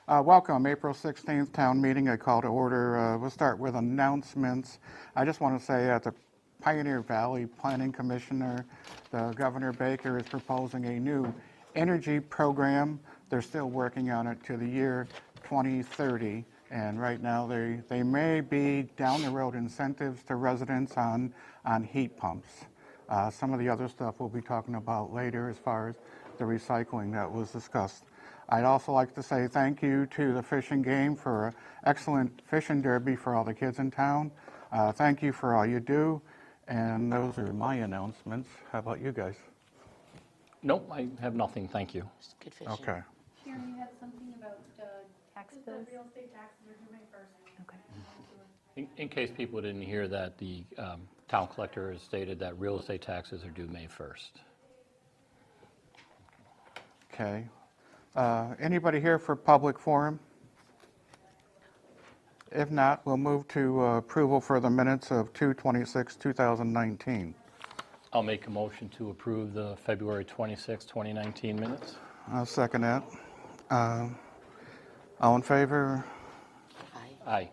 Welcome, April 16th town meeting. I call to order. We'll start with announcements. I just want to say that the Pioneer Valley Planning Commissioner, the Governor Baker, is proposing a new energy program. They're still working on it to the year 2030. And right now they may be down the road incentives to residents on heat pumps. Some of the other stuff we'll be talking about later as far as the recycling that was discussed. I'd also like to say thank you to the fishing game for an excellent fishing derby for all the kids in town. Thank you for all you do. And those are my announcements. How about you guys? Nope, I have nothing, thank you. Just good fishing. Okay. Sharon, you had something about Tax the bills? real estate taxes are due May 1st. Okay. In case people didn't hear that, the town collector has stated that real estate taxes are due May 1st. Okay. Anybody here for public forum? If not, we'll move to approval for the minutes of 2/26/2019. I'll make a motion to approve the February 26, 2019 minutes. I'll second that. All in favor? Aye. Aye.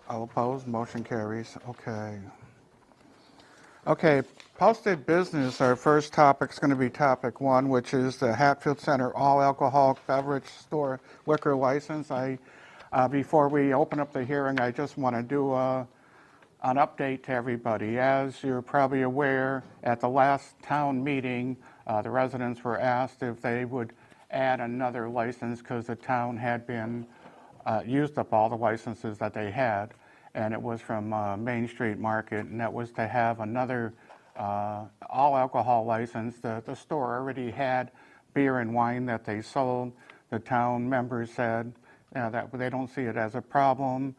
All opposed? Motion carries. Okay. Okay, posted business, our first topic is going to be topic 1, which is the Hatfield Center all alcoholic beverage store liquor license. Before we open up the hearing, I just want to do an update to everybody. As you're probably aware, at the last town meeting, the residents were asked if they would add another license because the town had been used up all the licenses that they had. And it was from Main Street Market, and that was to have another all alcohol license. The store already had beer and wine that they sold. The town members said that they don't see it as a problem.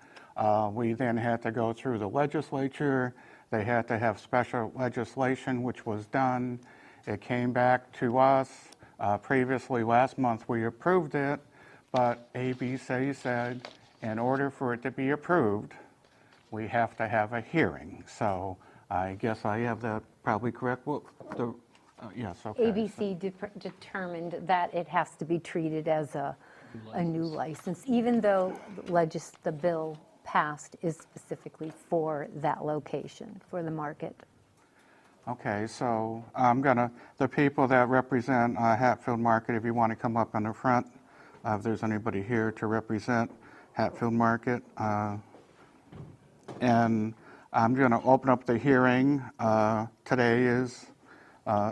We then had to go through the legislature. They had to have special legislation, which was done. It came back to us. Previously, last month, we approved it, but ABC said in order for it to be approved, we have to have a hearing. So I guess I have that probably correct. Well, yes, okay. ABC determined that it has to be treated as a new license, even though the bill passed is specifically for that location, for the market. Okay, so the people that represent Hatfield Market, if you want to come up in the front, if there's anybody here to represent Hatfield Market. And I'm going to open up the hearing. Today is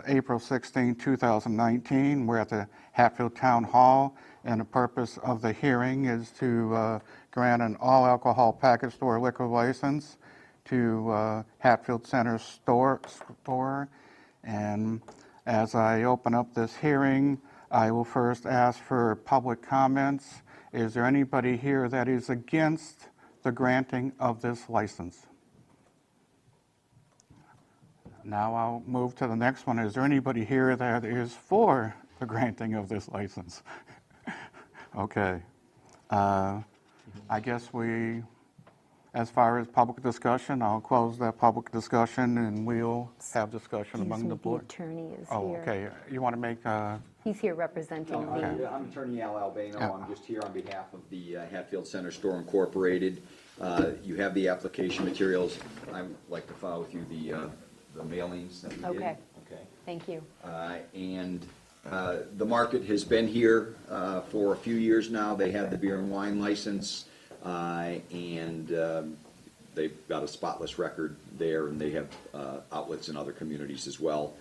April 16, 2019. We're at the Hatfield Town Hall, and the purpose of the hearing is to grant an all-alcohol package store liquor license to Hatfield Center store. And as I open up this hearing, I will first ask for public comments. Is there anybody here that is against the granting of this license? Now I'll move to the next one. Is there anybody here that is for the granting of this license? Okay. I guess as far as public discussion, I'll close that public discussion and we'll have discussion among the board. The attorney is Oh, here. okay. You want to make He's here representing the... I'm Attorney Al Albano. Yeah. I'm just here on behalf of the Hatfield Center Store Incorporated. You have the application materials. I'd like to file with you the mailings that we did. Okay. Okay. Thank you. And the market has been here for a few years now. They have the beer and wine license, and they've got a spotless record there, and they have outlets in other communities as well.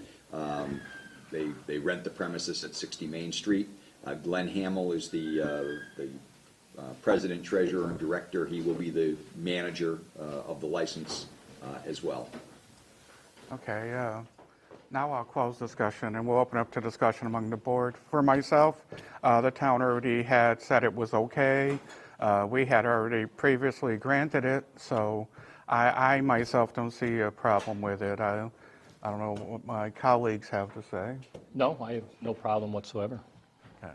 They rent the premises at 60 Main Street. Glenn Hamill is the president, treasurer, and director. He will be the manager of the license as well. Okay, now I'll close discussion and we'll open up to discussion among the board. For myself, the town already had said it was okay. We had already previously granted it, so I myself don't see a problem with it. I don't know what my colleagues have to say. No, I have no problem whatsoever. Okay.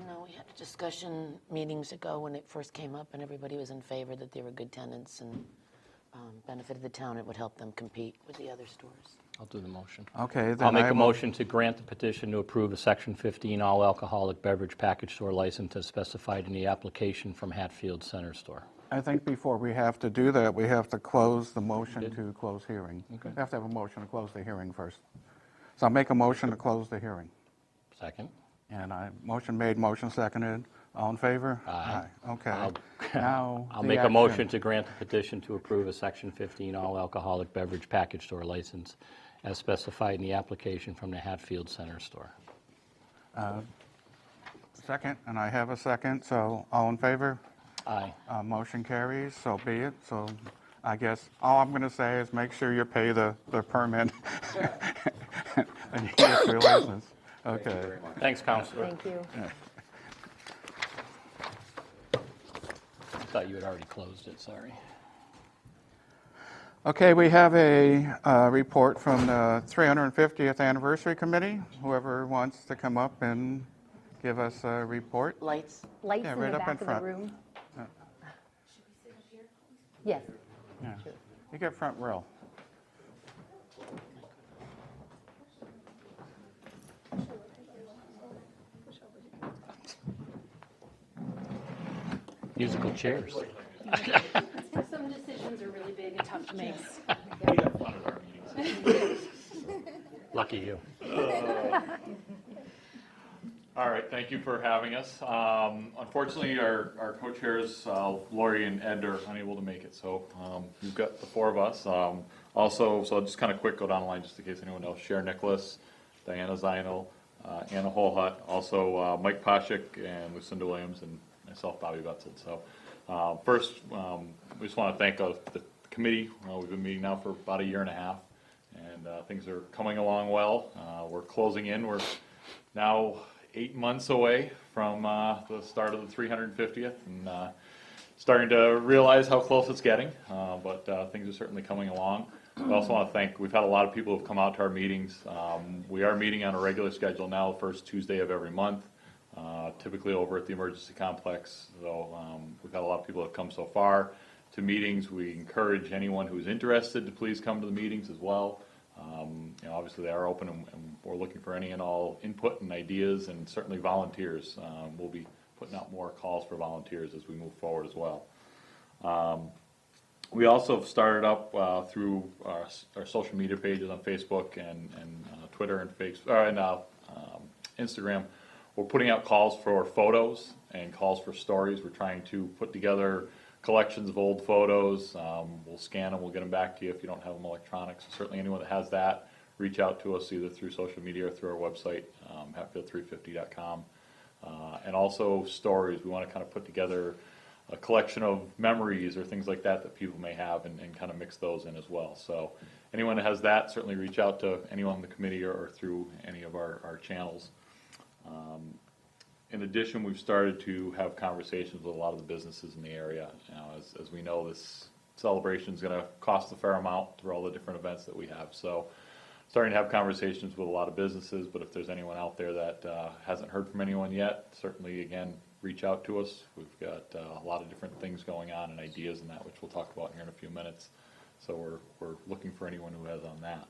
No, we had a discussion meetings ago when it first came up, and everybody was in favor that they were good tenants and benefited the town. It would help them compete with the other stores. I'll do the motion. Okay, then I'll make I a will- motion to grant the petition to approve a Section 15 all-alcoholic beverage package store license as specified in the application from Hatfield Center Store. I think before we have to do that, we have to close the motion to close hearing. We have to have a motion to close the hearing first. So I'll make a motion to close the hearing. Second. And motion made, motion seconded. All in favor? Aye. Okay. Now, I'll the make a action. motion to grant the petition to approve a Section 15 all-alcoholic beverage package store license as specified in the application from the Hatfield Center Store. Second, and I have a second, so all in favor? Aye. Motion carries, so be it. So I guess all I'm going to say is make sure you pay the permit and you get your license. Okay. Thanks, Counselor. Thank you. I thought you had already closed it, sorry. Okay, we have a report from the 350th Anniversary Committee. Whoever wants to come up and give us a report. Lights. Lights Yeah, in right the up in back of the front. room? Yes. Yeah. You get front row. Musical chairs. Some decisions are really big and tough to make. Lucky you. All right, thank you for having us. Unfortunately, our co-chairs, Lori and Ed, are unable to make it, so you've got the four of us. Also, so I'll just kind of quick go down the line just in case anyone else. Cher Nicholas, Diana Zinal, Anna Holhut, also Mike Poshik and Lucinda Williams, and myself, Bobby Betzel. So first, we just want to thank the committee. We've been meeting now for about a year and a half, and things are coming along well. We're closing in. We're now 8 months away from the start of the 350th, and starting to realize how close it's getting, but things are certainly coming along. We also want to thank, we've had a lot of people who've come out to our meetings. We are meeting on a regular schedule now, the first Tuesday of every month, typically over at the emergency complex. So we've had a lot of people that have come so far to meetings. We encourage anyone who's interested to please come to the meetings as well. You know, obviously they are open, and we're looking for any and all input and ideas, and certainly volunteers. We'll be putting out more calls for volunteers as we move forward as well. We also have started up through our social media pages on Facebook and Twitter and Instagram. We're putting out calls for photos and calls for stories. We're trying to put together collections of old photos. We'll scan them, we'll get them back to you if you don't have them electronic. So certainly anyone that has that, reach out to us either through social media or through our website, hatfield350.com. And also stories. We want to kind of put together a collection of memories or things like that that people may have, and kind of mix those in as well. So anyone that has that, certainly reach out to anyone on the committee or through any of our channels. In addition, we've started to have conversations with a lot of the businesses in the area. You know, as we know, this celebration is going to cost a fair amount through all the different events that we have. So starting to have conversations with a lot of businesses, but if there's anyone out there that hasn't heard from anyone yet, certainly, again, reach out to us. We've got a lot of different things going on and ideas and that, which we'll talk about here in a few minutes. So we're looking for anyone who has on that.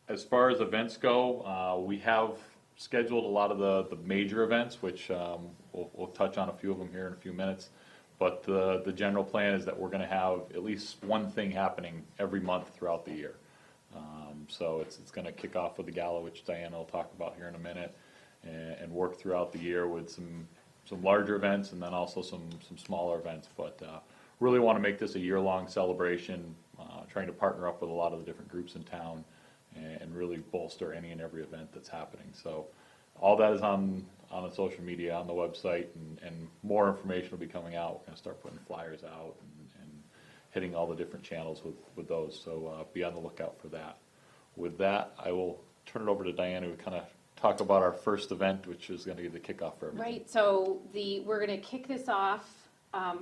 As far as events go, we have scheduled a lot of the major events, which we'll touch on a few of them here in a few minutes. But the general plan is that we're going to have at least one thing happening every month throughout the year. So it's going to kick off with the gala, which Diana will talk about here in a minute, and work throughout the year with some larger events and then also some smaller events. But really want to make this a year-long celebration, trying to partner up with a lot of the different groups in town and really bolster any and every event that's happening. So all that is on the social media, on the website, and more information will be coming out. We're going to start putting flyers out and hitting all the different channels with those. So be on the lookout for that. With that, I will turn it over to Diana to kind of talk about our first event, which is going to be the kickoff for everything. Right, so we're gonna kick this off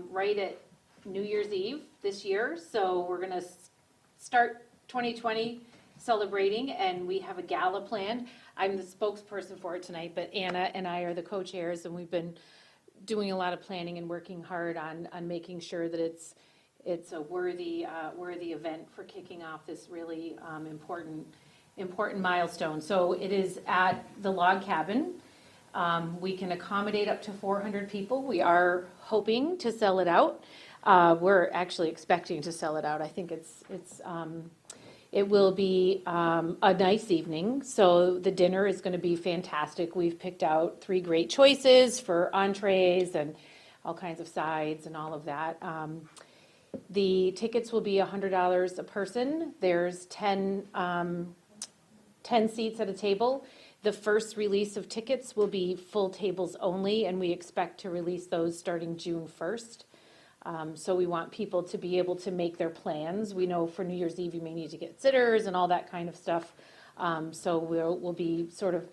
right at New Year's Eve this year. So we're gonna start 2020 celebrating, and we have a gala planned. I'm the spokesperson for it tonight, but Anna and I are the co-chairs, and we've been doing a lot of planning and working hard on making sure that it's a worthy event for kicking off this really important milestone. So it is at the log cabin. We can accommodate up to 400 people. We are hoping to sell it out. We're actually expecting to sell it out. I think it will be a nice evening. So the dinner is going to be fantastic. We've picked out 3 great choices for entrees and all kinds of sides and all of that. The tickets will be $100 a person. There's 10 seats at a table. The first release of tickets will be full tables only, and we expect to release those starting June 1st. So we want people to be able to make their plans. We know for New Year's Eve, you may need to get sitters and all that kind of stuff. So we'll be sort of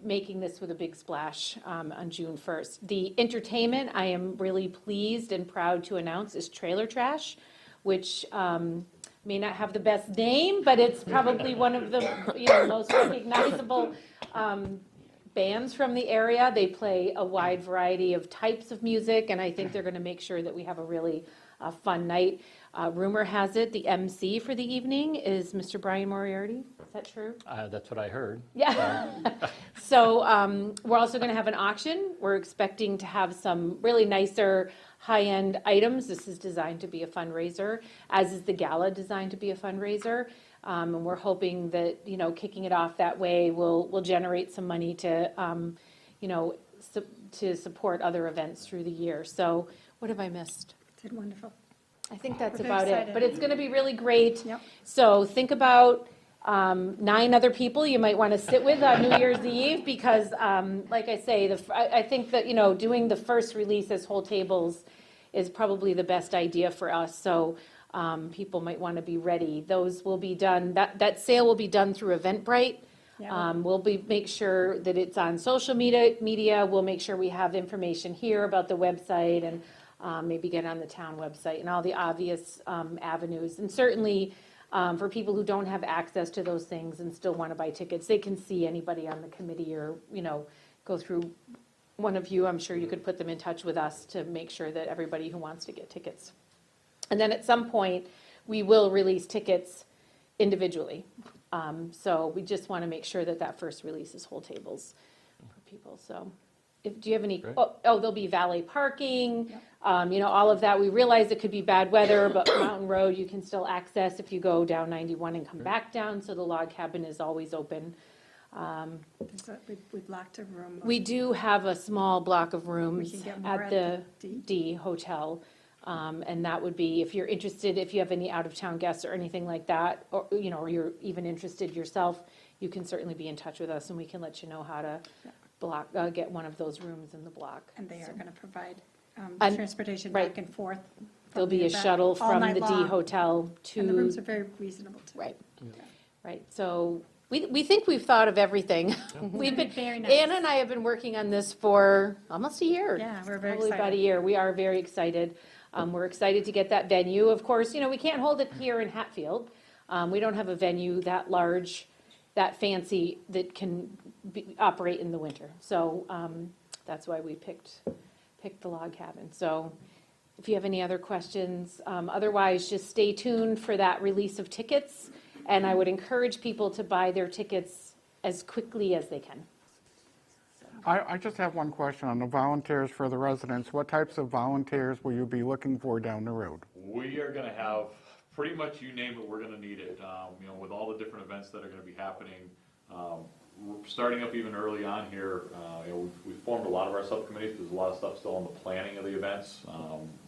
making this with a big splash on June 1st. The entertainment, I am really pleased and proud to announce, is Trailer Trash, which may not have the best name, but it's probably one of the most recognizable bands from the area. They play a wide variety of types of music, and I think they're going to make sure that we have a really fun night. Rumor has it the MC for the evening is Mr. Brian Moriarty. Is that true? That's what I heard. Yeah. So we're also going to have an auction. We're expecting to have some really nicer high-end items. This is designed to be a fundraiser, as is the gala designed to be a fundraiser. And we're hoping that, kicking it off that way will generate some money to, to support other events through the year. So what have I missed? Did wonderful. I think that's We're about it. excited. But it's going to be really great. Yep. So think about 9 other people you might want to sit with on New Year's Eve because, like I say, I think that, doing the first release as whole tables is probably the best idea for us. So people might want to be ready. Those will be done, that sale will be done through Eventbrite. Yeah. We'll make sure that it's on social media. We'll make sure we have information here about the website and maybe get on the town website and all the obvious avenues. And certainly for people who don't have access to those things and still want to buy tickets, they can see anybody on the committee or, go through one of you. I'm sure you could put them in touch with us to make sure that everybody who wants to get tickets. And then at some point, we will release tickets individually. So we just want to make sure that first release is whole tables for people. So do you have any, Great. there'll be valet parking, all of that. We realize it could be bad weather, but Mountain Road you can still access if you go down 91 and come back down. So the log cabin is always open. We blocked a room. We do have a small block of rooms We can get more at at the the D Hotel. And that would be, if you're interested, if you have any out-of-town guests or anything like that, or you're even interested yourself, you can certainly be in touch with us and we can let you know how to get one of those rooms in the block. And they are going to provide And- transportation right. back and forth. There'll from the be a event shuttle all from night the D long. Hotel to. And the rooms are very reasonable too. Right, right. So we think we've thought of everything. We've been, Very nice. Anna and I have been working on this for almost a year. Yeah, we're very Probably about a excited. year. We are very excited. We're excited to get that venue. Of course, we can't hold it here in Hatfield. We don't have a venue that large, that fancy, that can operate in the winter. So that's why we picked the log cabin. So if you have any other questions, otherwise just stay tuned for that release of tickets. And I would encourage people to buy their tickets as quickly as they can. I just have one question on the volunteers for the residents. What types of volunteers will you be looking for down the road? We are gonna have, pretty much you name it, we're gonna need it. With all the different events that are gonna be happening, we're starting up even early on here. We've formed a lot of our subcommittees. There's a lot of stuff still in the planning of the events,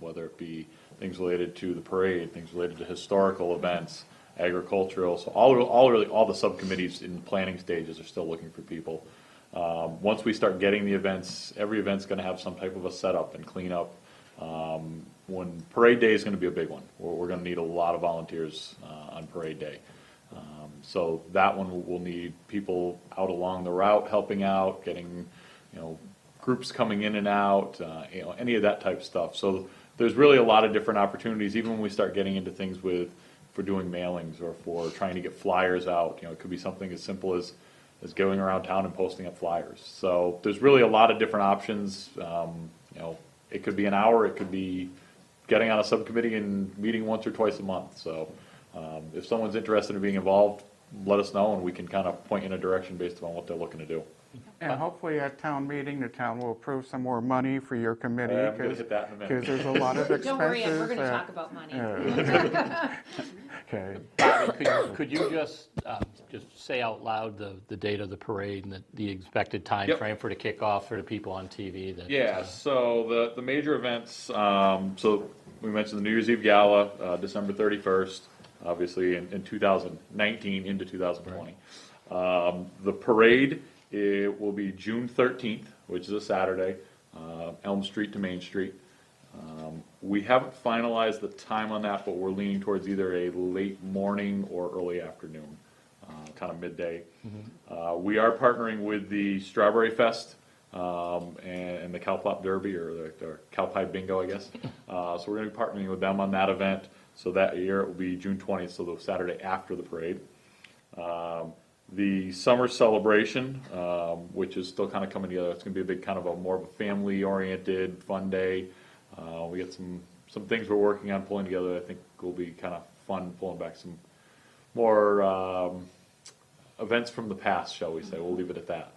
whether it be things related to the parade, things related to historical events, agricultural. So all the subcommittees in the planning stages are still looking for people. Once we start getting the events, every event's gonna have some type of a setup and cleanup. When parade day is gonna be a big one. We're gonna need a lot of volunteers on parade day. So that one will need people out along the route helping out, getting, groups coming in and out, any of that type of stuff. So there's really a lot of different opportunities, even when we start getting into things for doing mailings or for trying to get flyers out. It could be something as simple as going around town and posting up flyers. So there's really a lot of different options. It could be an hour, it could be getting on a subcommittee and meeting once or twice a month. So if someone's interested in being involved, let us know, and we can kind of point in a direction based on what they're looking to do. And hopefully at town meeting, the town will approve some more money for your committee. I'm gonna hit that in a minute. Because there's a lot of expenses. Don't worry, we're gonna that- talk about money. Okay. Bobby, could you just say out loud the date of the parade and the expected time Yep. frame for the kickoff for the people on TV? That, Yeah, so the major events, so we mentioned the New Year's Eve Gala, December 31st, obviously in 2019 into 2020. The parade, it will be June 13th, which is a Saturday, Elm Street to Main Street. We haven't finalized the time on that, but we're leaning towards either a late morning or early afternoon, kind of midday. We are partnering with the Strawberry Fest and the Cowpop Derby, or the Cowpie Bingo, I guess. So we're going to be partnering with them on that event. So that year it will be June 20th, so the Saturday after the parade. The summer celebration, which is still kind of coming together, it's going to be a big kind of a more of a family-oriented, fun day. We got some things we're working on pulling together. I think will be kind of fun, pulling back some more events from the past, shall we say. We'll leave it at that,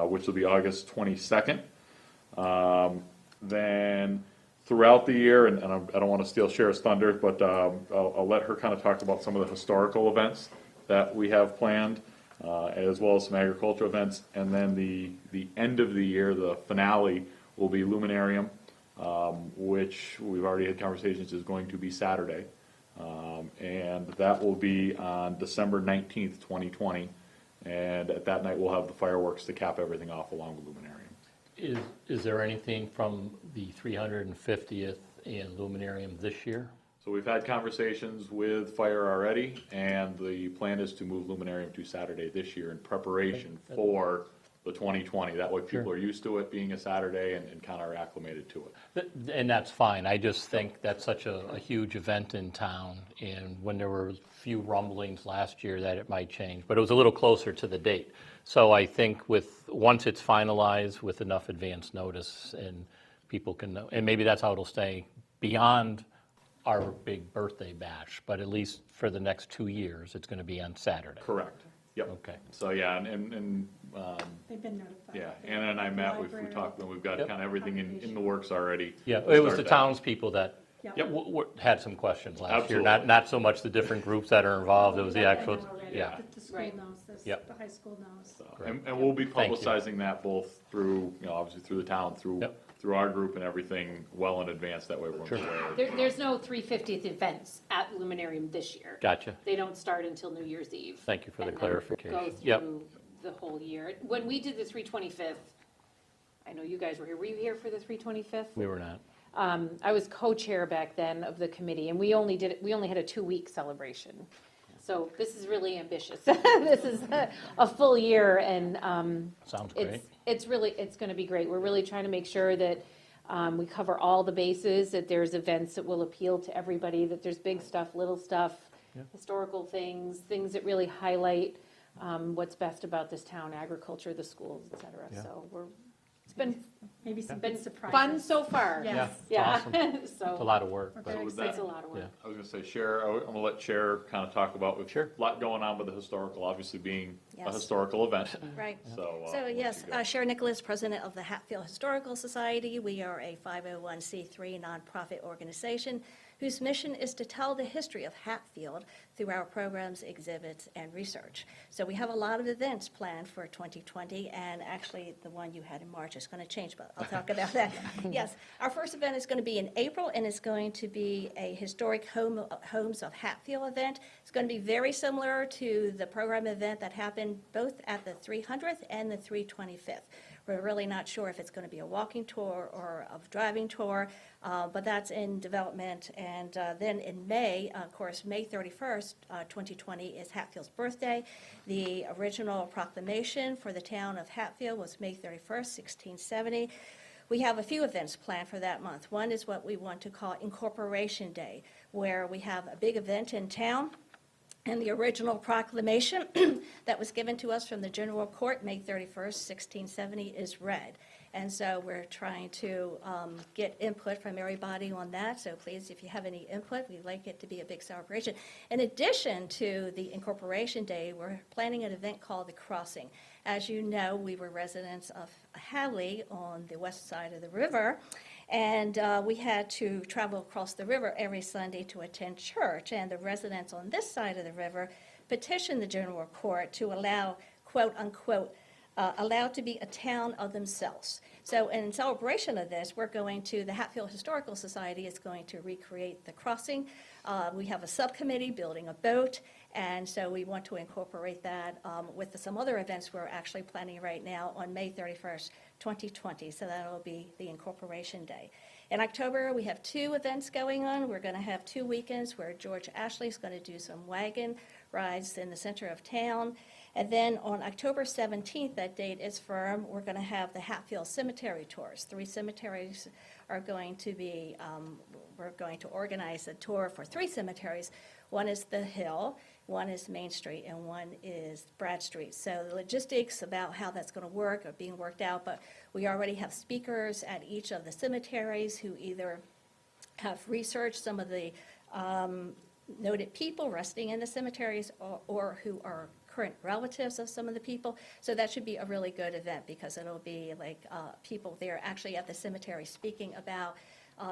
which will be August 22nd. Then throughout the year, and I don't want to steal Sheriff's thunder, but I'll let her kind of talk about some of the historical events that we have planned, as well as some agricultural events. And then the end of the year, the finale, will be Luminarium, which we've already had conversations is going to be Saturday. And that will be on December 19th, 2020. And at that night, we'll have the fireworks to cap everything off along with Luminarium. is there anything from the 350th and Luminarium this year? So we've had conversations with Fire already, and the plan is to move Luminarium to Saturday this year in preparation for the 2020. That way people are used to it being a Saturday and kind of are acclimated to it. And that's fine. I just think that's such a huge event in town, and when there were a few rumblings last year that it might change, but it was a little closer to the date. So I think once it's finalized with enough advance notice, and people can know, and maybe that's how it'll stay beyond our big birthday bash, but at least for the next 2 years, it's going to be on Saturday. Correct. Yep. Okay. So, yeah, They've been notified. yeah, Anna and I met, we talked, and we've got Yep. kind of everything in the works already. Yeah, to it was start the that. townspeople that Yep. had some questions last year, Absolutely. not so much the different groups that are involved, it was the Yeah, I actual, know already. yeah. The school Right. knows this, Yep. the high school knows. So, and we'll be Thank you. publicizing that both through, obviously through the town, through Yep. our group and everything well in advance, that way everyone's Sure. aware. There's no 350th events at Luminarium this year. Gotcha. They don't start until New Year's Eve. Thank you for the and then clarification. Go Yep. through the whole year. When we did the 325th, I know you guys were here. Were you here for the 325th? We were not. I was co-chair back then of the committee, and we only had a 2-week celebration. So this is really ambitious. This is a full year, and Sounds great. it's going to be great. We're really trying to make sure that we cover all the bases, that there's events that will appeal to everybody, that there's big stuff, little stuff, historical things that really highlight what's best about this town, agriculture, the schools, et cetera. Yeah. So it's been Maybe some been good surprises. fun so far. Yes. Yeah, it's awesome. Yeah, so. It's a lot of work, We're but very with that- It's a lot of work. Yeah. I was gonna say, Cher, I'm gonna let Cher kind of talk about, with Sure. a lot going on with the historical, obviously being a Yes. historical event. Right. So. So I'll let yes, you go. Sharon Nicholas, president of the Hatfield Historical Society. We are a 501c3 nonprofit organization whose mission is to tell the history of Hatfield through our programs, exhibits, and research. So we have a lot of events planned for 2020, and actually the one you had in March is going to change, but I'll talk about that. Yes, our first event is going to be in April, and it's going to be a historic Homes of Hatfield event. It's going to be very similar to the program event that happened both at the 300th and the 325th. We're really not sure if it's going to be a walking tour or a driving tour, but that's in development. And then in May, of course, May 31st, 2020 is Hatfield's birthday. The original proclamation for the town of Hatfield was May 31st, 1670. We have a few events planned for that month. One is what we want to call Incorporation Day, where we have a big event in town. And the original proclamation that was given to us from the General Court, May 31st, 1670, is read. And so we're trying to get input from everybody on that. So please, if you have any input, we'd like it to be a big celebration. In addition to the Incorporation Day, we're planning an event called The Crossing. As you know, we were residents of Hadley on the west side of the river, and we had to travel across the river every Sunday to attend church. And the residents on this side of the river petitioned the General Court to allow, quote unquote, allowed to be a town of themselves. So in celebration of this, the Hatfield Historical Society is going to recreate the crossing. We have a subcommittee building a boat, and so we want to incorporate that with some other events we're actually planning right now on May 31st, 2020. So that'll be the Incorporation Day. In October, we have 2 events going on. We're going to have 2 weekends where George Ashley is going to do some wagon rides in the center of town. And then on October 17th, that date is firm, we're going to have the Hatfield Cemetery Tours. 3 cemeteries are going to be, we're going to organize a tour for 3 cemeteries. One is The Hill, one is Main Street, and one is Brad Street. So the logistics about how that's going to work are being worked out, but we already have speakers at each of the cemeteries who either have researched some of the noted people resting in the cemeteries or who are current relatives of some of the people. So that should be a really good event because it'll be like people there actually at the cemetery speaking about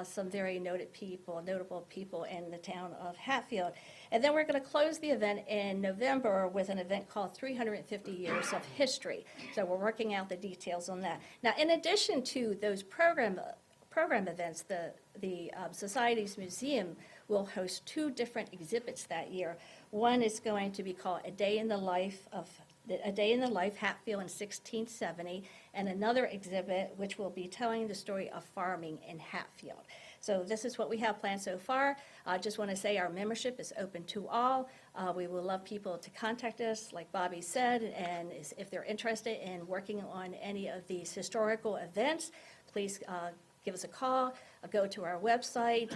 some very notable people in the town of Hatfield. And then we're going to close the event in November with an event called 350 Years of History. So we're working out the details on that. Now, in addition to those program events, the Society's Museum will host 2 different exhibits that year. One is going to be called A Day in the Life Hatfield in 1670, and another exhibit which will be telling the story of farming in Hatfield. So this is what we have planned so far. I just want to say our membership is open to all. We will love people to contact us, like Bobby said, and if they're interested in working on any of these historical events, please give us a call, go to our website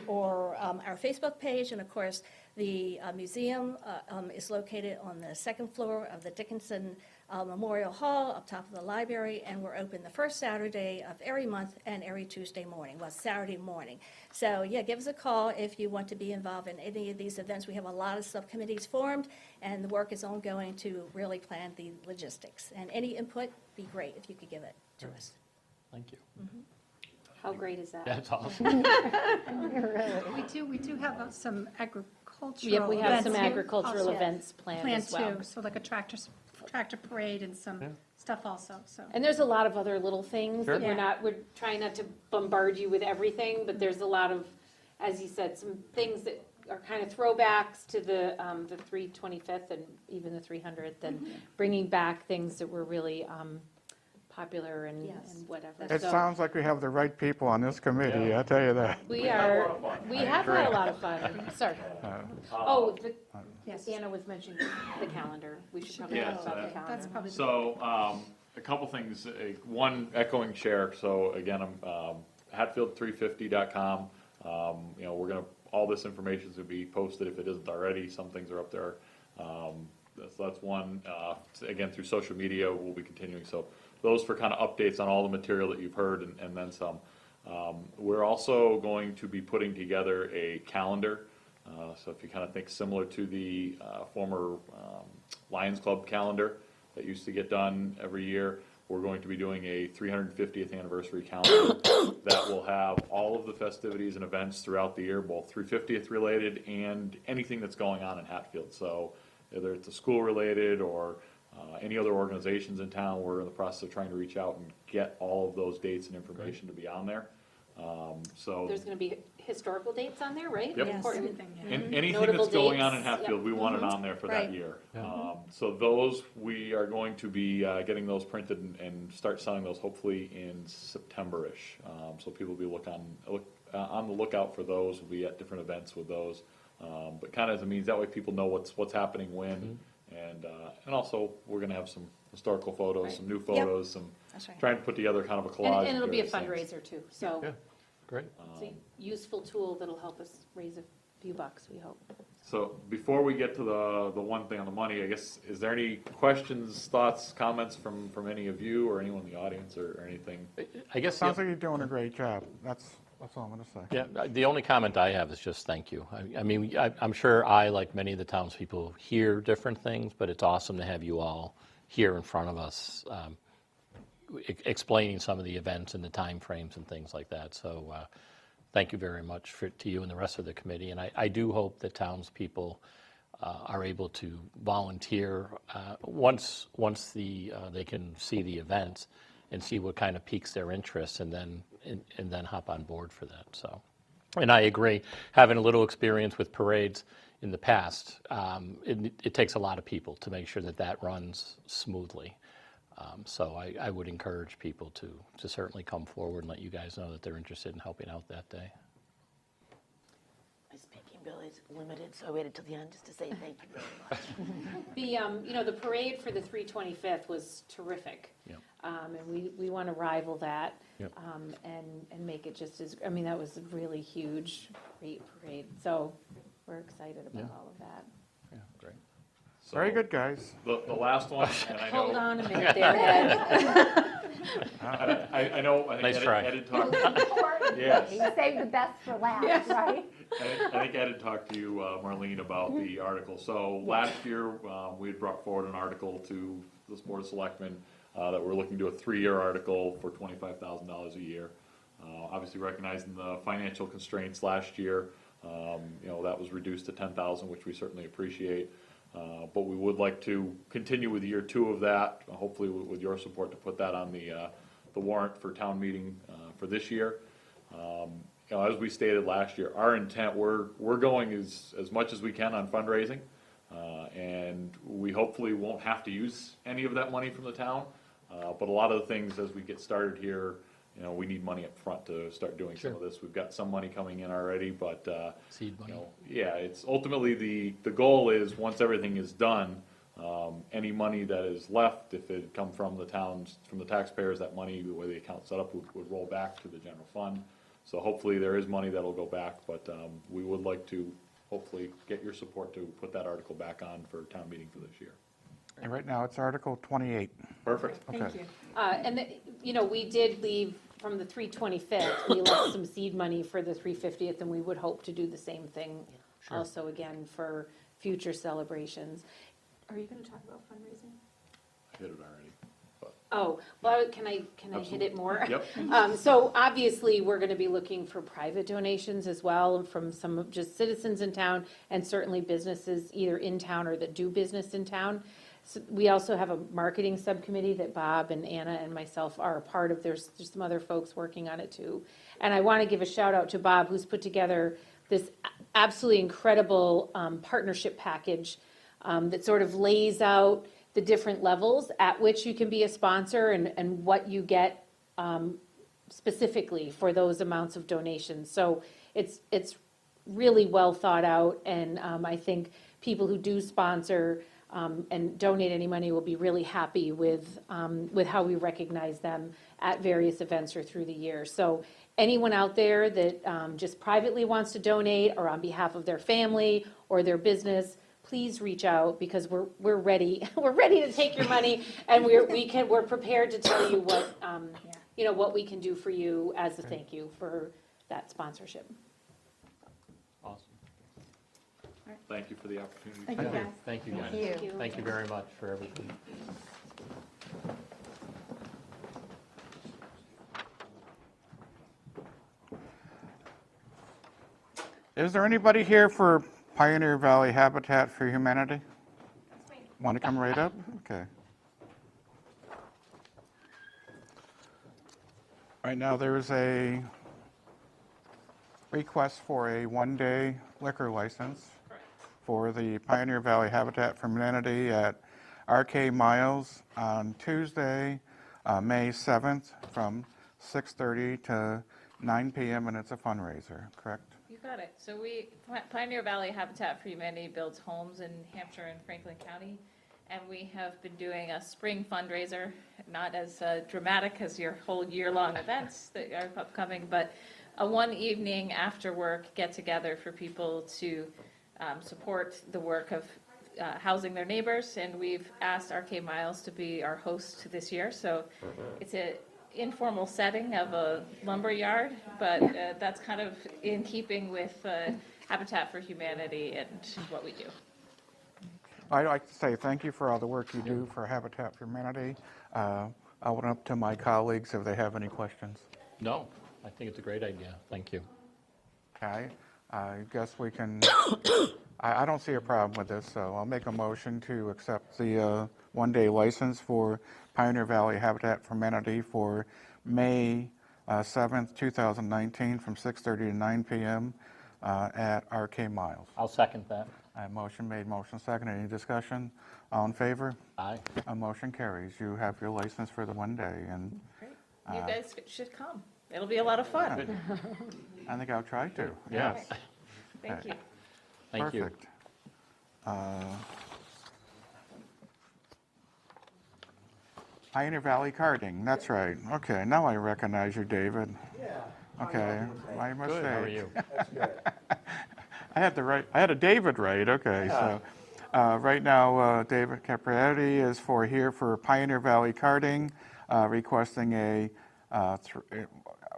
or our Facebook page, and of course, the museum is located on the 2nd floor of the Dickinson Memorial Hall, up top of the library, and we're open the first Saturday of every month and every Tuesday morning, well, Saturday morning. So, yeah, give us a call if you want to be involved in any of these events. We have a lot of subcommittees formed, and the work is ongoing to really plan the logistics. And any input, be great if you could give it to us. Thank you. How great is that? That's awesome. We do have some agricultural Yep, we have some events agricultural also events planned as well. too. So like a tractor parade and some stuff also, so. And there's a lot of other little things that Sure. we're trying not to bombard you with everything, but there's a lot of, as you said, some things that are kind of throwbacks to the 325th and even the 300th, and bringing back things that were really popular and Yes. and whatever. It So sounds like we have the right people on this committee, I'll tell you that. we have had a lot of fun. Sorry. Yes. Anna was mentioning the calendar. We should probably Yeah, talk so about the that- calendar. That's probably. So, a couple things, one echoing chair, so again, I'm Hatfield350.com. We're gonna, all this information is gonna be posted if it isn't already, some things are up there. So that's one, again, through social media, we'll be continuing, so those for kind of updates on all the material that you've heard and then some. We're also going to be putting together a calendar. So if you kind of think similar to the former Lions Club calendar that used to get done every year, we're going to be doing a 350th anniversary calendar that will have all of the festivities and events throughout the year, both 350th related and anything that's going on in Hatfield. So whether it's a school related or any other organizations in town, we're in the process of trying to reach out and get all of those dates and information to be on there. So There's going to be historical dates on there, right? Yep. Yes. Important. Everything, yeah. anything Notable that's going on in dates, Hatfield, yep. we want it on there for that Right. year. So those, we are going to be getting those printed and start selling those hopefully in September-ish. So people will be on the lookout for those. We'll be at different events with those. But kind of as a means, that way people know what's happening when. And also, we're gonna have some historical photos, Right. some new photos, some, That's right. trying to put together kind of a collage. And it'll of be a various things. fundraiser too, so Yeah, great. it's a useful tool that'll help us raise a few bucks, we hope. So before we get to the one thing on the money, I guess, is there any questions, thoughts, comments from any of you or anyone in the audience or anything? I guess, Sounds like you're doing a great job. That's all I'm going to say. yeah, the only comment I have is just thank you. I mean, I'm sure like many of the townspeople, hear different things, but it's awesome to have you all here in front of us, explaining some of the events and the timeframes and things like that. So thank you very much to you and the rest of the committee. And I do hope that townspeople are able to volunteer once they can see the events and see what kind of piques their interest, and then hop on board for that. So, and I agree, having a little experience with parades in the past, it takes a lot of people to make sure that runs smoothly. So I would encourage people to certainly come forward and let you guys know that they're interested in helping out that day. My speaking ability is limited, so I waited till the end just to say thank you very much. The parade for the 325th was terrific. Yep. And we want to rival that. Yep. And make it just as, that was a really huge, great parade. So we're excited about Yeah. all of that. Yeah, great. So Very good, guys. The last one, and I know. Hold on a minute there, Ed. I know, I Nice think try. Ed had talked, yes. You saved the best for last, right? I think Ed had talked to you, Marlene, about the article. So last year, we had brought forward an article to this Board of Selectmen that we're looking to do a 3-year article for $25,000 a year. Obviously recognizing the financial constraints last year, that was reduced to $10,000, which we certainly appreciate. But we would like to continue with year 2 of that, hopefully with your support to put that on the warrant for town meeting for this year. As we stated last year, our intent, we're going as much as we can on fundraising, and we hopefully won't have to use any of that money from the town. But a lot of the things as we get started here, we need money up front to start doing some of this. We've got some money coming in already, but Seed money. yeah, it's ultimately the goal is once everything is done, any money that is left, if it come from the towns, from the taxpayers, that money, the way the account's set up, would roll back to the general fund. So hopefully there is money that'll go back, but we would like to hopefully get your support to put that article back on for town meeting for this year. And right now, it's Article 28. Perfect. Thank you. We did leave from the 325th, we left some seed money for the 350th, and we would hope to do the same thing also again for future celebrations. Are you going to talk about fundraising? I hit it already. But Oh, well, can I hit it more? Yep. So obviously, we're going to be looking for private donations as well from some of just citizens in town, and certainly businesses either in town or that do business in town. So we also have a marketing subcommittee that Bob and Anna and myself are a part of. There's some other folks working on it too. And I want to give a shout out to Bob, who's put together this absolutely incredible partnership package that sort of lays out the different levels at which you can be a sponsor and what you get specifically for those amounts of donations. So it's really well thought out, and I think people who do sponsor and donate any money will be really happy with how we recognize them at various events or through the year. So anyone out there that just privately wants to donate or on behalf of their family or their business, please reach out, because we're ready. We're ready to take your money, and we're prepared to tell you what what we can do for you as a thank you for that sponsorship. Awesome. Thank you for the opportunity. Thank you, guys. Thank you, guys. Thank you. Thank you very much for everything. Is there anybody here for Pioneer Valley Habitat for Humanity? Want to come right up? Okay. Right now, there is a request for a one-day liquor license for the Pioneer Valley Habitat for Humanity at RK Miles on Tuesday, May 7th, from 6:30 to 9 p.m., and it's a fundraiser, correct? You got it. So Pioneer Valley Habitat for Humanity builds homes in Hampshire and Franklin County, and we have been doing a spring fundraiser, not as dramatic as your whole year-long events that are upcoming, but a one evening after work get-together for people to support the work of housing their neighbors, and we've asked RK Miles to be our host this year. So it's an informal setting of a lumber yard, but that's kind of in keeping with Habitat for Humanity and what we do. I'd like to say thank you for all the work you do for Habitat for Humanity. I'll open up to my colleagues if they have any questions. No, I think it's a great idea. Thank you. Okay, I guess we can, I don't see a problem with this, so I'll make a motion to accept the one-day license for Pioneer Valley Habitat for Humanity for May 7th, 2019, from 6:30 to 9 p.m. At RK Miles. I'll second that. Motion made, motion second. Any discussion? All in favor? Aye. A motion carries. You have your license for the one day, and You guys should come. It'll be a lot of fun. I think I'll try to. Yes. Thank you. Thank you. Perfect. Pioneer Valley Karting, that's right. Okay, now I recognize you, David. Yeah. Okay, my mistake. Good, how are you? That's good. I had a David right, okay, so. Right now, David Capriotti is here for Pioneer Valley Karting, requesting a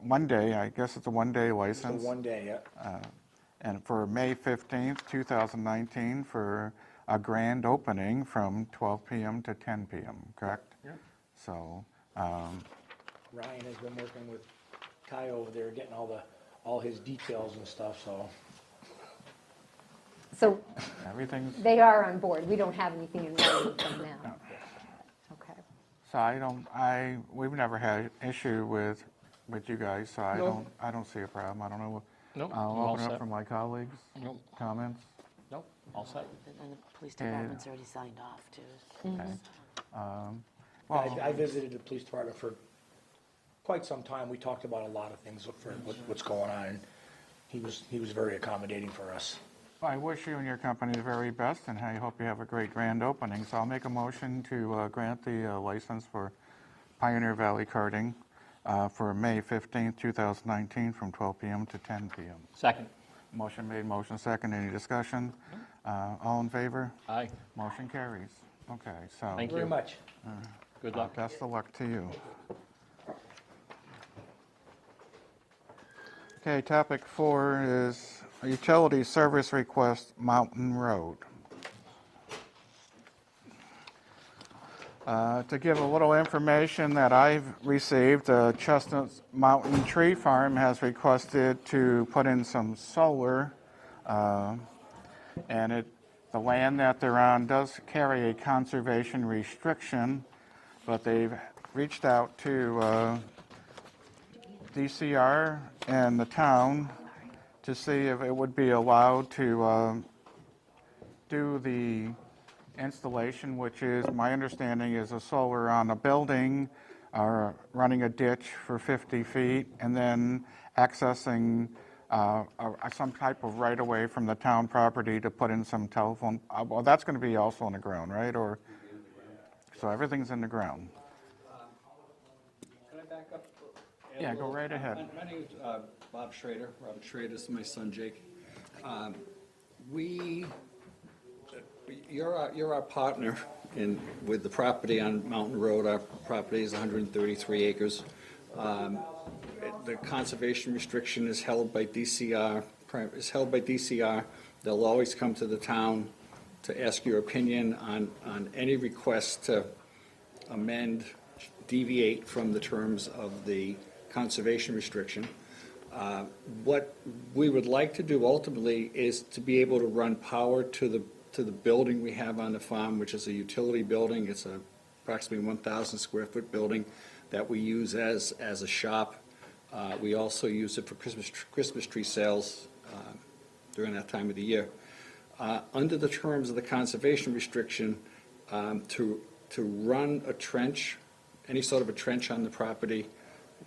one-day, I guess it's a one-day So license. one day, yeah. And for May 15th, 2019, for a grand opening from 12 p.m. to 10 p.m., correct? Yeah. So, Ryan has been working with Kai over there, getting all his details and stuff, so. So everything's, they are on board. We don't have anything in writing from them. Okay. so we've never had issue with you guys, so I don't see a problem. I don't know. Nope, I'll I'm all open it up set. for my colleagues, Nope, comments. nope, all set. And the police department's already signed off too. Okay. I visited the police department for quite some time. We talked about a lot of things for what's going on. And he was very accommodating for us. I wish you and your company the very best, and I hope you have a great grand opening. So I'll make a motion to grant the license for Pioneer Valley Karting for May 15th, 2019, from 12 p.m. to 10 p.m. Second. Motion made, motion second. Any discussion? All in favor? Aye. Motion carries. Okay, so Thank Very you. much. Good luck. best of luck to you. Okay, topic 4 is a utility service request, Mountain Road. To give a little information that I've received, Chestnut Mountain Tree Farm has requested to put in some solar, and the land that they're on does carry a conservation restriction, but they've reached out to DCR and the town to see if it would be allowed to do the installation, which is, my understanding, is a solar on a building, running a ditch for 50 feet, and then accessing some type of right-of-way from the town property to put in some telephone. Well, that's going to be also on the ground, right? Or so everything's in the ground. Can I back up? Yeah, go right ahead. My name is Bob Schrader. Robert Schrader, this is my son Jake. You're our partner with the property on Mountain Road. Our property is 133 acres. The conservation restriction is held by DCR. They'll always come to the town to ask your opinion on any request to amend, deviate from the terms of the conservation restriction. What we would like to do ultimately is to be able to run power to the building we have on the farm, which is a utility building. It's a approximately 1,000 square foot building that we use as a shop. We also use it for Christmas tree sales during that time of the year. Under the terms of the conservation restriction, to run a trench, any sort of a trench on the property,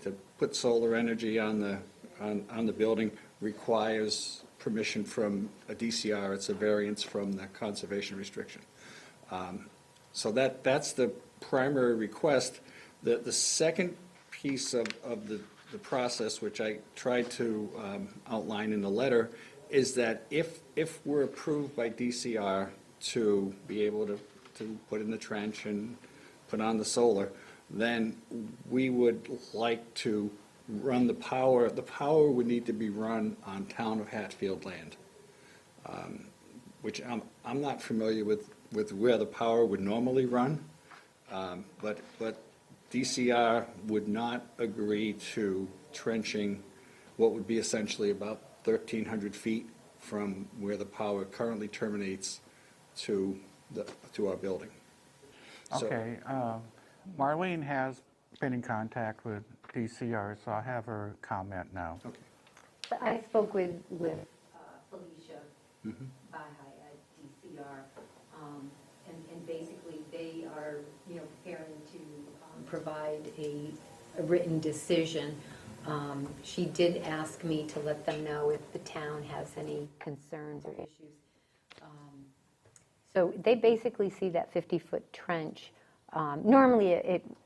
to put solar energy on the building requires permission from a DCR. It's a variance from the conservation restriction. So that's the primary request. The second piece of the process, which I tried to outline in the letter, is that if we're approved by DCR to be able to put in the trench and put on the solar, then we would like to run the power would need to be run on town of Hatfield land, which I'm not familiar with where the power would normally run, but DCR would not agree to trenching what would be essentially about 1,300 feet from where the power currently terminates to our building. So- Okay, Marlene has been in contact with DCR, so I'll have her comment now. Okay. I spoke with Felicia Bahi at DCR, and basically they are, preparing to provide a written decision. She did ask me to let them know if the town has any concerns or issues. So they basically see that 50-foot trench. Normally,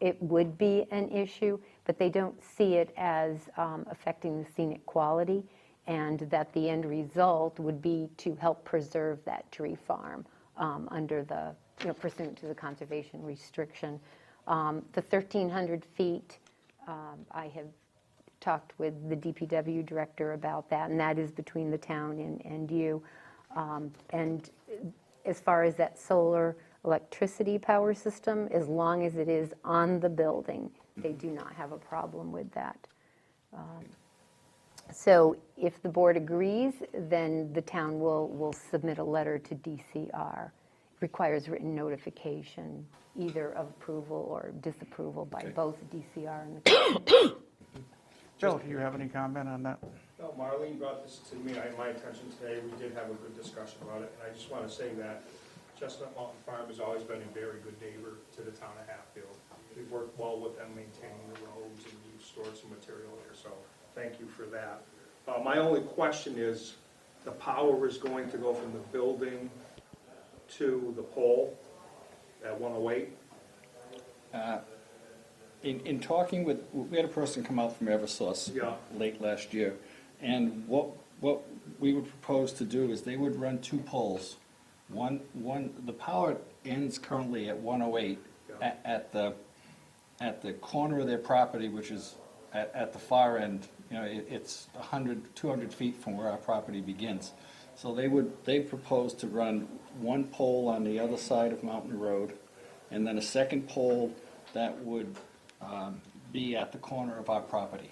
it would be an issue, but they don't see it as affecting the scenic quality, and that the end result would be to help preserve that tree farm under the, pursuant to the conservation restriction. The 1,300 feet, I have talked with the DPW director about that, and that is between the town and you. And as far as that solar electricity power system, as long as it is on the building, they do not have a problem with that. So if the board agrees, then the town will submit a letter to DCR. It requires written notification, either of approval or disapproval by both DCR and the town. Joe, do you have any comment on that? No, Marlene brought this to me, my attention today. We did have a good discussion about it, and I just want to say that Chestnut Mountain Farm has always been a very good neighbor to the town of Hatfield. We've worked well with them maintaining the roads, and we've stored some material there, so thank you for that. My only question is, the power is going to go from the building to the pole at 108? In talking with, we had a person come out from Eversource Yeah. late last year, and what we would propose to do is they would run two poles. The power ends currently at 108 Yeah. at the corner of their property, which is at the far end. It's 100, 200 feet from where our property begins. So they propose to run one pole on the other side of Mountain Road, and then a second pole that would be at the corner of our property.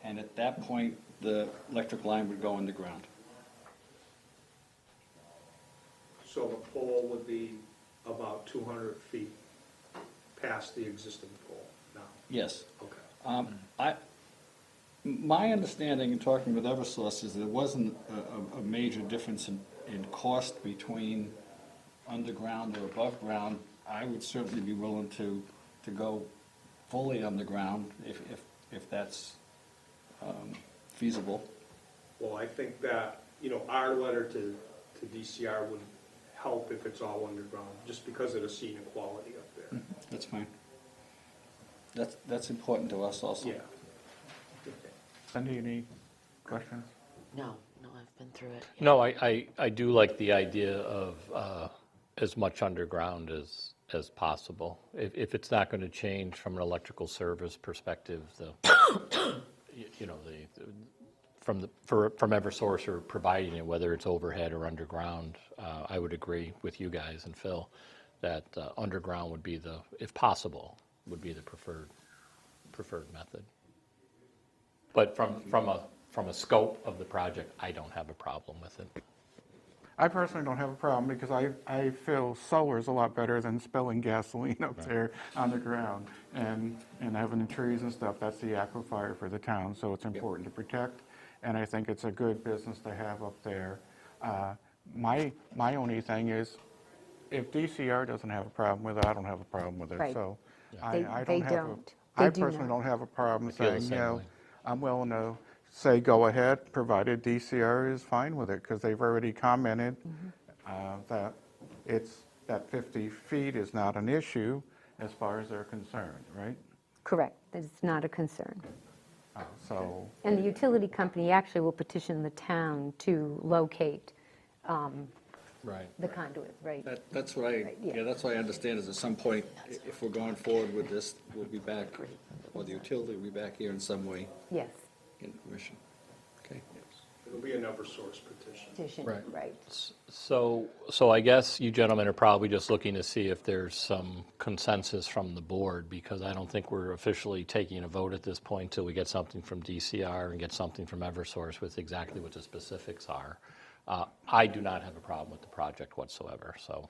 And at that point, the electric line would go underground. So the pole would be about 200 feet past the existing pole now? Yes. Okay. My understanding in talking with Eversource is there wasn't a major difference in cost between underground or above ground. I would certainly be willing to go fully underground if that's feasible. Well, I think that, our letter to DCR would help if it's all underground, just because of the scenic quality up there. That's fine. That's important to us also. Yeah. Cindy, any questions? No, I've been through it. No, I do like the idea of as much underground as possible. If it's not going to change from an electrical service perspective, from Eversource or providing it, whether it's overhead or underground, I would agree with you guys and Phil that underground would be if possible, would be the preferred method. But from a scope of the project, I don't have a problem with it. I personally don't have a problem because I feel solar is a lot better than spilling gasoline up there on the ground and having the trees and stuff. That's the aquifer for the town, so it's important to protect. And I think it's a good business to have up there. My only thing is, if DCR doesn't have a problem with it, I don't have a problem with it. Right. So They I don't. They I do personally not. don't have a problem feel the saying, same way. I'm willing to say go ahead, provided DCR is fine with it, because they've already commented that that 50 feet is not an issue as far as they're concerned, right? Correct, it's not a concern. So, And the utility company actually will petition the town to locate Right. the conduit, right? That's what I, Right, yeah. yeah, that's what I understand is at some point, if we're going forward with this, we'll be back, or the utility will be back here in some way Yes, in commission. Okay. It'll be an Eversource petition. petition, Right. right. So I guess you gentlemen are probably just looking to see if there's some consensus from the board, because I don't think we're officially taking a vote at this point till we get something from DCR and get something from Eversource with exactly what the specifics are. I do not have a problem with the project whatsoever, so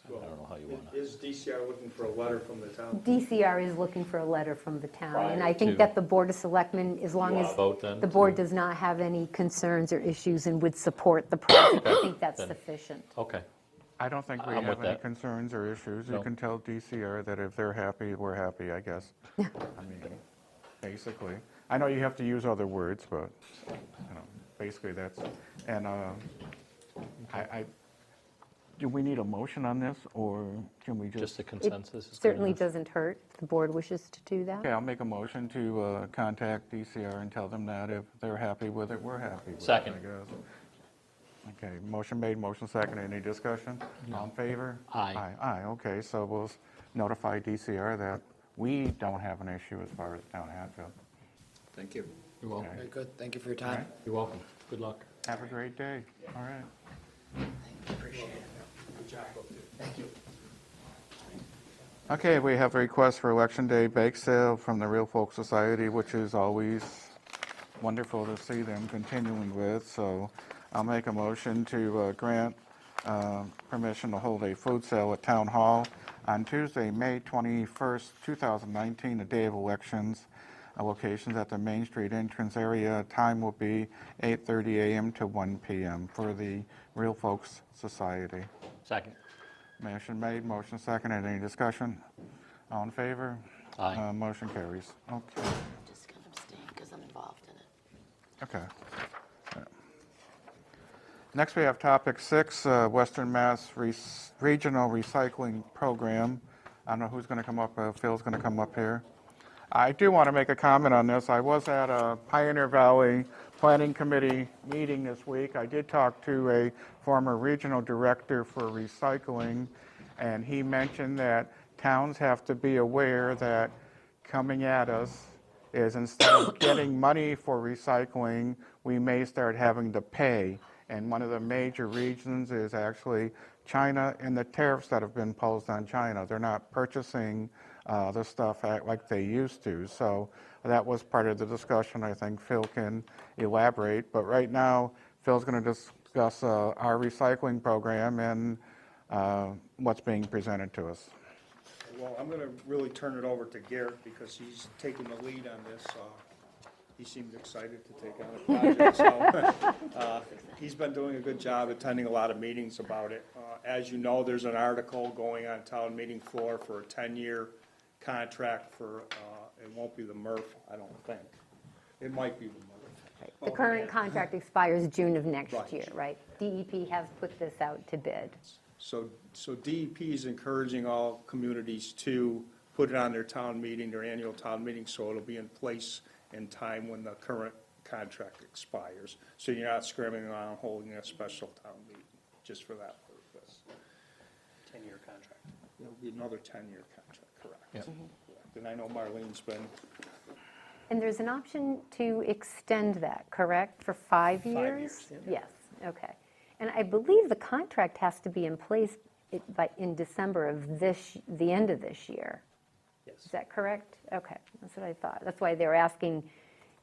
I don't know how you want to. Is DCR looking for a letter from the town? DCR is looking for a letter from the town, and I Prior think to- that the Board of Selectmen, as long wanna as vote then the board to- does not have any concerns or issues and would support the project, I think that's Then- sufficient. Okay, I don't think we I'm have with any that. concerns or issues. You No. can tell DCR that if they're happy, we're happy, I guess. I mean, basically. I know you have to use other words, but, you know, basically that's, and do we need a motion on this, or can we just? just a consensus is good Certainly enough. doesn't hurt if the board wishes to do that. Okay, I'll make a motion to contact DCR and tell them that if they're happy with it, we're happy with it, Second. I guess. Okay, motion made, motion second. Any discussion? All in favor? Aye. Aye, okay, so we'll notify DCR that we don't have an issue as far as the town of Hatfield. Thank you. You're welcome. Very good, thank you for your All time. right, You're welcome. Good luck. have a great day. All right. Appreciate it. Thank you. Okay, we have a request for Election Day bake sale from the Real Folk Society, which is always wonderful to see them continuing with. So I'll make a motion to grant permission to hold a food sale at Town Hall on Tuesday, May 21st, 2019, the day of elections. Locations at the Main Street entrance area. Time will be 8:30 a.m. to 1 p.m. for the Real Folks Society. Second. Motion made, motion seconded. Any discussion? All in favor? Aye. Motion carries. Okay. Just gonna abstain because I'm involved in it. Okay. Next, we have topic 6, Western Mass Regional Recycling Program. I don't know who's going to come up. Phil's going to come up here. I do want to make a comment on this. I was at a Pioneer Valley Planning Committee meeting this week. I did talk to a former regional director for recycling, and he mentioned that towns have to be aware that coming at us is instead of getting money for recycling, we may start having to pay. And one of the major reasons is actually China and the tariffs that have been imposed on China. They're not purchasing the stuff like they used to. So that was part of the discussion. I think Phil can elaborate. But right now, Phil's going to discuss our recycling program and what's being presented to us. Well, I'm going to really turn it over to Garrett because he's taking the lead on this. He seemed excited to take on a project, so he's been doing a good job attending a lot of meetings about it. As you know, there's an article going on town meeting floor for a 10-year contract for, it won't be the MRF, I don't think. It might be the MRF. Right. The current contract expires June of next Right. year, right? DEP has put this out to bid. So DEP is encouraging all communities to put it on their town meeting, their annual town meeting, so it'll be in place in time when the current contract expires. So you're not scrambling around holding a special town meeting, just for that purpose. 10-year contract. It'll be another 10-year contract, correct? Yep. Correct. And I know Marlene's been, And there's an option to extend that, correct, for 5 years? Yes, okay. And I believe the contract has to be in place in December of the end of this year. Is that correct? Okay, that's what I thought. That's why they were asking,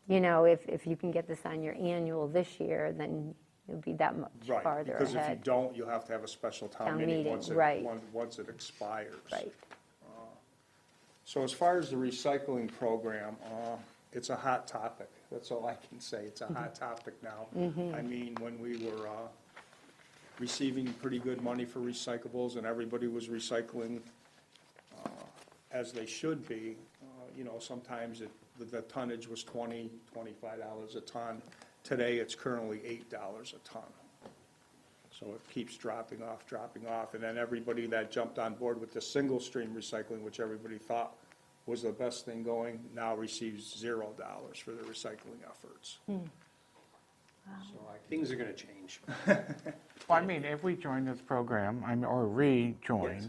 you know, if you can get this on your annual this year, then you'll be that much right, farther because if you ahead. don't, you'll have to have a special town Town meeting meeting, once right. once it expires. Right. So as far as the recycling program, it's a hot topic. That's all I can say. It's a hot topic now. I mean, when we were receiving pretty good money for recyclables and everybody was recycling as they should be, you know, sometimes the tonnage was $20, $25 a ton. Today, it's currently $8 a ton. So it keeps dropping off, and then everybody that jumped on board with the single stream recycling, which everybody thought was the best thing going, now receives $0 for their recycling efforts. So Things are gonna change. Well, I mean, if we join this program, or rejoin, Yes.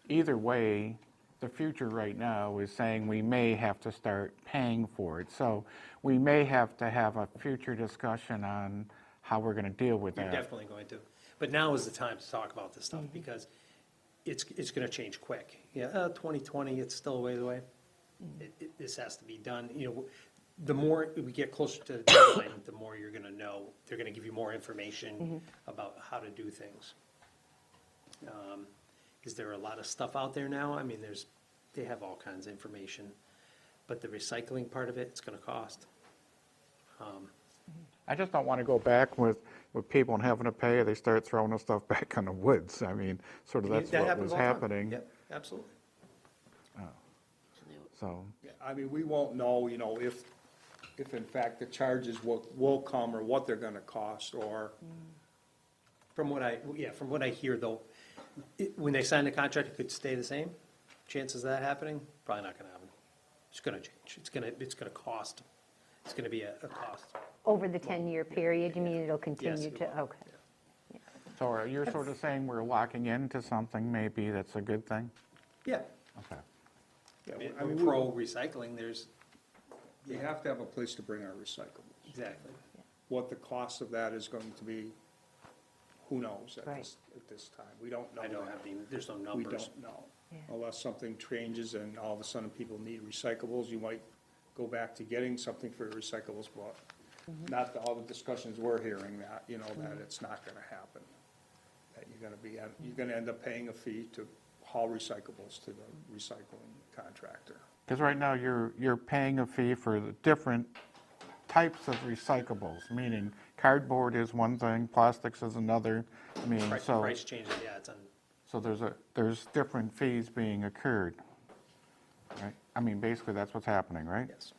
either way, the future right now is saying we may have to start paying for it. So we may have to have a future discussion on how we're going to deal with You're that. definitely going to. But now is the time to talk about this stuff, because it's gonna change quick. Yeah, 2020, it's still a ways away. This has to be done, you know, the more we get closer to the deadline, the more you're gonna know. They're gonna give you more information about how to do things. Is there a lot of stuff out there now? I mean, they have all kinds of information, but the recycling part of it, it's gonna cost. I just don't want to go back with people and having to pay, they start throwing the stuff back in the woods. I mean, sort of that's That what happens was all the time. happening. Yep, absolutely. So, Yeah, I mean, we won't know, you know, if in fact the charges will come or what they're gonna cost, or, From what I hear though, when they sign the contract, it could stay the same. Chances of that happening, probably not gonna happen. It's gonna change. It's gonna cost. It's gonna be a cost. Over the 10-year period, you mean it'll continue it to, will. okay. so are you sort of saying we're locking into something, maybe that's a good thing? Yeah. Okay. yeah, I mean, pro recycling, there's, we have to have a place to bring our recyclables. exactly. What the cost of that is going to be, who knows Right. at this time? We don't know I don't that. have there's no We numbers. don't know. Yeah. Unless something changes and all of a sudden people need recyclables, you might go back to getting something for your recyclables, but not all the discussions we're hearing that, you know, that it's not gonna happen. That you're gonna end up paying a fee to haul recyclables to the recycling contractor. Because right now, you're paying a fee for the different types of recyclables, meaning cardboard is one thing, plastics is another. I mean, so, Price changes, yeah, it's on, so there's different fees being occurred, right? I mean, basically, that's what's happening, right? yes.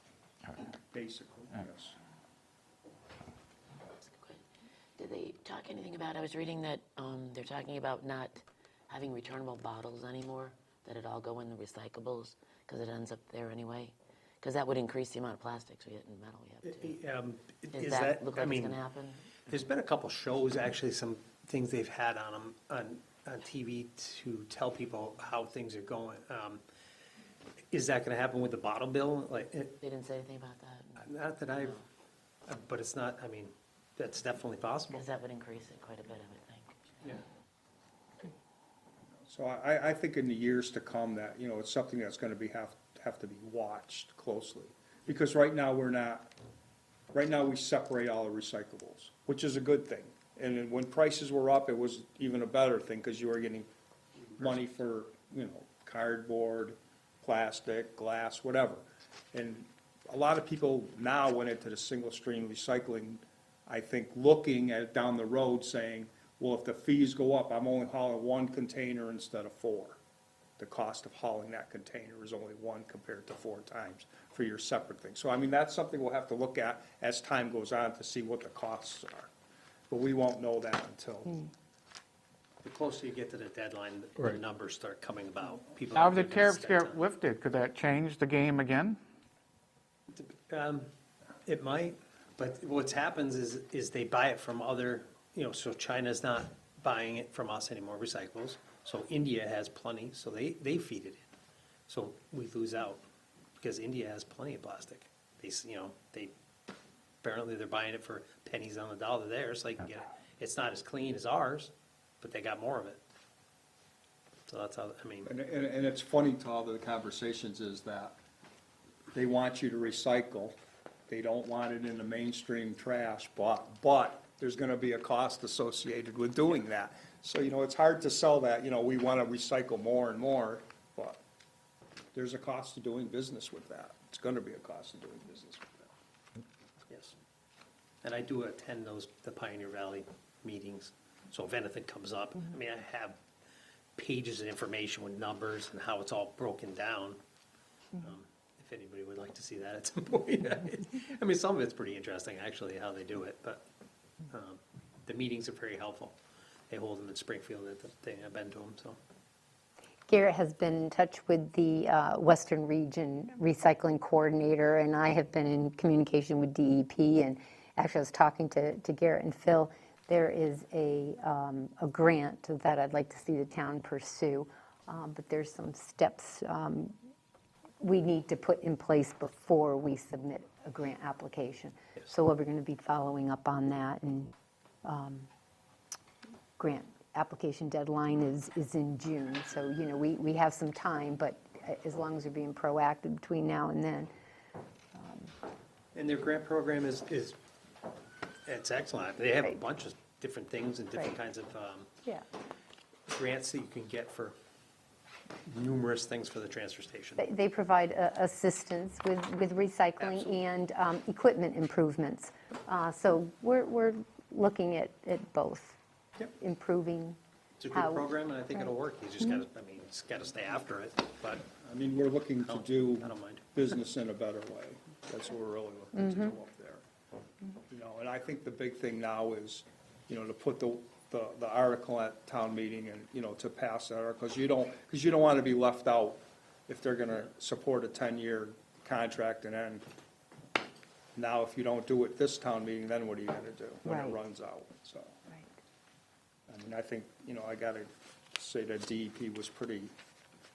Basically, yes. Did they talk anything about, I was reading that they're talking about not having returnable bottles anymore, that it all go in the recyclables, because it ends up there anyway? Because that would increase the amount of plastics we get in metal we have too. Does Is that look I like it's mean, going to happen? there's been a couple shows, actually, some things they've had on them, on TV to tell people how things are going. Is that gonna happen with the bottle bill? Like, They didn't say anything about that? not that I've, but it's not, I mean, that's definitely possible. Because that would increase it quite a bit, I would think. Yeah. So I think in the years to come that, you know, it's something that's gonna have to be watched closely. Because right now, we separate all the recyclables, which is a good thing. And then when prices were up, it was even a better thing, because you were getting money for, you know, cardboard, plastic, glass, whatever. And a lot of people now went into the single stream recycling, I think, looking at down the road saying, well, if the fees go up, I'm only hauling one container instead of four. The cost of hauling that container is only one compared to 4 times for your separate thing. So, I mean, that's something we'll have to look at as time goes on to see what the costs are. But we won't know that until, The closer you get to the deadline, the numbers start coming about. People Now, are if the thinking tariffs it's that get time. lifted, could that change the game again? It might, but what's happens is they buy it from other, you know, so China's not buying it from us anymore, recyclables. So India has plenty, so they feed it in. So we lose out, because India has plenty of plastic. Apparently they're buying it for pennies on the dollar there, so they can get it. It's not as clean as ours, but they got more of it. So that's how, I mean, and it's funny to all the conversations is that they want you to recycle. They don't want it in the mainstream trash, but there's gonna be a cost associated with doing that. So, you know, it's hard to sell that, you know, we wanna recycle more and more, but there's a cost to doing business with that. It's gonna be a cost of doing business with that. yes. And I do attend the Pioneer Valley meetings, so if anything comes up, I mean, I have pages of information with numbers and how it's all broken down. If anybody would like to see that at some point. I mean, some of it's pretty interesting, actually, how they do it, but the meetings are very helpful. They hold them in Springfield at the thing, I've been to them, so. Garrett has been in touch with the Western Region Recycling Coordinator, and I have been in communication with DEP, and actually I was talking to Garrett and Phil. There is a grant that I'd like to see the town pursue, but there's some steps we need to put in place before we submit a grant application. So we're going to be following up on that, and grant application deadline is in June. So, you know, we have some time, but as long as we're being proactive between now and then. And their grant program is it's excellent. They have a Right. bunch of different things and different Right. kinds of Yeah. grants that you can get for numerous things for the transfer station. They provide assistance with recycling Absolutely. and equipment improvements. So we're looking at both. Yep. Improving It's a how. good program, and I think it'll work. You just gotta, I mean, just gotta stay after it, but I mean, we're looking to do I don't mind. business in a better way. That's what we're really looking to do up there. You know, and I think the big thing now is, you know, to put the article at town meeting and, you know, to pass that article, because you don't want to be left out if they're going to support a 10-year contract, and then now if you don't do it this town meeting, then what are you going to do when Right. it runs out? So, Right. I mean, I think, you know, I got to say that DEP was pretty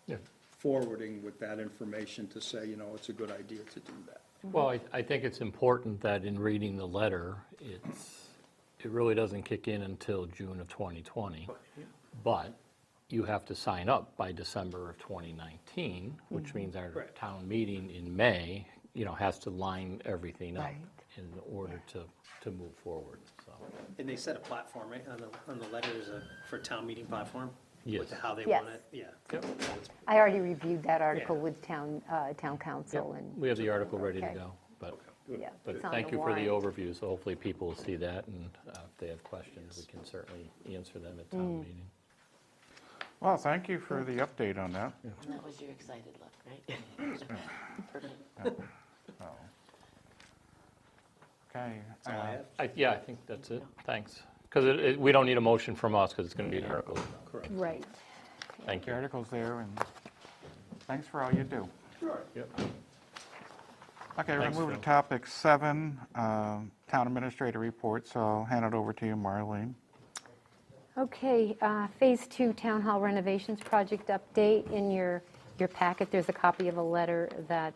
Yeah. forwarding with that information to say, you know, it's a good idea to do that. Well, I think it's important that in reading the letter, it really doesn't kick in until June of 2020. But you have to sign up by December of 2019, which means our Correct. town meeting in May, you know, has to line everything up Right. in order to move forward, so. And they set a platform, right, on the letters for town meeting platform? Yes. With how they Yes. want it, yeah. Yep. I already reviewed that article Yeah. with town council, and We have the article ready to Okay. go, but yeah, But it's on thank the you for the warrant. overview, so hopefully people will see that, and if they have questions, we can certainly answer them at town meeting. Well, thank you for the update on that. And that was your excited look, right? Perfect. Okay. That's all I have. Yeah, I think that's it, thanks. Because we don't need a motion from us, because it's going to be an article. Correct. Right. Thank The you. article's there, and thanks for all you do. Yep. Okay, we're going Thanks, to move to Phil. topic 7, town administrator report, so I'll hand it over to you, Marlene. Okay, Phase 2 Town Hall renovations project update. In your packet, there's a copy of a letter that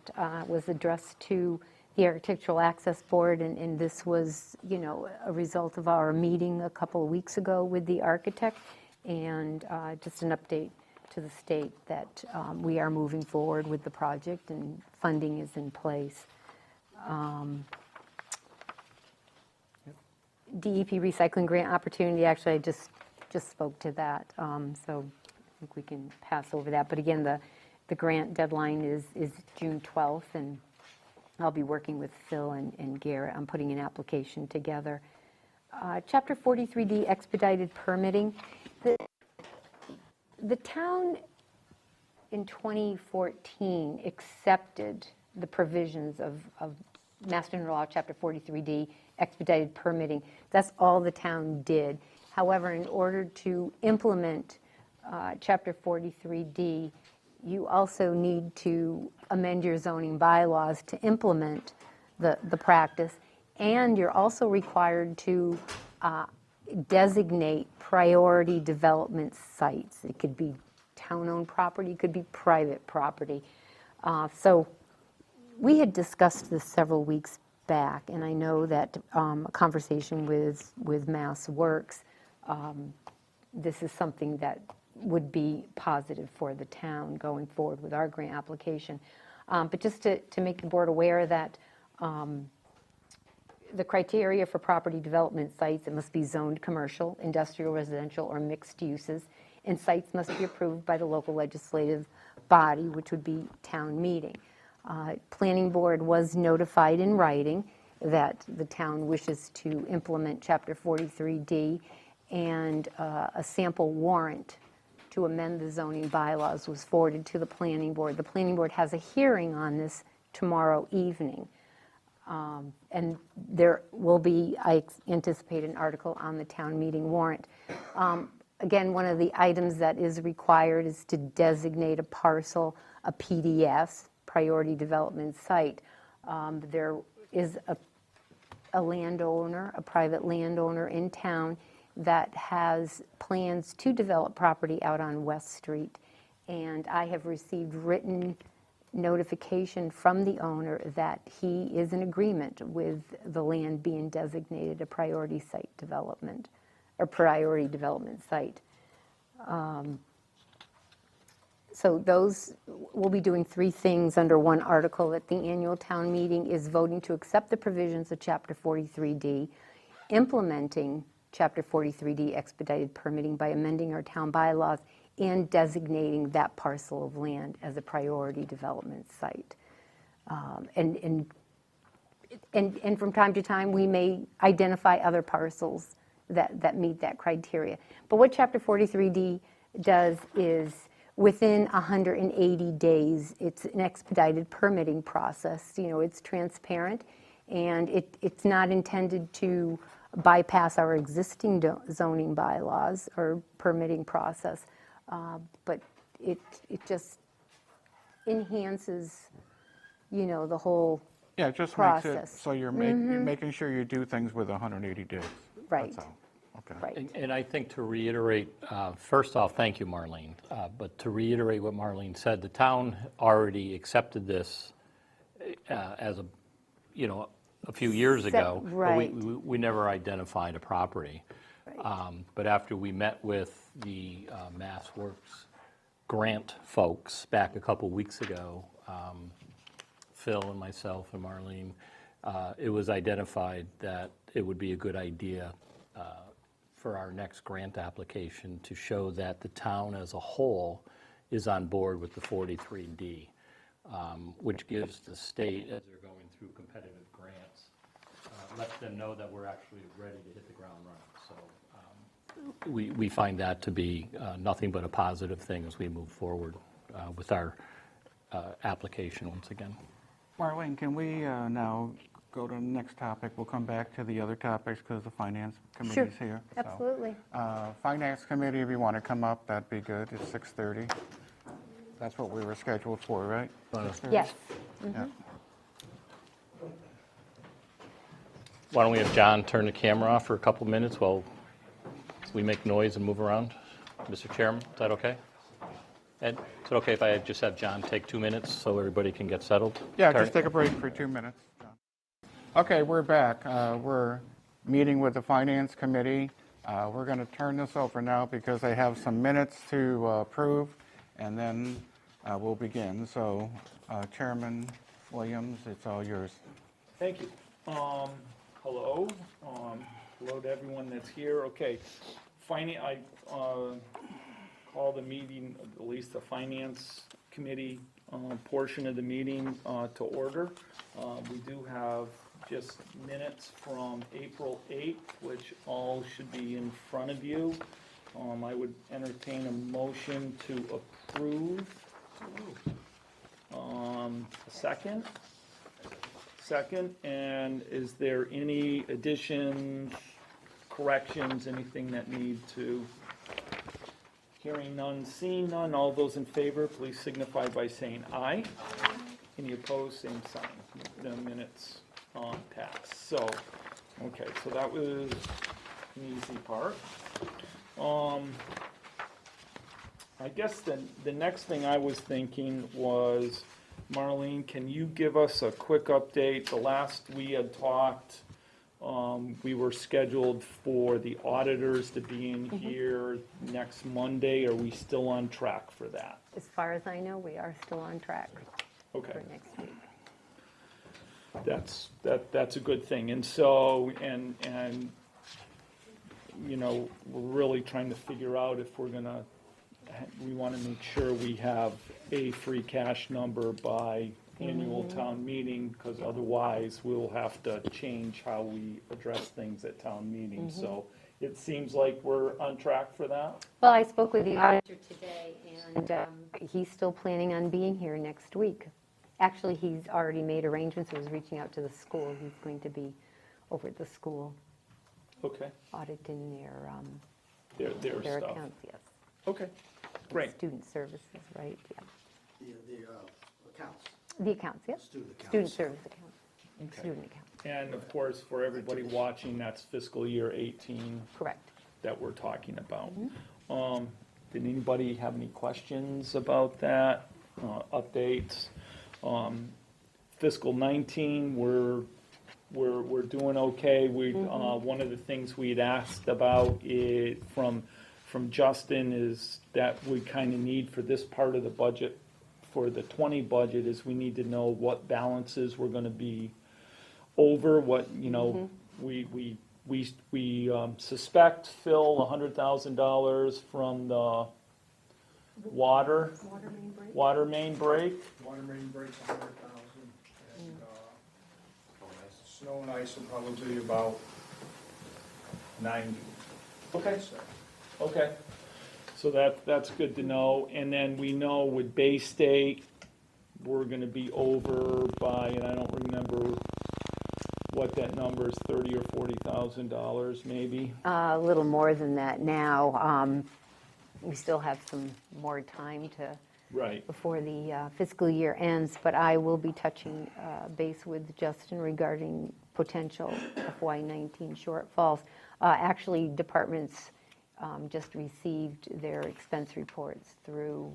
was addressed to the Architectural Access Board, and this was, you know, a result of our meeting a couple of weeks ago with the architect, and just an update to the state that we are moving forward with the project and funding is in place. DEP recycling grant opportunity, actually, I just spoke to that, so I think we can pass over that. But again, the grant deadline is June 12th, and I'll be working with Phil and Garrett on putting an application together. Chapter 43D expedited permitting. The town in 2014 accepted the provisions of Mass General Law, Chapter 43D, expedited permitting. That's all the town did. However, in order to implement Chapter 43D, you also need to amend your zoning bylaws to implement the practice, and you're also required to designate priority development sites. It could be town-owned property, it could be private property. So we had discussed this several weeks back, and I know that a conversation with Mass Works, this is something that would be positive for the town going forward with our grant application. But just to make the board aware that the criteria for property development sites, it must be zoned commercial, industrial, residential, or mixed uses, and sites must be approved by the local legislative body, which would be town meeting. Planning board was notified in writing that the town wishes to implement Chapter 43D, and a sample warrant to amend the zoning bylaws was forwarded to the planning board. The planning board has a hearing on this tomorrow evening. And there will be, I anticipate, an article on the town meeting warrant. Again, one of the items that is required is to designate a parcel, a PDS, Priority Development Site. There is a landowner, a private landowner in town that has plans to develop property out on West Street. And I have received written notification from the owner that he is in agreement with the land being designated a priority site development, or priority development site. So those, we'll be doing 3 things under one article at the annual town meeting, is voting to accept the provisions of Chapter 43D, implementing Chapter 43D expedited permitting by amending our town bylaws, and designating that parcel of land as a priority development site. And from time to time, we may identify other parcels that meet that criteria. But what Chapter 43D does is, within 180 days, it's an expedited permitting process. You know, it's transparent, and it's not intended to bypass our existing zoning bylaws or permitting process, but it just enhances, you know, the whole Yeah, it just makes it, process. so you're making sure you do things with 180 days. Right. That's all. Okay. Right. And I think to reiterate, first off, thank you, Marlene. But to reiterate what Marlene said, the town already accepted this as a, you know, a few years ago. But right. we never identified a property. But after we met with the Mass Works grant folks back a couple weeks ago, Phil and myself and Marlene, it was identified that it would be a good idea for our next grant application to show that the town as a whole is on board with the 43D, which gives the state, as they're going through competitive grants, lets them know that we're actually ready to hit the ground running. So we find that to be nothing but a positive thing as we move forward with our application once again. Marlene, can we now go to the next topic? We'll come back to the other topics because the Finance Committee's here. So, Absolutely. Finance Committee, if you want to come up, that'd be good. It's 6:30. That's what we were scheduled for, right? 6:30? Yes. Yeah. Why don't we have John turn the camera off for a couple minutes while we make noise and move around? Mr. Chairman, is that okay? Ed, is it okay if I just have John take 2 minutes so everybody can get settled? Yeah, Terry? just take a break for 2 minutes. John. Okay, we're back. We're meeting with the Finance Committee. We're going to turn this over now because they have some minutes to approve, and then we'll begin. So, Chairman Williams, it's all yours. Thank you. Hello. Hello to everyone that's here. Okay. I call the meeting, at least the Finance Committee portion of the meeting to order. We do have just minutes from April 8th, which all should be in front of you. I would entertain a motion to approve. Second? Second, and is there any additions, corrections, anything that need to? Hearing none, seeing none, all those in favor, please signify by saying aye. Any opposed, same sign. The minutes pass. So, okay, so that was an easy part. I guess the next thing I was thinking was, Marlene, can you give us a quick update? The last we had talked, we were scheduled for the auditors to be in here next Monday. Are we still on track for that? As far as I know, we are still on track Okay. for next week. That's a good thing. And so, and you know, we're really trying to figure out if we want to make sure we have a free cash number by annual town meeting, because otherwise we'll have to change how we address things at town meeting. So it seems like we're on track for that. Well, I spoke with the auditor today, and he's still planning on being here next week. Actually, he's already made arrangements. He was reaching out to the school. He's going to be over at the school Okay. auditing their Their stuff. accounts, yes. Okay, great. Student services, right, yeah. The accounts. The accounts, yes. Student accounts. Student service accounts, Okay. student accounts, And of course, for everybody watching, that's fiscal year 18 correct. that we're talking about. Mm-hmm. Did anybody have any questions about that, updates? Fiscal 19, we're doing okay. One of the things we'd asked about from Justin is that we kind of need for this part of the budget, for the 20 budget, is we need to know what balances we're gonna be over, what, we suspect, Phil, $100,000 from the water main break. Water main breaks 100,000, and, snow and ice will probably be about 90. Okay. So, Okay, so that's good to know. And then we know with Bay State, we're gonna be over by, and I don't remember what that number is, $30,000 or $40,000 maybe? A little more than that now. We still have some more time Right, before the fiscal year ends, but I will be touching base with Justin regarding potential FY19 shortfalls. Actually, departments just received their expense reports through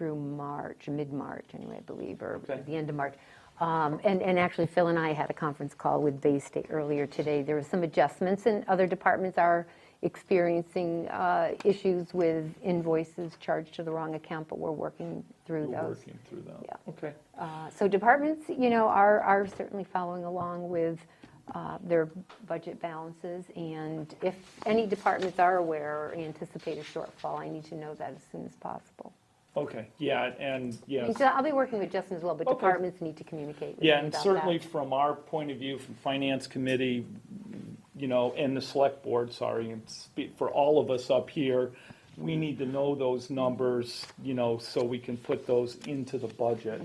March, mid-March, anyway, I believe, or Okay. the end of March. And actually, Phil and I had a conference call with Bay State earlier today. There were some adjustments, and other departments are experiencing issues with invoices charged to the wrong account, but we're working through we're those. working through that. Yeah. Okay, So departments, are certainly following along with their budget balances, and if any departments are aware or anticipate a shortfall, I need to know that as soon as possible. okay, yeah, and yes. And so I'll be working with Justin as well, but Okay. departments need to communicate with me Yeah, about and that. certainly from our point of view, from Finance Committee, and the Select Board, sorry, and for all of us up here, we need to know those numbers, so we can put those into the budget.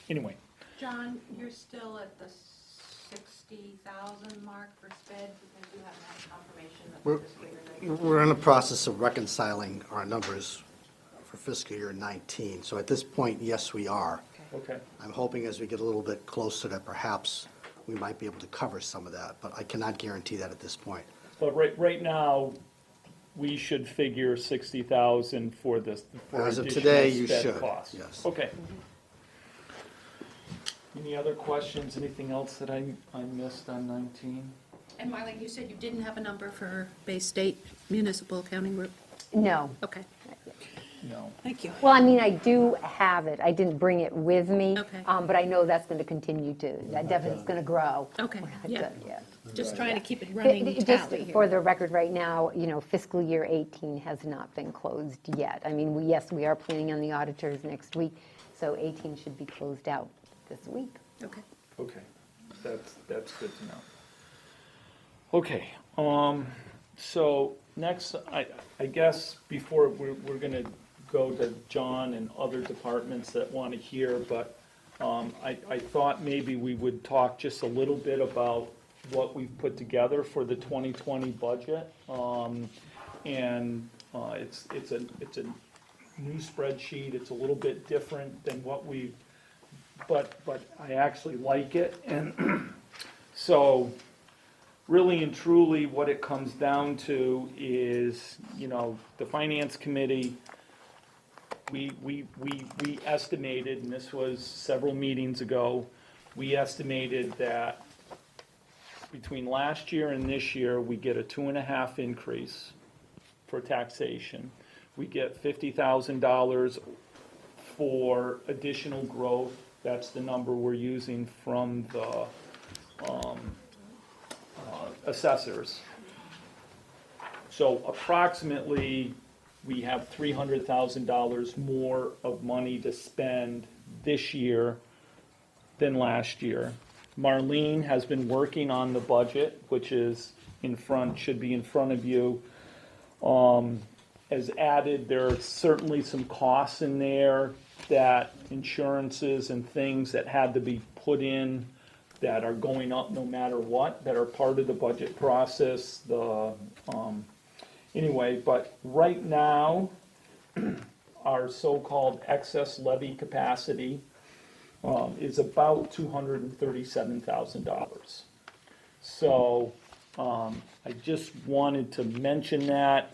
Anyway, John, you're still at the 60,000 mark for sped, because you haven't had confirmation that We're- the fiscal year 19. We're in the process of reconciling our numbers for fiscal year 19. So at this point, yes, we are. okay, I'm hoping as we get a little bit closer that perhaps we might be able to cover some of that, but I cannot guarantee that at this point. but right now, we should figure 60,000 for this, for As of additional today, you sped should, costs. yes. Okay. Any other questions, anything else that I missed on 19? And Marlene, you said you didn't have a number for Bay State Municipal Accounting Group? No. Okay, No. thank you. Well, I mean, I do have it. I didn't bring it with me. Okay. But I know that's going to continue that deficit's going to grow. Okay, We're not yeah. done yet. Just trying to keep it running Just tally for here. the record, right now, fiscal year 18 has not been closed yet. I mean, yes, we are planning on the auditors next week, so 18 should be closed out this week. Okay. Okay, that's good to know. Okay, so next, I guess before we're gonna go to John and other departments that want to hear, but I thought maybe we would talk just a little bit about what we've put together for the 2020 budget. And it's a new spreadsheet, it's a little bit different than what we've, but I actually like it. And so really and truly, what it comes down to is, the Finance Committee, we estimated, and this was several meetings ago, we estimated that between last year and this year, we get a 2.5 increase for taxation. We get $50,000 for additional growth. That's the number we're using from the assessors. So approximately, we have $300,000 more of money to spend this year than last year. Marlene has been working on the budget, which is should be in front of you. As added, there are certainly some costs in there, that insurances and things that had to be put in that are going up no matter what, that are part of the budget process. Anyway, but right now, our so-called excess levy capacity is about $237,000. So I just wanted to mention that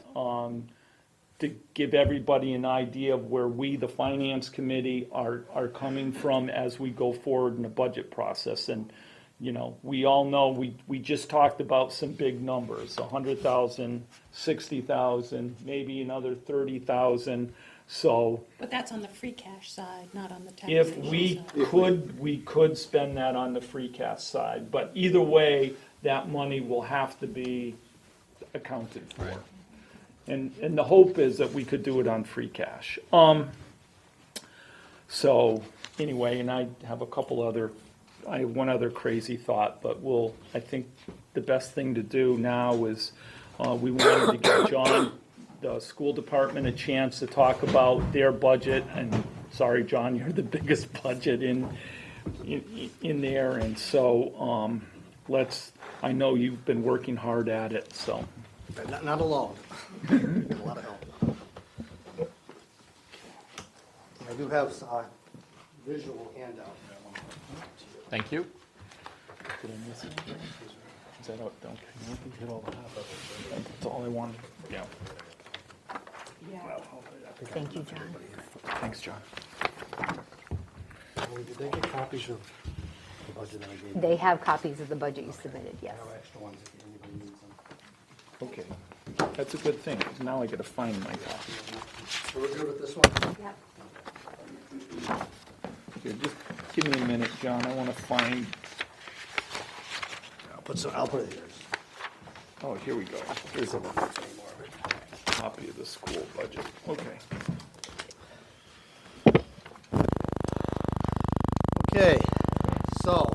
to give everybody an idea of where we, the Finance Committee, are coming from as we go forward in the budget process. And, you know, we all know, we just talked about some big numbers, 100,000, 60,000, maybe another 30,000. So But that's on the free cash side, not on the if taxation we side. we could spend that on the free cash side, but either way, that money will have to be accounted for. And the hope is that we could do it on free cash. So, anyway, and I have I have one other crazy thought, but I think the best thing to do now is, we wanted to give John, the school department, a chance to talk about their budget, and sorry, John, you're the biggest budget in there, and so, I know you've been working hard at it, so. Not alone. A lot of help. I do have a visual handout. Thank you. Did I miss anything? Is that, okay, I think you hit all the that's all I wanted, yeah. Thank you, John. Thanks, John. Did they get copies of the budget that I gave you? They have copies of the budget you submitted, yes. I have extra ones if anybody needs them. Okay, that's a good thing, 'cause now I gotta find my copy. So we're good with this one? Yep. Here, just give me a minute, John, I wanna find, I'll put it here. oh, here we go. Here's a copy of the school budget, okay. Okay, so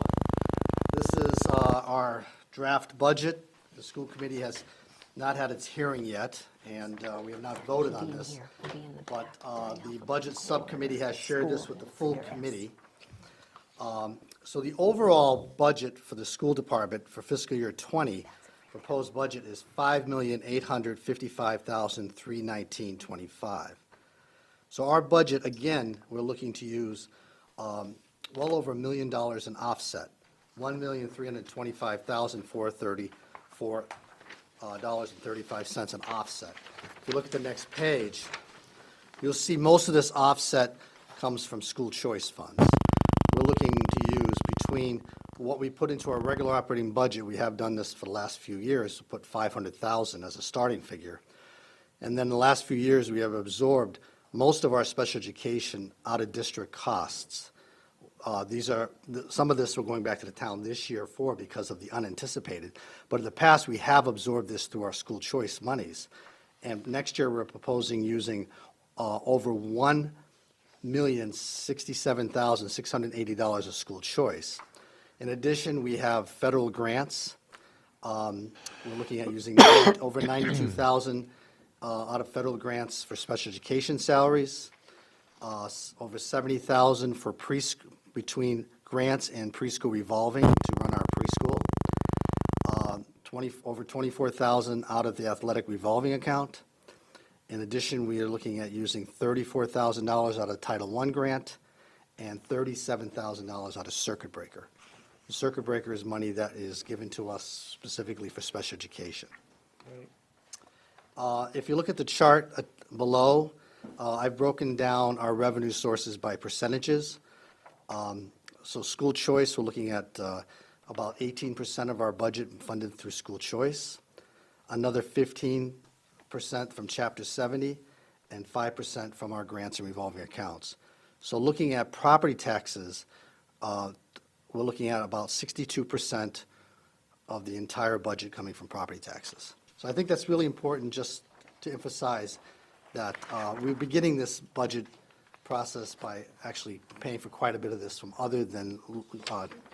this is our draft budget. The school committee has not had its hearing yet, and we have not voted on this. But the budget subcommittee has shared this with the full committee. So the overall budget for the school department for fiscal year '20, proposed budget is $5,855,319.25. So our budget, again, we're looking to use well over $1 million in offset, $1,325,434.35 in offset. If you look at the next page, you'll see most of this offset comes from school choice funds. We're looking to use between what we put into our regular operating budget, we have done this for the last few years, to put $500,000 as a starting figure. And then the last few years, we have absorbed most of our special education out-of-district costs. Some of this we're going back to the town this year for because of the unanticipated. But in the past, we have absorbed this through our school choice monies. And next year, we're proposing using over $1,067,680 of school choice. In addition, we have federal grants. We're looking at using over $92,000 out of federal grants for special education salaries, over $70,000 for between grants and preschool revolving to run our preschool, over $24,000 out of the athletic revolving account. In addition, we are looking at using $34,000 out of Title I grant and $37,000 out of circuit breaker. The circuit breaker is money that is given to us specifically for special education. If you look at the chart below, I've broken down our revenue sources by percentages. So school choice, we're looking at about 18% of our budget funded through school choice, another 15% from Chapter 70, and 5% from our grants and revolving accounts. So looking at property taxes, we're looking at about 62% of the entire budget coming from property taxes. So I think that's really important just to emphasize that we're beginning this budget process by actually paying for quite a bit of this from other than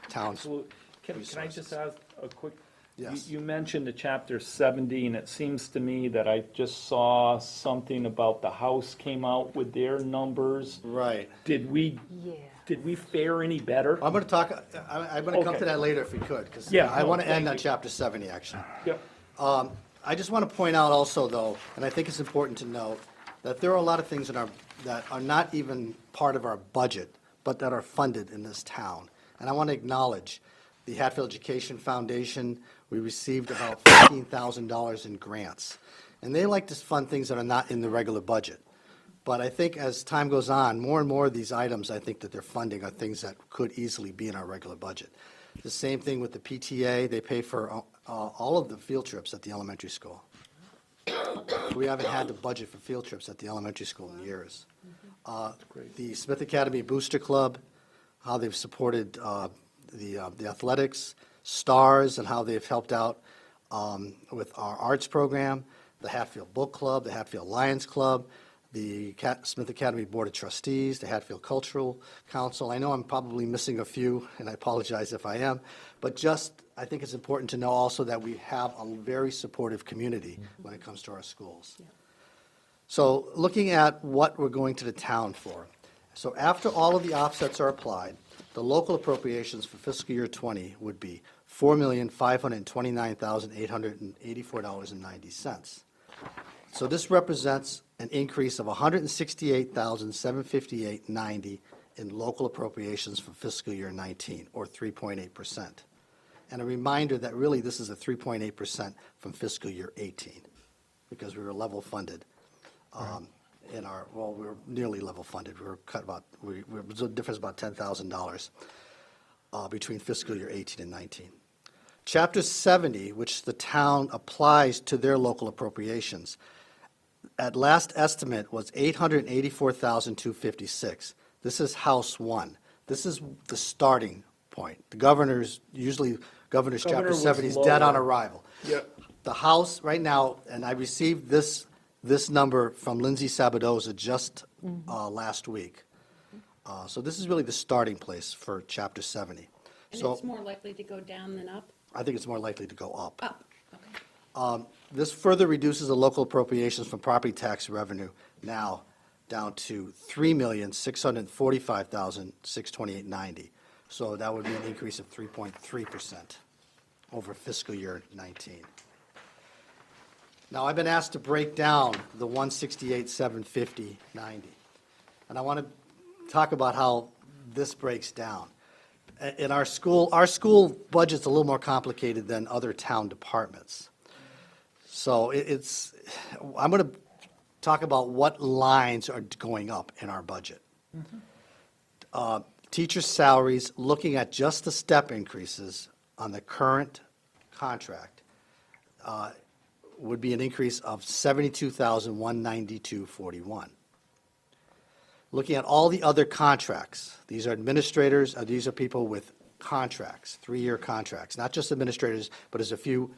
towns. So, can I just ask a quick? Yes. You mentioned the Chapter 70, and it seems to me that I just saw something about the House came out with their numbers. Right. Did we fare any better? I'm going to talk, I'm going to come Okay. to that later if we could, because Yeah, I no, want to end thank on you. Chapter 70, actually. Yep. I just want to point out also, though, and I think it's important to note, that there are a lot of things that are not even part of our budget, but that are funded in this town. And I want to acknowledge the Hatfield Education Foundation. We received about $15,000 in grants. And they like to fund things that are not in the regular budget. But I think as time goes on, more and more of these items, I think that they're funding are things that could easily be in our regular budget. The same thing with the PTA. They pay for all of the field trips at the elementary school. We haven't had the budget for field trips at the elementary school in years. The Smith Academy Booster Club, how they've supported the athletics, STARS, and how they've helped out with our arts program, the Hatfield Book Club, the Hatfield Lions Club, the Smith Academy Board of Trustees, the Hatfield Cultural Council. I know I'm probably missing a few, and I apologize if I am, but I think it's important to know also that we have a very supportive community when it comes to our schools. So looking at what we're going to the town for. So after all of the offsets are applied, the local appropriations for fiscal year 20 would be $4,529,884.90. So this represents an increase of $168,758.90 in local appropriations for fiscal year 19, or 3.8%. And a reminder that really this is a 3.8% from fiscal year 18, because we were level funded we were nearly level funded. We were cut about, there's a difference about $10,000 between fiscal year 18 and 19. Chapter 70, which the town applies to their local appropriations, at last estimate was $884,256. This is House 1. This is the starting point. The governor's Governor chapter was 70 is dead on lower. arrival. Yep. The House right now, and I received this number from Lindsay Sabadoza just last week. So this is really the starting place for chapter 70. And So it's more likely to go down than up? I think it's more likely to go up. Up, okay. This further reduces the local appropriations from property tax revenue now down to $3,645,628.90. So that would be an increase of 3.3% over fiscal year 19. Now, I've been asked to break down the 168,750.90. And I want to talk about how this breaks down. In our school budget's a little more complicated than other town departments. So I'm going to talk about what lines are going up in our budget. Teacher salaries, looking at just the step increases on the current contract, would be an increase of $72,192.41. Looking at all the other contracts, these are administrators, these are people with contracts, 3-year contracts, not just administrators, but there's a few,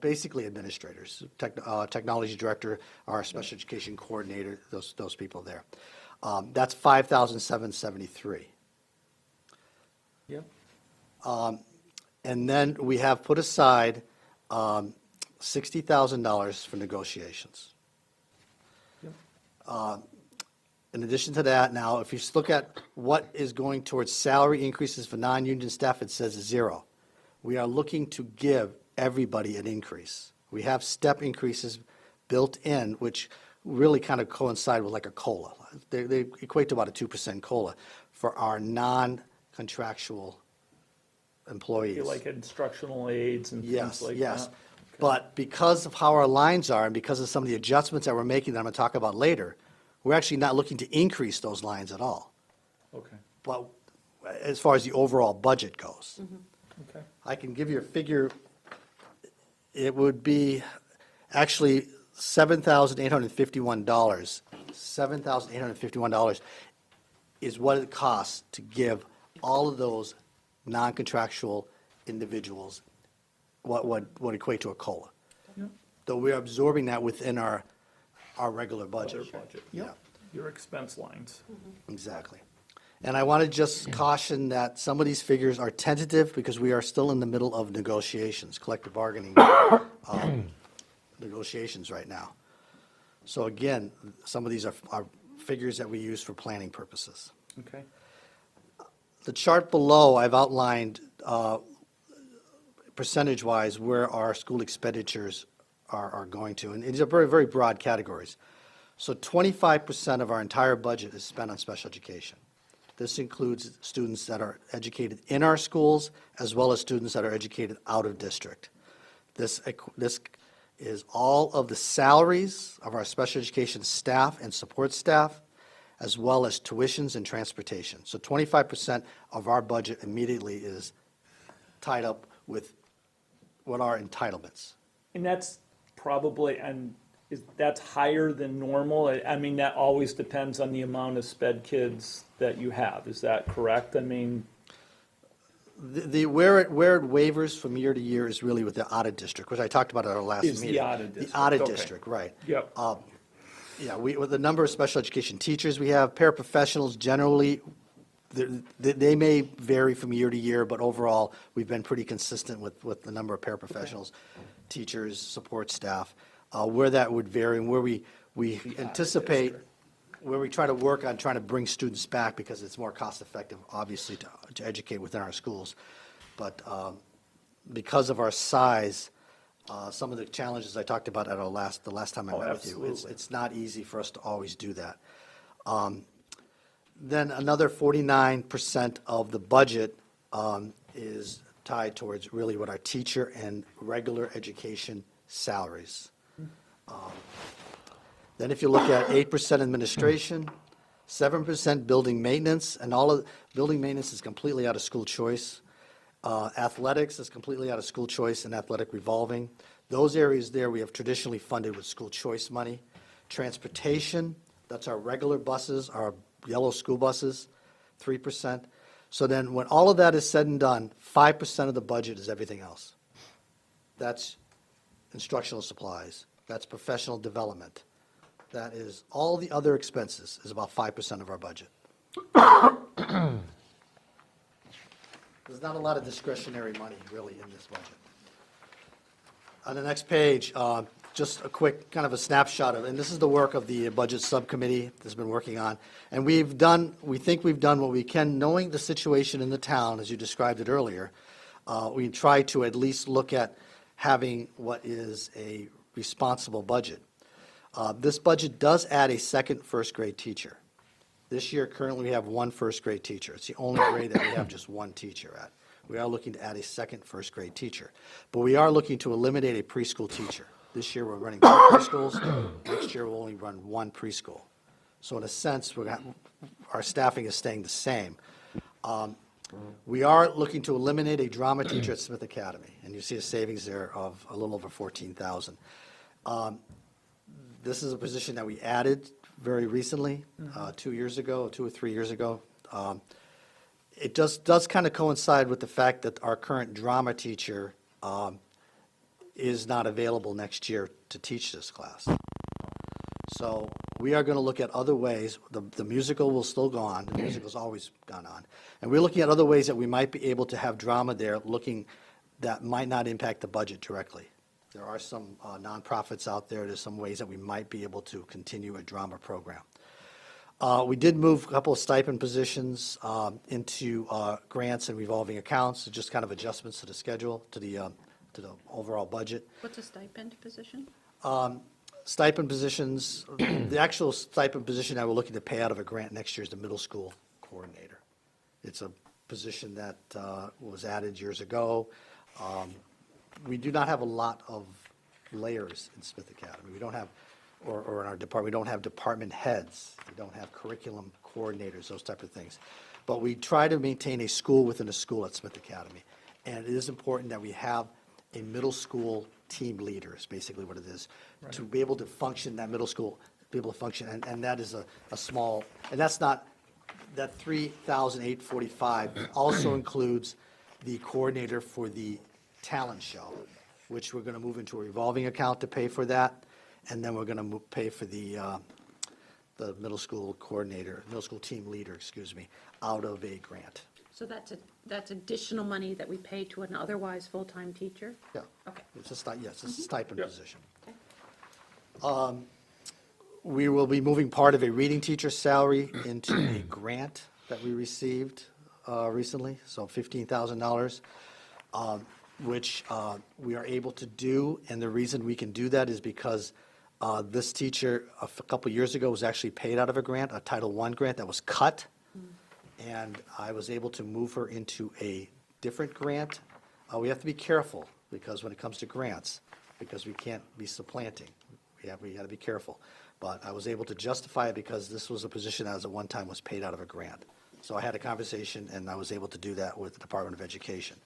basically administrators, technology director, our special education coordinator, those people there. That's $5,773. Yep. And then we have put aside $60,000 for negotiations. Yep. In addition to that, now, if you look at what is going towards salary increases for non-union staff, it says 0. We are looking to give everybody an increase. We have step increases built in, which really kind of coincide with like a COLA. They equate to about a 2% COLA for our non-contractual employees. Like instructional aids and things like that? Yes. But because of how our lines are and because of some of the adjustments that we're making that I'm going to talk about later, we're actually not looking to increase those lines at all. Okay, But as far as the overall budget goes, okay. I can give you a figure. It would be actually $7,851. $7,851 is what it costs to give all of those non-contractual individuals what would equate to a COLA. Yep. Though we're absorbing that within our regular budget. Other budget, yep. Your expense lines. Exactly. And I want to just caution that some of these figures are tentative because we are still in the middle of negotiations, collective bargaining negotiations right now. So again, some of these are figures that we use for planning purposes. Okay. The chart below, I've outlined percentage-wise where our school expenditures are going to, and these are very, very broad categories. So 25% of our entire budget is spent on special education. This includes students that are educated in our schools as well as students that are educated out of district. This is all of the salaries of our special education staff and support staff, as well as tuitions and transportation. So 25% of our budget immediately is tied up with what are entitlements. And that's probably, and that's higher than normal? I mean, that always depends on the amount of sped kids that you have. Is that correct? I mean, Where it wavers from year to year is really with the audit district, which I talked about at our last is meeting. the audit district. The audit Okay. district, right. Yep. Yeah, with the number of special education teachers we have, paraprofessionals generally, they may vary from year to year, but overall, we've been pretty consistent with the number of paraprofessionals, teachers, support staff. Where that would vary and where we anticipate, where we try to work on trying to bring students back because it's more cost-effective, obviously, to educate within our schools. But because of our size, some of the challenges I talked about at the last time I met with you, it's not easy for us to always do that. Then another 49% of the budget is tied towards really what our teacher and regular education salaries. Then if you look at 8% administration, 7% building maintenance, and all of building maintenance is completely out of school choice. Athletics is completely out of school choice and athletic revolving. Those areas there we have traditionally funded with school choice money. Transportation, that's our regular buses, our yellow school buses, 3%. So then when all of that is said and done, 5% of the budget is everything else. That's instructional supplies. That's professional development. That is all the other expenses is about 5% of our budget. There's not a lot of discretionary money really in this budget. On the next page, just a quick kind of a snapshot of, and this is the work of the budget subcommittee that's been working on. And we think we've done what we can, knowing the situation in the town, as you described it earlier. We try to at least look at having what is a responsible budget. This budget does add a second first grade teacher. This year, currently, we have one first grade teacher. It's the only grade that we have just one teacher at. We are looking to add a second first grade teacher. But we are looking to eliminate a preschool teacher. This year, we're running 2 preschools. Next year, we'll only run 1 preschool. So in a sense, our staffing is staying the same. We are looking to eliminate a drama teacher at Smith Academy, and you see a savings there of a little over $14,000. This is a position that we added very recently, 2 years ago, 2 or 3 years ago. It just does kind of coincide with the fact that our current drama teacher is not available next year to teach this class. So we are going to look at other ways. The musical will still go on. The musical's always gone on. And we're looking at other ways that we might be able to have drama there that might not impact the budget directly. There are some nonprofits out there. There's some ways that we might be able to continue a drama program. We did move a couple of stipend positions into grants and revolving accounts, just kind of adjustments to the schedule, to the overall budget. What's a stipend position? Stipend positions, the actual stipend position that we're looking to pay out of a grant next year is the middle school coordinator. It's a position that was added years ago. We do not have a lot of layers in Smith Academy. We don't have, or in our department, we don't have department heads. We don't have curriculum coordinators, those type of things. But we try to maintain a school within a school at Smith Academy. And it is important that we have a middle school team leader, is basically what it is, to be able to function, that middle school, be able to function. And that is a small, and that's not, that $3,845 also includes the coordinator for the talent show, which we're going to move into a revolving account to pay for that. And then we're going to pay for the middle school coordinator, middle school team leader, out of a grant. So that's additional money that we pay to an otherwise full-time teacher? Yeah. Okay. It's a stipend position. Okay. We will be moving part of a reading teacher salary into a grant that we received recently, so $15,000. which we are able to do. And the reason we can do that is because this teacher a couple years ago was actually paid out of a grant, a Title I grant that was cut. And I was able to move her into a different grant. We have to be careful because when it comes to grants, because we can't be supplanting. We got to be careful. But I was able to justify it because this was a position that at one time was paid out of a grant. So I had a conversation and I was able to do that with the Department of Education.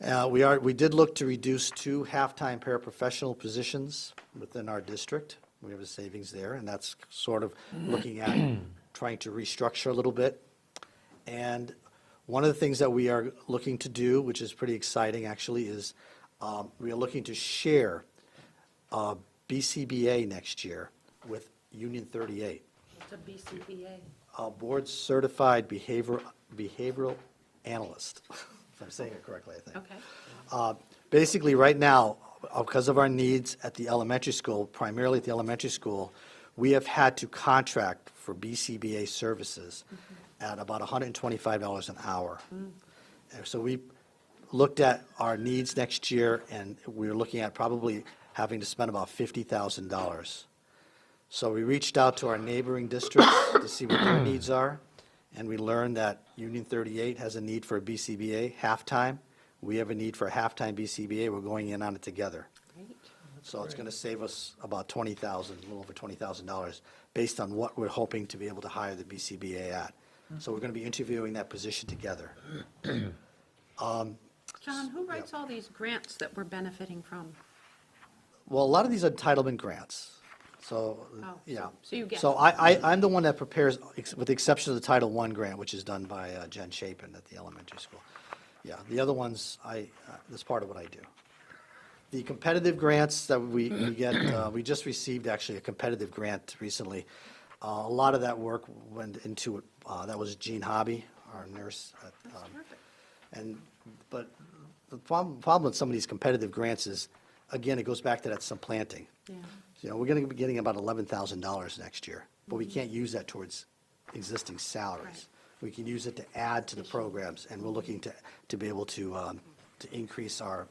We did look to reduce 2 half-time paraprofessional positions within our district. We have a savings there, and that's sort of looking at trying to restructure a little bit. And one of the things that we are looking to do, which is pretty exciting actually, is we are looking to share BCBA next year with Union 38. What's a BCBA? Board Certified Behavioral Analyst, if I'm saying it correctly, I think. Okay. Basically, right now, because of our needs at the elementary school, primarily at the elementary school, we have had to contract for BCBA services at about $125 an hour. And so we looked at our needs next year, and we were looking at probably having to spend about $50,000. So we reached out to our neighboring districts to see what their needs are, and we learned that Union 38 has a need for a BCBA halftime. We have a need for a halftime BCBA. We're going in on it together. Great. So it's going to save us about $20,000, a little over $20,000, based on what we're hoping to be able to hire the BCBA at. So we're going to be interviewing that position together. John, who writes all these grants that we're benefiting from? Well, a lot of these are entitlement grants. So, Oh, yeah. so you get So them. I'm the one that prepares, with the exception of the Title I grant, which is done by Jen Chapin at the elementary school. Yeah, the other ones, that's part of what I do. The competitive grants that we get, we just received actually a competitive grant recently. A lot of that work went into it. That was Jean Hobby, our nurse. But the problem with some of these competitive grants is, again, it goes back to that supplanting. Yeah. You know, we're going to be getting about $11,000 next year, but we can't use that towards existing salaries. Right. We can use it to add to the programs, and we're looking to be able to increase our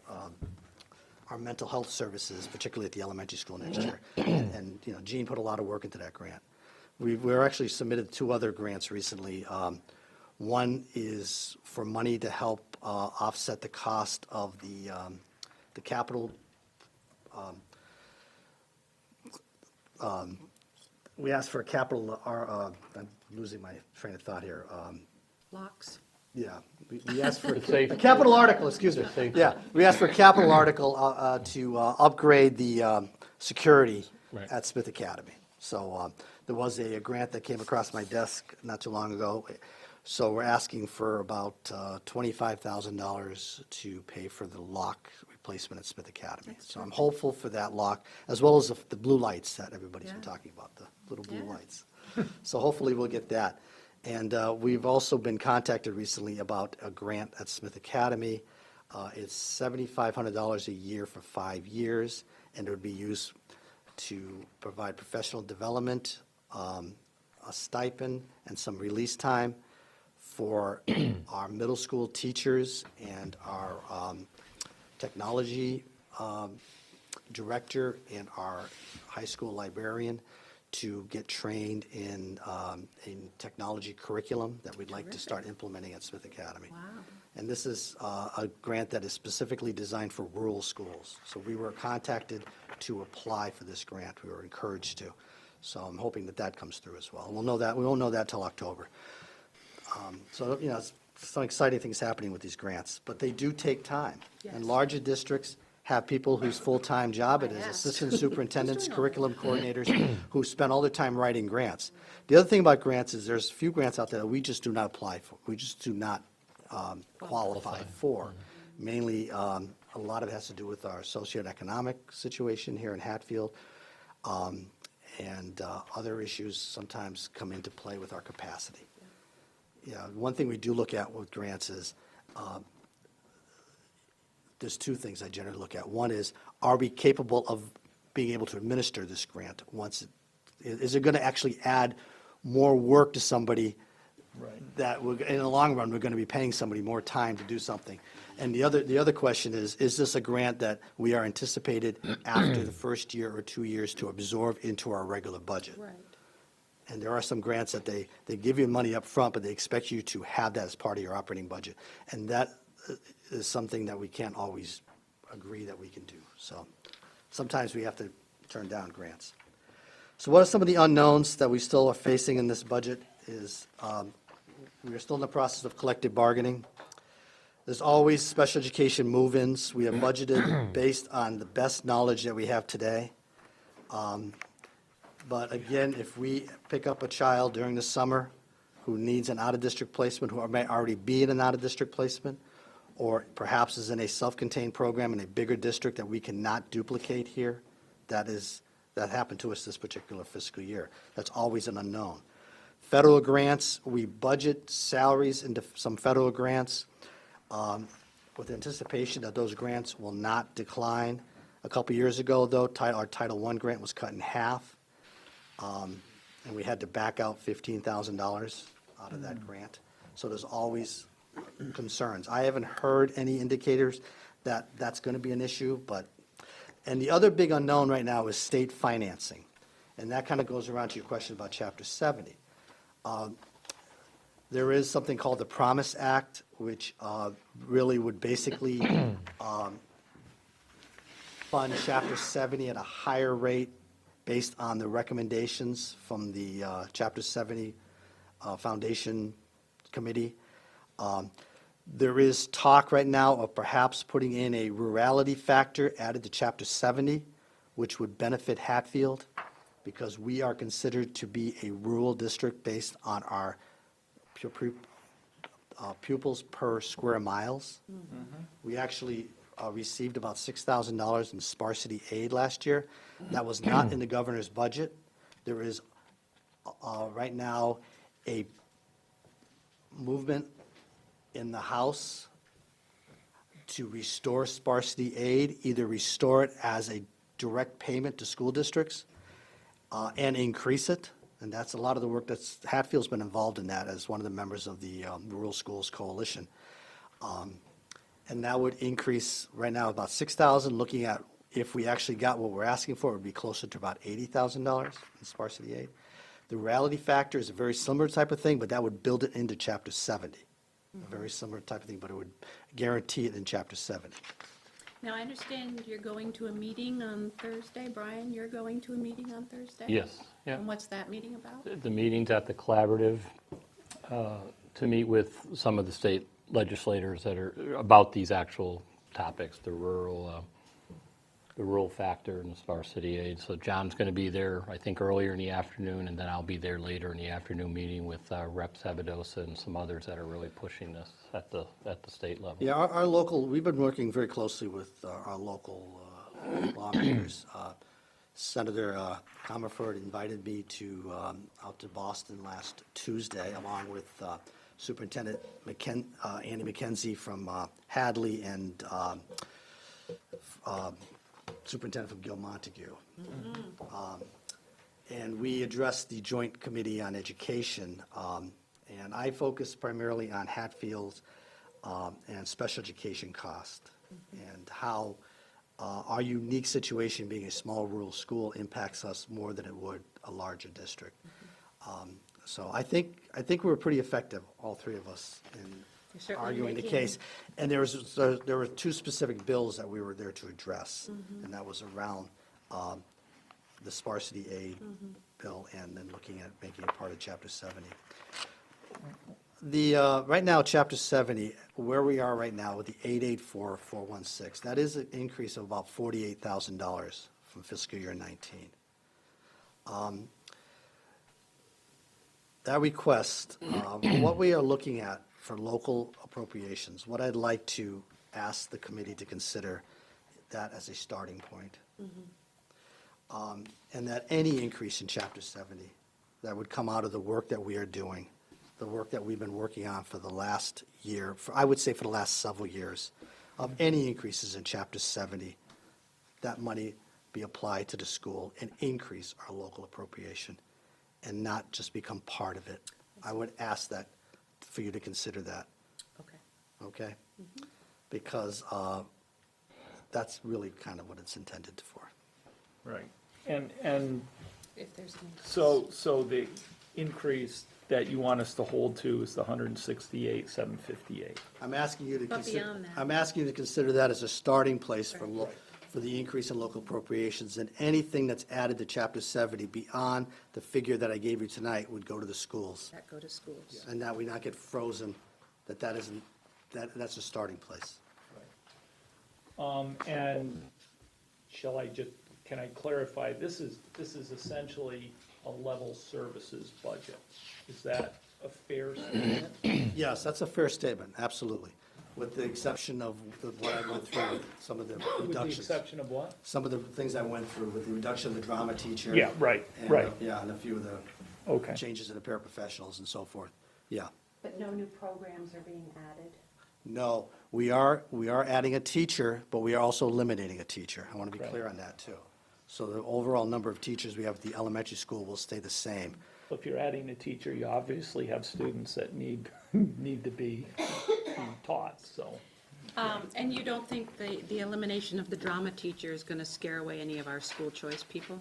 mental health services, particularly at the elementary school next year. And you know, Jean put a lot of work into that grant. We're actually submitted 2 other grants recently. One is for money to help offset the cost of the capital. We asked for a capital, I'm losing my train of thought here. Locks. Yeah, we asked for safety. a capital article, excuse me. Safety. Yeah, we asked for a capital article to upgrade the security Right. at Smith Academy. So there was a grant that came across my desk not too long ago. So we're asking for about $25,000 to pay for the lock replacement at Smith Academy. So I'm hopeful for that lock, as well as the blue lights that everybody's been Yeah. talking about, the little blue Yeah. lights. So hopefully we'll get that. And we've also been contacted recently about a grant at Smith Academy. It's $7,500 a year for 5 years, and it would be used to provide professional development, a stipend, and some release time for our middle school teachers and our technology director and our high school librarian to get trained in technology curriculum that we'd like to start implementing at Smith Academy. Wow. And this is a grant that is specifically designed for rural schools. So we were contacted to apply for this grant. We were encouraged to. So I'm hoping that that comes through as well. We won't know that till October. So, you know, some exciting things happening with these grants, but they do take time. And Yes. larger districts have people whose full-time job it is Yes. assistant superintendents, curriculum coordinators, who spend all their time writing grants. The other thing about grants is there's a few grants out there that we just do not apply for. We just do not qualify for. Mainly, a lot of it has to do with our socioeconomic situation here in Hatfield. And other issues sometimes come into play with our capacity. Yeah, one thing we do look at with grants is, there's 2 things I generally look at. One is, are we capable of being able to administer this grant once is it going to actually add more work to somebody Right. that in the long run, we're going to be paying somebody more time to do something. And the other question is this a grant that we are anticipated after the first year or 2 years to absorb into our regular budget? Right. And there are some grants that they give you money up front, but they expect you to have that as part of your operating budget. And that is something that we can't always agree that we can do. So sometimes we have to turn down grants. So what are some of the unknowns that we still are facing in this budget is we are still in the process of collective bargaining. There's always special education move-ins. We have budgeted based on the best knowledge that we have today. But again, if we pick up a child during the summer who needs an out-of-district placement, who may already be in an out-of-district placement, or perhaps is in a self-contained program in a bigger district that we cannot duplicate here, that happened to us this particular fiscal year. That's always an unknown. Federal grants, we budget salaries into some federal grants with anticipation that those grants will not decline. A couple years ago, though, our Title I grant was cut in half, and we had to back out $15,000 out of that grant. So there's always concerns. I haven't heard any indicators that that's going to be an issue, and the other big unknown right now is state financing. And that kind of goes around to your question about Chapter 70. There is something called the Promise Act, which really would basically fund Chapter 70 at a higher rate based on the recommendations from the Chapter 70 Foundation Committee. There is talk right now of perhaps putting in a rurality factor added to Chapter 70, which would benefit Hatfield, because we are considered to be a rural district based on our pupils per square miles. We actually received about $6,000 in sparsity aid last year. That was not in the governor's budget. There is right now a movement in the House to restore sparsity aid, either restore it as a direct payment to school districts and increase it. And that's a lot of the work Hatfield's been involved in that as one of the members of the Rural Schools Coalition. And that would increase right now about $6,000. Looking at if we actually got what we're asking for, it would be closer to about $80,000 in sparsity aid. The rurality factor is a very similar type of thing, but that would build it into Chapter 70. A very similar type of thing, but it would guarantee it in Chapter 70. Now, I understand you're going to a meeting on Thursday. Brian, you're going to a meeting on Thursday? Yes, yeah. And what's that meeting about? The meeting's at the Collaborative to meet with some of the state legislators that are about these actual topics, the rural factor and the sparsity aid. So John's going to be there, I think, earlier in the afternoon, and then I'll be there later in the afternoon meeting with Rep. Sabadosa and some others that are really pushing this at the state level. Yeah, our local, we've been working very closely with our local lawmakers. Senator Comerford invited me out to Boston last Tuesday, along with Superintendent Andy McKenzie from Hadley and Superintendent from Gil Montague. And we addressed the Joint Committee on Education, and I focused primarily on Hatfield's and special education cost, and how our unique situation being a small rural school impacts us more than it would a larger district. So I think we were pretty effective, all three of us, in arguing the case. And there were two specific bills that we were there to address, and that was around the sparsity aid bill and then looking at making it part of Chapter 70. Right now, Chapter 70, where we are right now with the 884,416, that is an increase of about $48,000 from fiscal year 19. That request, what we are looking at for local appropriations, what I'd like to ask the committee to consider that as a starting point. And that any increase in Chapter 70 that would come out of the work that we are doing, the work that we've been working on for the last year, I would say for the last several years, of any increases in Chapter 70, that money be applied to the school and increase our local appropriation and not just become part of it. I would ask that for you to consider that, Okay. okay? Because that's really kind of what it's intended for. Right. And If there's an so the increase that you want us to hold to is the 168,758. I'm asking you to But consider, beyond that. I'm asking you to consider that as a starting place for for the increase in local appropriations, and anything that's added to Chapter 70 beyond the figure that I gave you tonight would go to the schools. that go to schools. And that we not get frozen, that isn't, that's a starting place. And can I clarify, this is essentially a level services budget. Is that a fair statement? Yes, that's a fair statement, absolutely, with the exception of what I went through, with some of the With the reductions. exception of what? Some of the things I went through, with the reduction of the drama teacher. Yeah, right, and, right. Yeah, and a few of the Okay. changes in the paraprofessionals and so forth, yeah. But no new programs are being added? No, we are adding a teacher, but we are also eliminating a teacher. I want to be Right. clear on that, too. So the overall number of teachers we have at the elementary school will stay the same. So if you're adding a teacher, you obviously have students that need to be taught, so. And you don't think the elimination of the drama teacher is going to scare away any of our school choice people?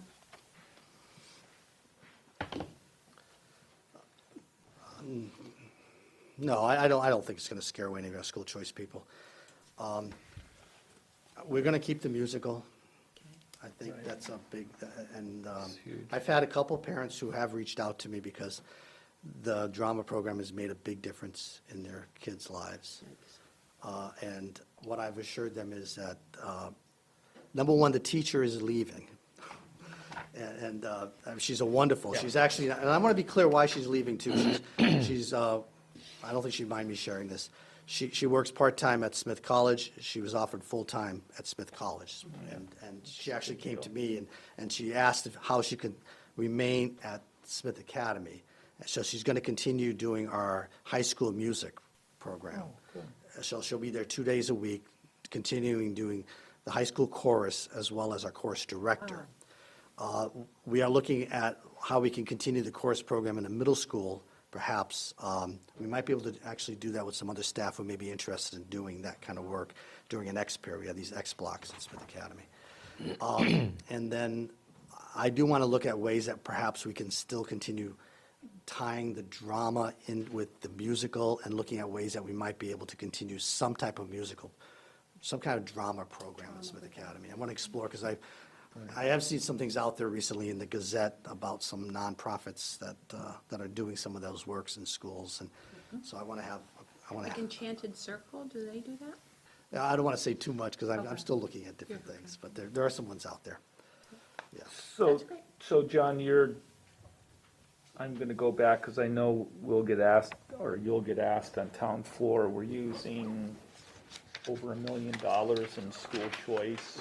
No, I don't think it's going to scare away any of our school choice people. We're going to keep the musical. I think Right. that's a big, and huge. I've had a couple parents who have reached out to me because the drama program has made a big difference in their kids' lives. And what I've assured them is that, number one, the teacher is leaving. And she's a wonderful, she's actually, and I want to be clear why she's leaving too. She's I don't think she'd mind me sharing this. She works part-time at Smith College. She was offered full-time at Smith College. And she actually came to me and she asked how she could remain at Smith Academy. So she's going to continue doing our high school music program. So she'll be there 2 days a week, continuing doing the high school chorus as well as our chorus director. We are looking at how we can continue the chorus program in the middle school, perhaps. We might be able to actually do that with some other staff who may be interested in doing that kind of work during an X period. We have these X blocks at Smith Academy. And then I do want to look at ways that perhaps we can still continue tying the drama in with the musical and looking at ways that we might be able to continue some type of musical, some kind of drama program at Smith Academy. I want to explore, because I have seen some things out there recently in the Gazette about some nonprofits that are doing some of those works in schools, and so I want to have. Like Enchanted Circle, do they do that? I don't want to say too much because I'm Okay. still looking at different things, but there are some ones out there. Yeah. So John, I'm going to go back because I know we'll get asked, or you'll get asked on town floor. We're using over $1 million in school choice.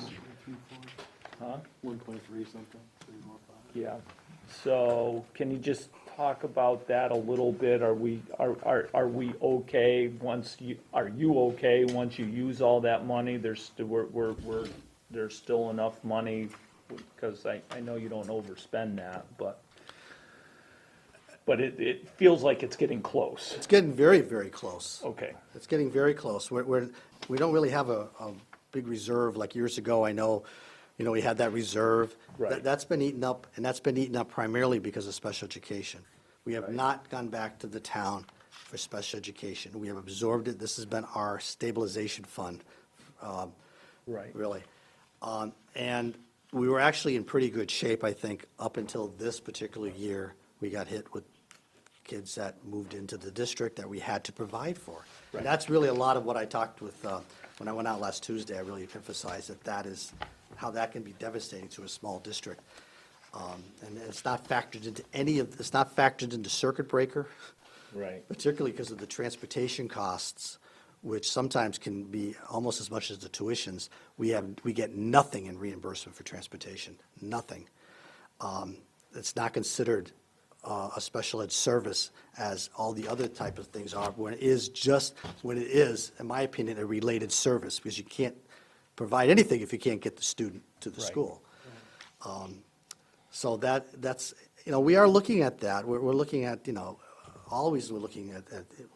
Huh? 1.3 something, 3, 4, 5. Yeah. So can you just talk about that a little bit? Are we okay are you okay once you use all that money? There's still enough money, because I know you don't overspend that, but it feels like it's getting close. It's getting very, very close. Okay. It's getting very close. We don't really have a big reserve like years ago. I know, we had that reserve. Right. That's been eaten up, and that's been eaten up primarily because of special education. We have Right. not gone back to the town for special education. We have absorbed it. This has been our stabilization fund, Right. really. And we were actually in pretty good shape, I think, up until this particular year. We got hit with kids that moved into the district that we had to provide for. Right. And that's really a lot of what I talked with, when I went out last Tuesday, I really emphasized that is how that can be devastating to a small district. And it's not factored into it's not factored into circuit breaker, Right. particularly because of the transportation costs, which sometimes can be almost as much as the tuitions. We get nothing in reimbursement for transportation, nothing. It's not considered a special ed service as all the other type of things are, when it is, in my opinion, a related service, because you can't provide anything if you can't get the student to the Right. school. So that's, we are looking at that. We're looking at, always we're looking at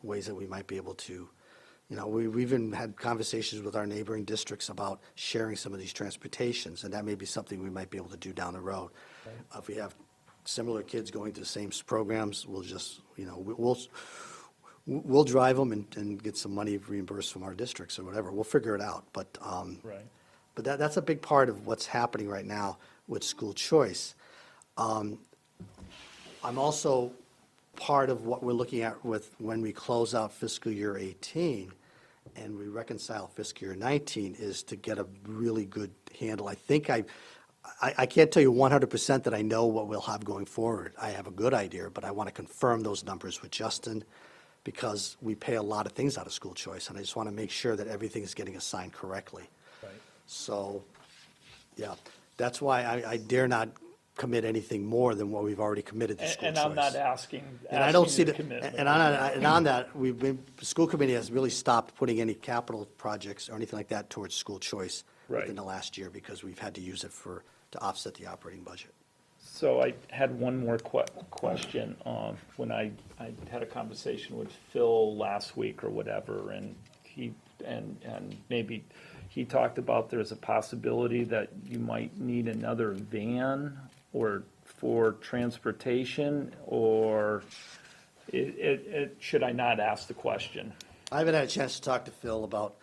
ways that we might be able to, we've even had conversations with our neighboring districts about sharing some of these transportations, and that may be something we might be able to do down the road. If we have similar kids going to the same programs, we'll just, we'll drive them and get some money reimbursed from our districts or whatever. We'll figure it out. But Right. but that's a big part of what's happening right now with school choice. I'm also part of what we're looking at with when we close out fiscal year 18 and we reconcile fiscal year 19 is to get a really good handle. I think I can't tell you 100% that I know what we'll have going forward. I have a good idea, but I want to confirm those numbers with Justin because we pay a lot of things out of school choice, and I just want to make sure that everything is getting assigned correctly. Right. So, yeah, that's why I dare not commit anything more than what we've already committed to school choice. And I'm not asking And I don't you see to the, commit. and on that, the school committee has really stopped putting any capital projects or anything like that towards school choice Right. within the last year because we've had to use it to offset the operating budget. So I had one more question. When I had a conversation with Phil last week or whatever, and maybe he talked about there's a possibility that you might need another van or for transportation, or should I not ask the question? I haven't had a chance to talk to Phil about,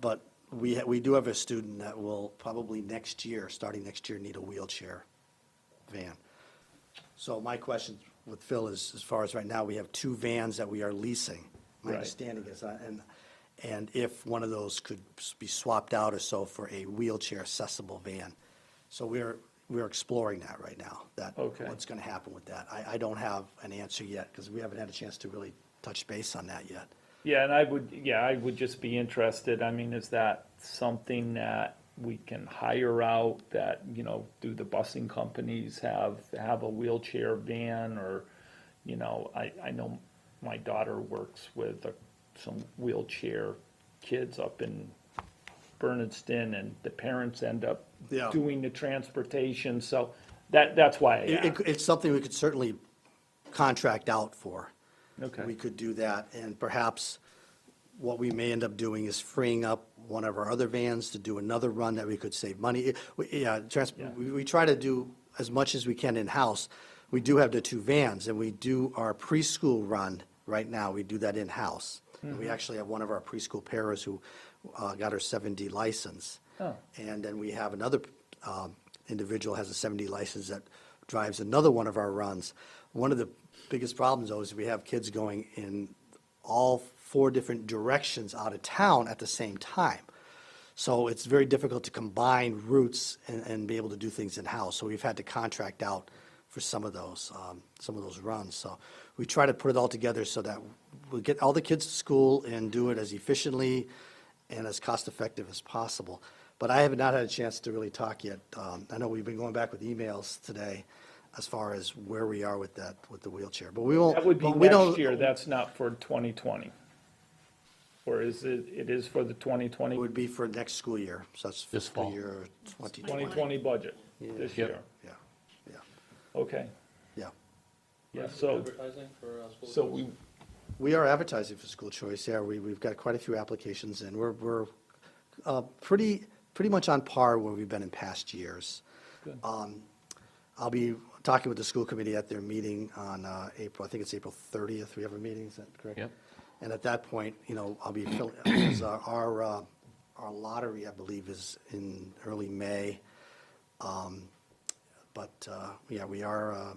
but we do have a student that will probably starting next year, need a wheelchair van. So my question with Phil is, as far as right now, we have 2 vans that we are leasing. My Right. understanding is, and if one of those could be swapped out or so for a wheelchair accessible van. So we're exploring that right now, Okay. what's going to happen with that. I don't have an answer yet because we haven't had a chance to really touch base on that yet. Yeah, and I would just be interested. I mean, is that something that we can hire out, that, do the busing companies have a wheelchair van, or, I know my daughter works with some wheelchair kids up in Bernardston, and the parents end up Yeah. doing the transportation, so that's why I asked. It's something we could certainly contract out for. Okay. We could do that, and perhaps what we may end up doing is freeing up one of our other vans to do another run that we could save money. We try to do as much as we can in-house. We do have the 2 vans, and we do our preschool run right now. We do that in-house. And we actually have one of our preschool paras who got her 7D license. Oh. And then we have another individual has a 7D license that drives another one of our runs. One of the biggest problems, though, is we have kids going in all 4 different directions out of town at the same time. So it's very difficult to combine routes and be able to do things in-house. So we've had to contract out for some of those runs. So we try to put it all together so that we'll get all the kids to school and do it as efficiently and as cost-effective as possible. But I have not had a chance to really talk yet. I know we've been going back with emails today as far as where we are with that, with the wheelchair. But we won't. That would be but we don't- next year, that's not for 2020? Or it is for the 2020? It would be for next school year, so that's This fiscal fall. year 2020. 2020 budget this Yep. year? Yeah, Okay, yeah. yeah, so, Advertising for school so choice? We are advertising for school choice, yeah. We've got quite a few applications, and we're pretty much on par where we've been in past years. Good. I'll be talking with the school committee at their meeting on April 30th. We have a meeting, is that correct? Yep. And at that point, I'll be filling, because our lottery, I believe, is in early May. Yeah, we are,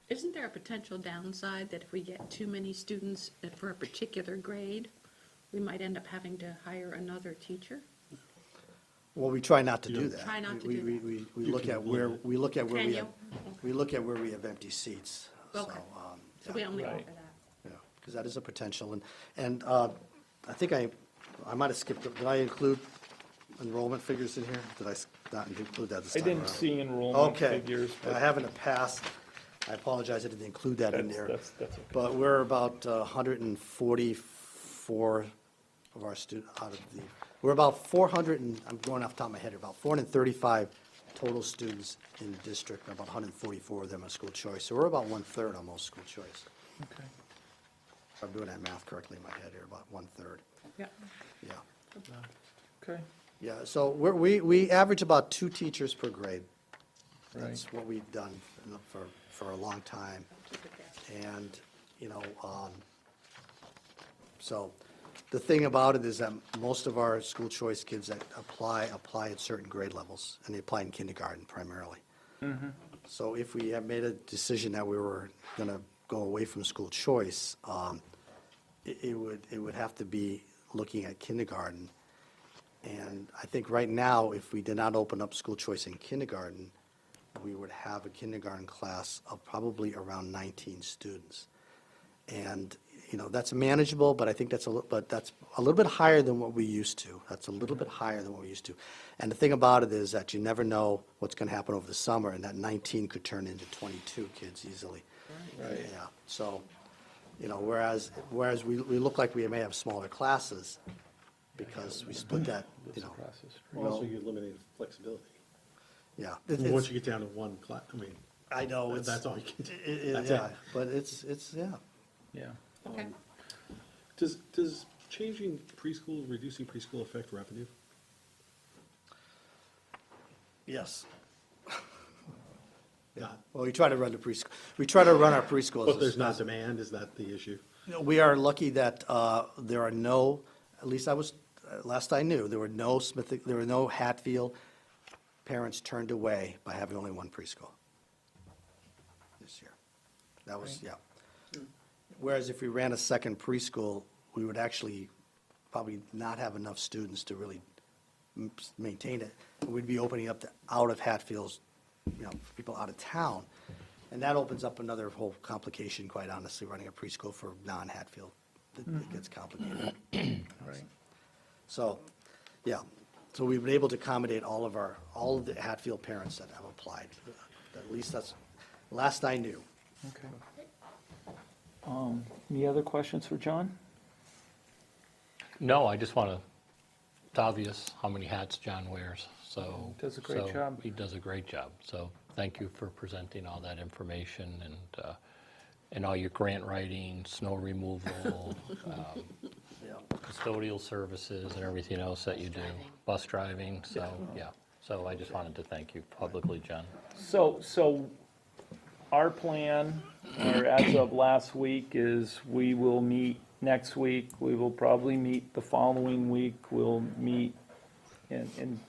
Isn't there a potential downside that if we get too many students for a particular grade, we might end up having to hire another teacher? well, we try not to do that. Try not to We- do we- that. we- We look at where we Can you? have, we look at where we have empty seats. Okay. So we yeah. only Right. offer that. Yeah, because that is a potential, and I think I might have skipped, did I include enrollment figures in here? Did I not include that this I time didn't around? see enrollment Okay, figures, I but have in the past, I apologize, I didn't include that in there. that's okay. But we're about 144 of our out of the, we're about 400, and I'm going off the top of my head, about 435 total students in the district, about 144 of them are school choice. So we're about 1/3 almost school choice. Okay. If I'm doing that math correctly in my head here, about 1/3. Yeah. Yeah. Okay. Yeah, so we average about 2 teachers per grade. That's Right. what we've done for a long time. And, so the thing about it is that most of our school choice kids that apply at certain grade levels, and they apply in kindergarten primarily. So if we have made a decision that we were going to go away from school choice, it would have to be looking at kindergarten. And I think right now, if we did not open up school choice in kindergarten, we would have a kindergarten class of probably around 19 students. And, that's manageable, but I think that's a little bit higher than what we used to. That's a little bit higher than what we used to. And the thing about it is that you never know what's going to happen over the summer, and that 19 could turn into 22 kids easily. Right. Yeah, so, whereas we look like we may have smaller classes because we split that, Across the street. Also, you eliminate flexibility. yeah. I mean, once you get down to one class, I know, it's. that's all you can do. That's That's yeah, it. but it's, yeah. Yeah. Okay. Does changing preschool, reducing preschool affect revenue? Yes. Yeah. Well, we try to run our preschools. But there's not demand, is that the issue? We are lucky that there are no, at least last I knew, there were no Hatfield parents turned away by having only one preschool this year. That was, yeah. Whereas if we ran a second preschool, we would actually probably not have enough students to really maintain it. We'd be opening up out of Hatfields, for people out of town. And that opens up another whole complication, quite honestly, running a preschool for non-Hatfield. It gets complicated. Right. So, yeah, so we've been able to accommodate all of the Hatfield parents that have applied. At least that's, last I knew. Okay. Any other questions for John? No, I just want to, it's obvious how many hats John wears, so. Does a great job. He does a great job, so thank you for presenting all that information and all your grant writing, snow removal, custodial services and everything else that you do. Bus driving, so, yeah. So I just wanted to thank you publicly, John. So our plan, or as of last week, is we will meet next week. We will probably meet the following week. We'll meet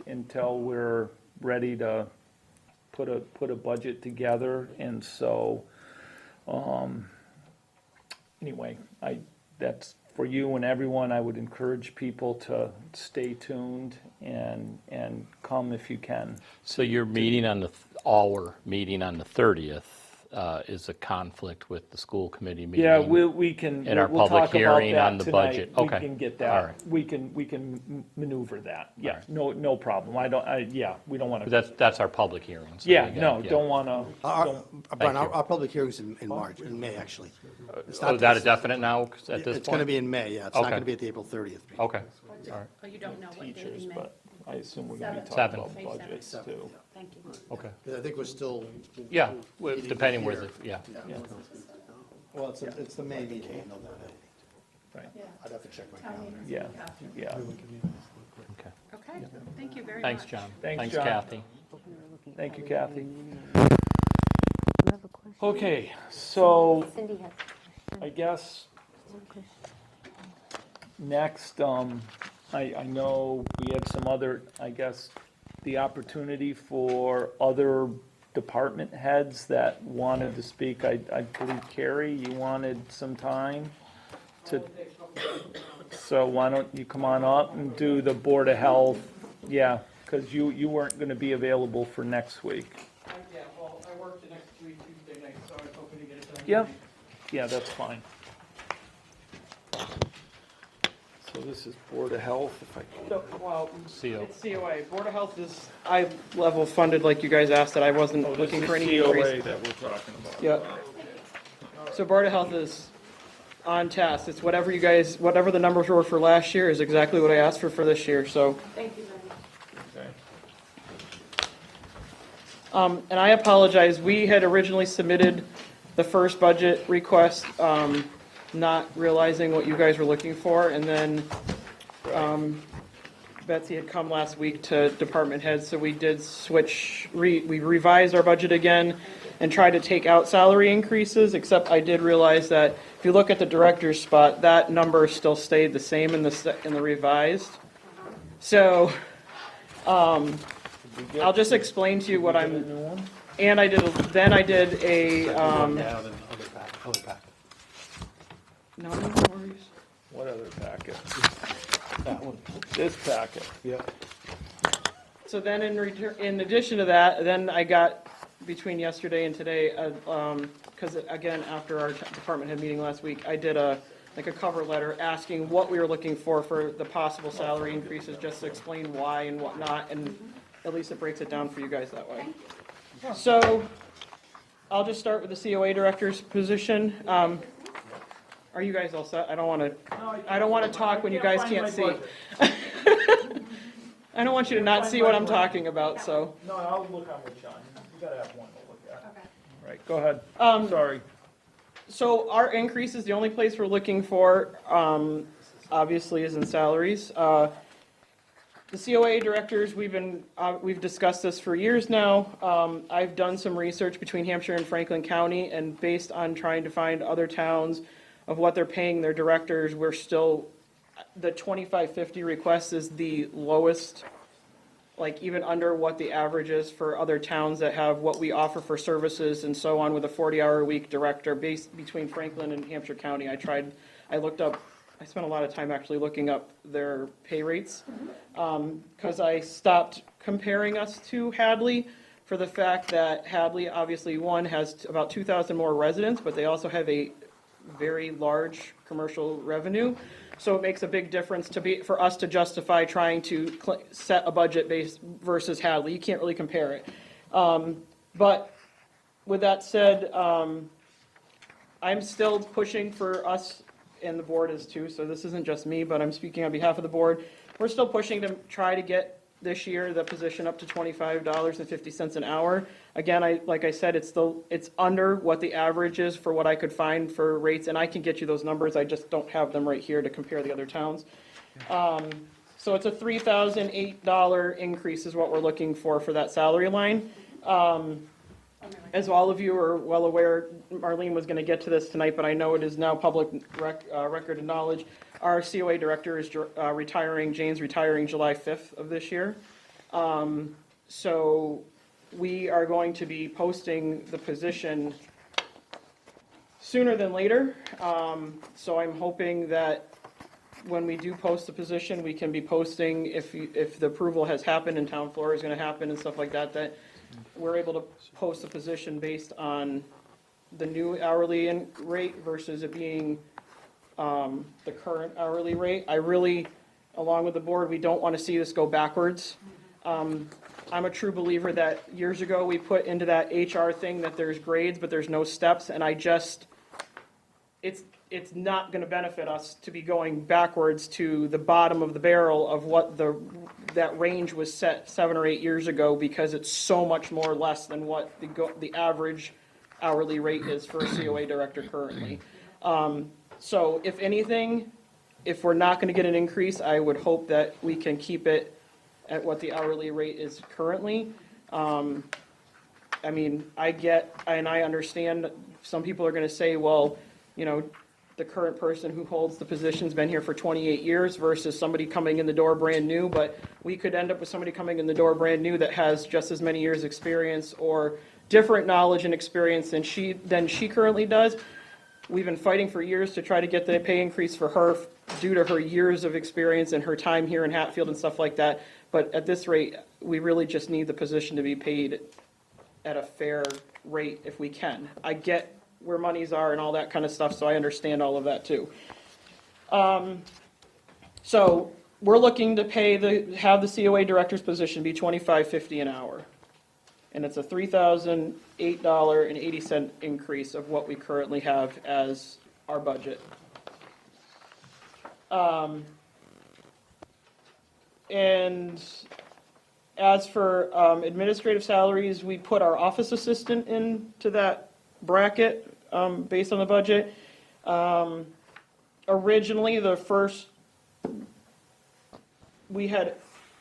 until we're ready to put a budget together. And so, anyway, that's for you and everyone. I would encourage people to stay tuned and come if you can. So your meeting our meeting on the 30th is a conflict with the school committee meeting? Yeah, we can. And our we'll public talk about hearing that on the tonight. budget. We Okay. can get All that. right. We can maneuver that. Yeah, right. no problem. We don't want to. That's our public hearing. So Yeah, we no, got- don't want to. Brian, you. our public hearing's in March, in May, actually. It's Oh, not- is that a definite now at this point? It's going to be in May, yeah. It's not Okay. going to be at the April 30th meeting. Okay, all right, Oh, you don't know what date Teachers, in May? but I assume we're going to be Seven. talking about budgets too. Thank you. okay. I think we're still. Yeah, depending where the, yeah. Yeah, Well, it's the May meeting. I know that. right. I'd have to check my calendar. Yeah, yeah. Okay. Okay, thank you very much. Thanks, John. Thanks, John. Kathy. Thank you, Kathy. You have a question? Okay, so Cindy has. I guess next, I know we had some other, I guess, the opportunity for other department heads that wanted to speak. I believe, Carrie, you wanted some time to, so why don't you come on up and do the Board of Health? Yeah, because you weren't going to be available for next week. Yeah, well, I work the next 3 Tuesday nights, so I was hoping to get it done. Yep, yeah, that's fine. So this is Board of Health, if I So, well, CO. it's COA. Board of Health is, I level funded like you guys asked that I wasn't looking for any increase. COA that we're talking about. Yeah. So Board of Health is on task. It's whatever you guys, whatever the numbers were for last year is exactly what I asked for this year, so. Thank you, Wendy. Okay. And I apologize, we had originally submitted the first budget request, not realizing what you guys were looking for, and then Betsy had come last week to department heads, so we did switch, we revised our budget again and tried to take out salary increases, except I did realize that if you look at the director's spot, that number still stayed the same in the revised. So, I'll just explain to you what I'm, and I did, then I did a, no, no worries. What other packet? That one. This packet. Yeah. So then in addition to that, then I got, between yesterday and today, because again, after our department head meeting last week, I did a cover letter asking what we were looking for the possible salary increases, just to explain why and whatnot, and at least it breaks it down for you guys that way. So I'll just start with the COA director's position. Are you guys all set? I don't want to talk when you guys can't see. I don't want you to not see what I'm talking about, so. No, I'll look on with John. You gotta have one to look at. Okay. Right, go ahead. Sorry. So our increases, the only place we're looking for, obviously, is in salaries. The COA directors, we've discussed this for years now. I've done some research between Hampshire and Franklin County, and based on trying to find other towns of what they're paying their directors, we're still, the 2550 request is the lowest, like even under what the average is for other towns that have what we offer for services and so on, with a 40-hour-a-week director based between Franklin and Hampshire County. I spent a lot of time actually looking up their pay rates, because I stopped comparing us to Hadley for the fact that Hadley, obviously, one, has about 2,000 more residents, but they also have a very large commercial revenue. So it makes a big difference for us to justify trying to set a budget base versus Hadley. You can't really compare it. But with that said, I'm still pushing for us, and the board is too, so this isn't just me, but I'm speaking on behalf of the board. We're still pushing to try to get this year the position up to $25.50 an hour. Again, like I said, it's under what the average is for what I could find for rates, and I can get you those numbers. I just don't have them right here to compare the other towns. So it's a $3,008 increase is what we're looking for that salary line. As all of you are well aware, Marlene was going to get to this tonight, but I know it is now public record of knowledge. Our COA director is retiring, Jane's retiring July 5th of this year. So we are going to be posting the position sooner than later. So I'm hoping that when we do post the position, we can be posting, if the approval has happened and town floor is going to happen and stuff like that, that we're able to post a position based on the new hourly rate versus it being the current hourly rate. I really, along with the board, we don't want to see this go backwards. I'm a true believer that years ago we put into that HR thing that there's grades, but there's no steps, and it's not going to benefit us to be going backwards to the bottom of the barrel of what that range was set 7 or 8 years ago, because it's so much more less than what the average hourly rate is for a COA director currently. So if anything, if we're not going to get an increase, I would hope that we can keep it at what the hourly rate is currently. I mean, I understand some people are going to say, well, the current person who holds the position's been here for 28 years versus somebody coming in the door brand new, but we could end up with somebody coming in the door brand new that has just as many years experience or different knowledge and experience than she currently does. We've been fighting for years to try to get the pay increase for her due to her years of experience and her time here in Hatfield and stuff like that. But at this rate, we really just need the position to be paid at a fair rate if we can. I get where monies are and all that kind of stuff, so I understand all of that too. So we're looking to have the COA director's position be $25.50 an hour. And it's a $3,008.80 increase of what we currently have as our budget. And as for administrative salaries, we put our office assistant into that bracket. based on the budget. Originally, we had,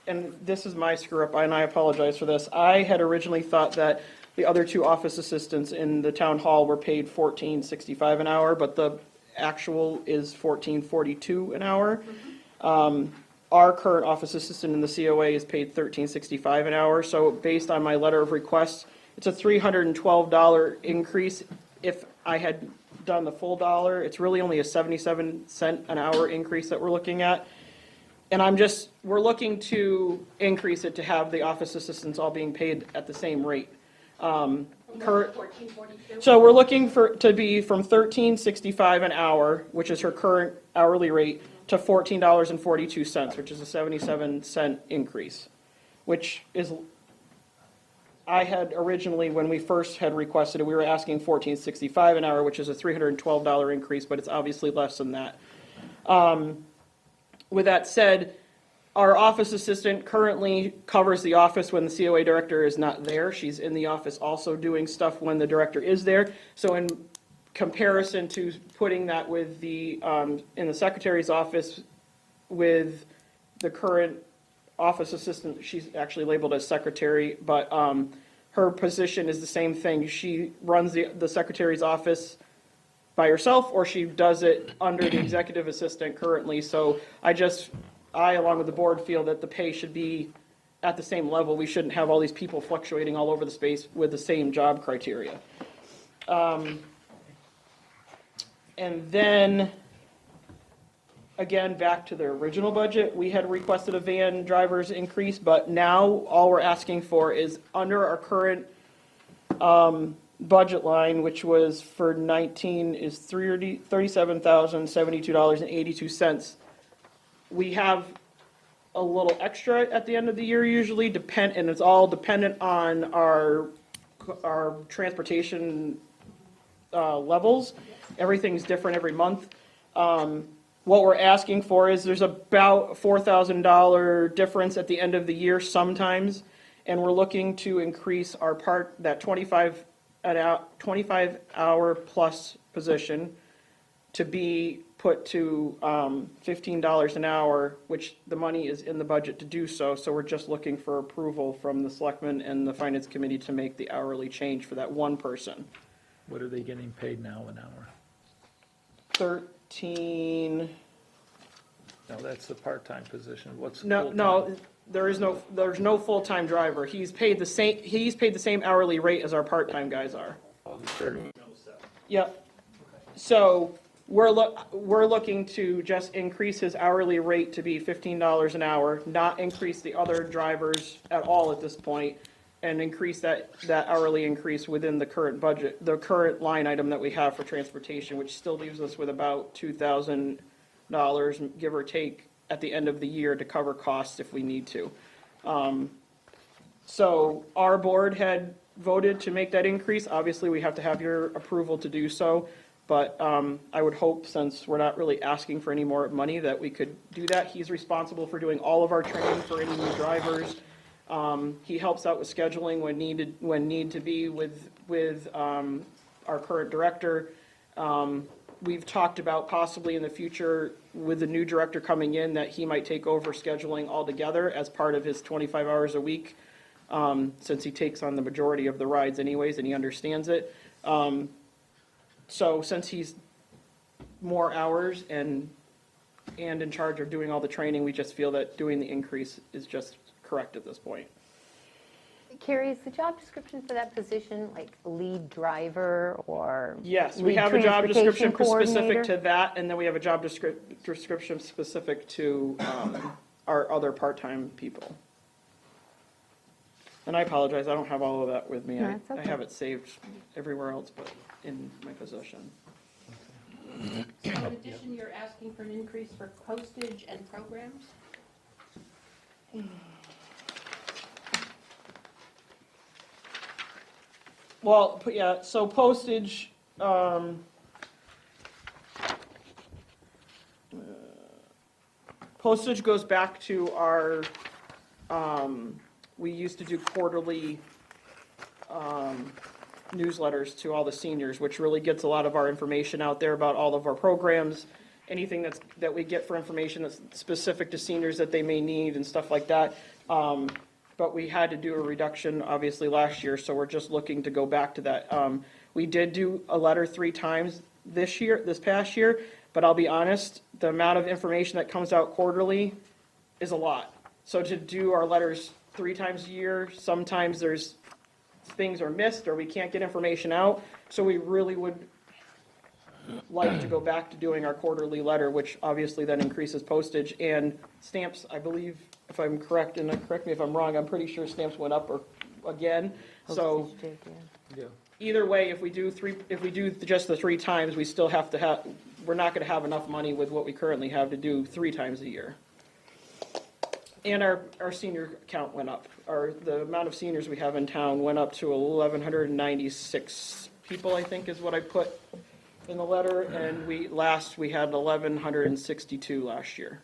and this is my screw up, and I apologize for this. I had originally thought that the other two office assistants in the town hall were paid $14.65 an hour, but the actual is $14.42 an hour. Our current office assistant in the COA is paid $13.65 an hour, so based on my letter of request, it's a $312 increase. If I had done the full dollar, it's really only a 77-cent an hour increase that we're looking at. And we're looking to increase it to have the office assistants all being paid at the same rate. So we're looking to be from $13.65 an hour, which is her current hourly rate, to $14.42, which is a 77-cent increase, which is, I had originally, when we first had requested it, we were asking $14.65 an hour, which is a $312 increase, but it's obviously less than that. With that said, our office assistant currently covers the office when the COA director is not there. She's in the office also doing stuff when the director is there. So in comparison to putting that with the, in the secretary's office with the current office assistant, she's actually labeled as secretary, but her position is the same thing. She runs the secretary's office by herself, or she does it under the executive assistant currently. So I, along with the board, feel that the pay should be at the same level. We shouldn't have all these people fluctuating all over the space with the same job criteria. And then, again, back to the original budget, we had requested a van driver's increase, but now all we're asking for is under our current budget line, which was for 19 is $37,072.82. We have a little extra at the end of the year usually, and it's all dependent on our transportation levels. Everything's different every month. What we're asking for is there's about $4,000 difference at the end of the year sometimes, and we're looking to increase our that 25-hour plus position to be put to $15 an hour, which the money is in the budget to do so. So we're just looking for approval from the Selectmen and the Finance Committee to make the hourly change for that one person. What are they getting paid now an hour? 13. No, that's the part-time position. What's No, there's no full-time driver. He's paid the same hourly rate as our part-time guys are. Yep. So we're looking to just increase his hourly rate to be $15 an hour, not increase the other drivers at all at this point, and increase that hourly increase within the current budget, the current line item that we have for transportation, which still leaves us with about $2,000, give or take, at the end of the year to cover costs if we need to. So our board had voted to make that increase. Obviously, we have to have your approval to do so, but I would hope, since we're not really asking for any more money, that we could do that. He's responsible for doing all of our training for any new drivers. He helps out with scheduling when need to be with our current director. We've talked about possibly in the future with the new director coming in that he might take over scheduling altogether as part of his 25 hours a week, since he takes on the majority of the rides anyways and he understands it. So since he's more hours and in charge of doing all the training, we just feel that doing the increase is just correct at this point. Carrie, is the job description for that position like lead driver or? Yes, we lead have a job description transportation specific coordinator? to that, and then we have a job description specific to our other part-time people. And I apologize, I don't have all of that with me. No, I that's okay. have it saved everywhere else but in my possession. So in addition, you're asking for an increase for postage and programs? Well, yeah, so postage, postage goes back to our, we used to do quarterly newsletters to all the seniors, which really gets a lot of our information out there about all of our programs, anything that we get for information that's specific to seniors that they may need and stuff like that. But we had to do a reduction, obviously, last year, so we're just looking to go back to that. We did do a letter 3 times this past year, but I'll be honest, the amount of information that comes out quarterly is a lot. So to do our letters 3 times a year, sometimes things are missed or we can't get information out. So we really would like to go back to doing our quarterly letter, which obviously then increases postage and stamps. I believe, if I'm correct, and correct me if I'm wrong, I'm pretty sure stamps went up again. So Postage did, yeah. either way, if we do just the 3 times, we still have to have, we're not gonna have enough money with what we currently have to do 3 times a year. And our senior count went up. The amount of seniors we have in town went up to 1,196 people, I think is what I put in the letter, and we had 1,162 last year.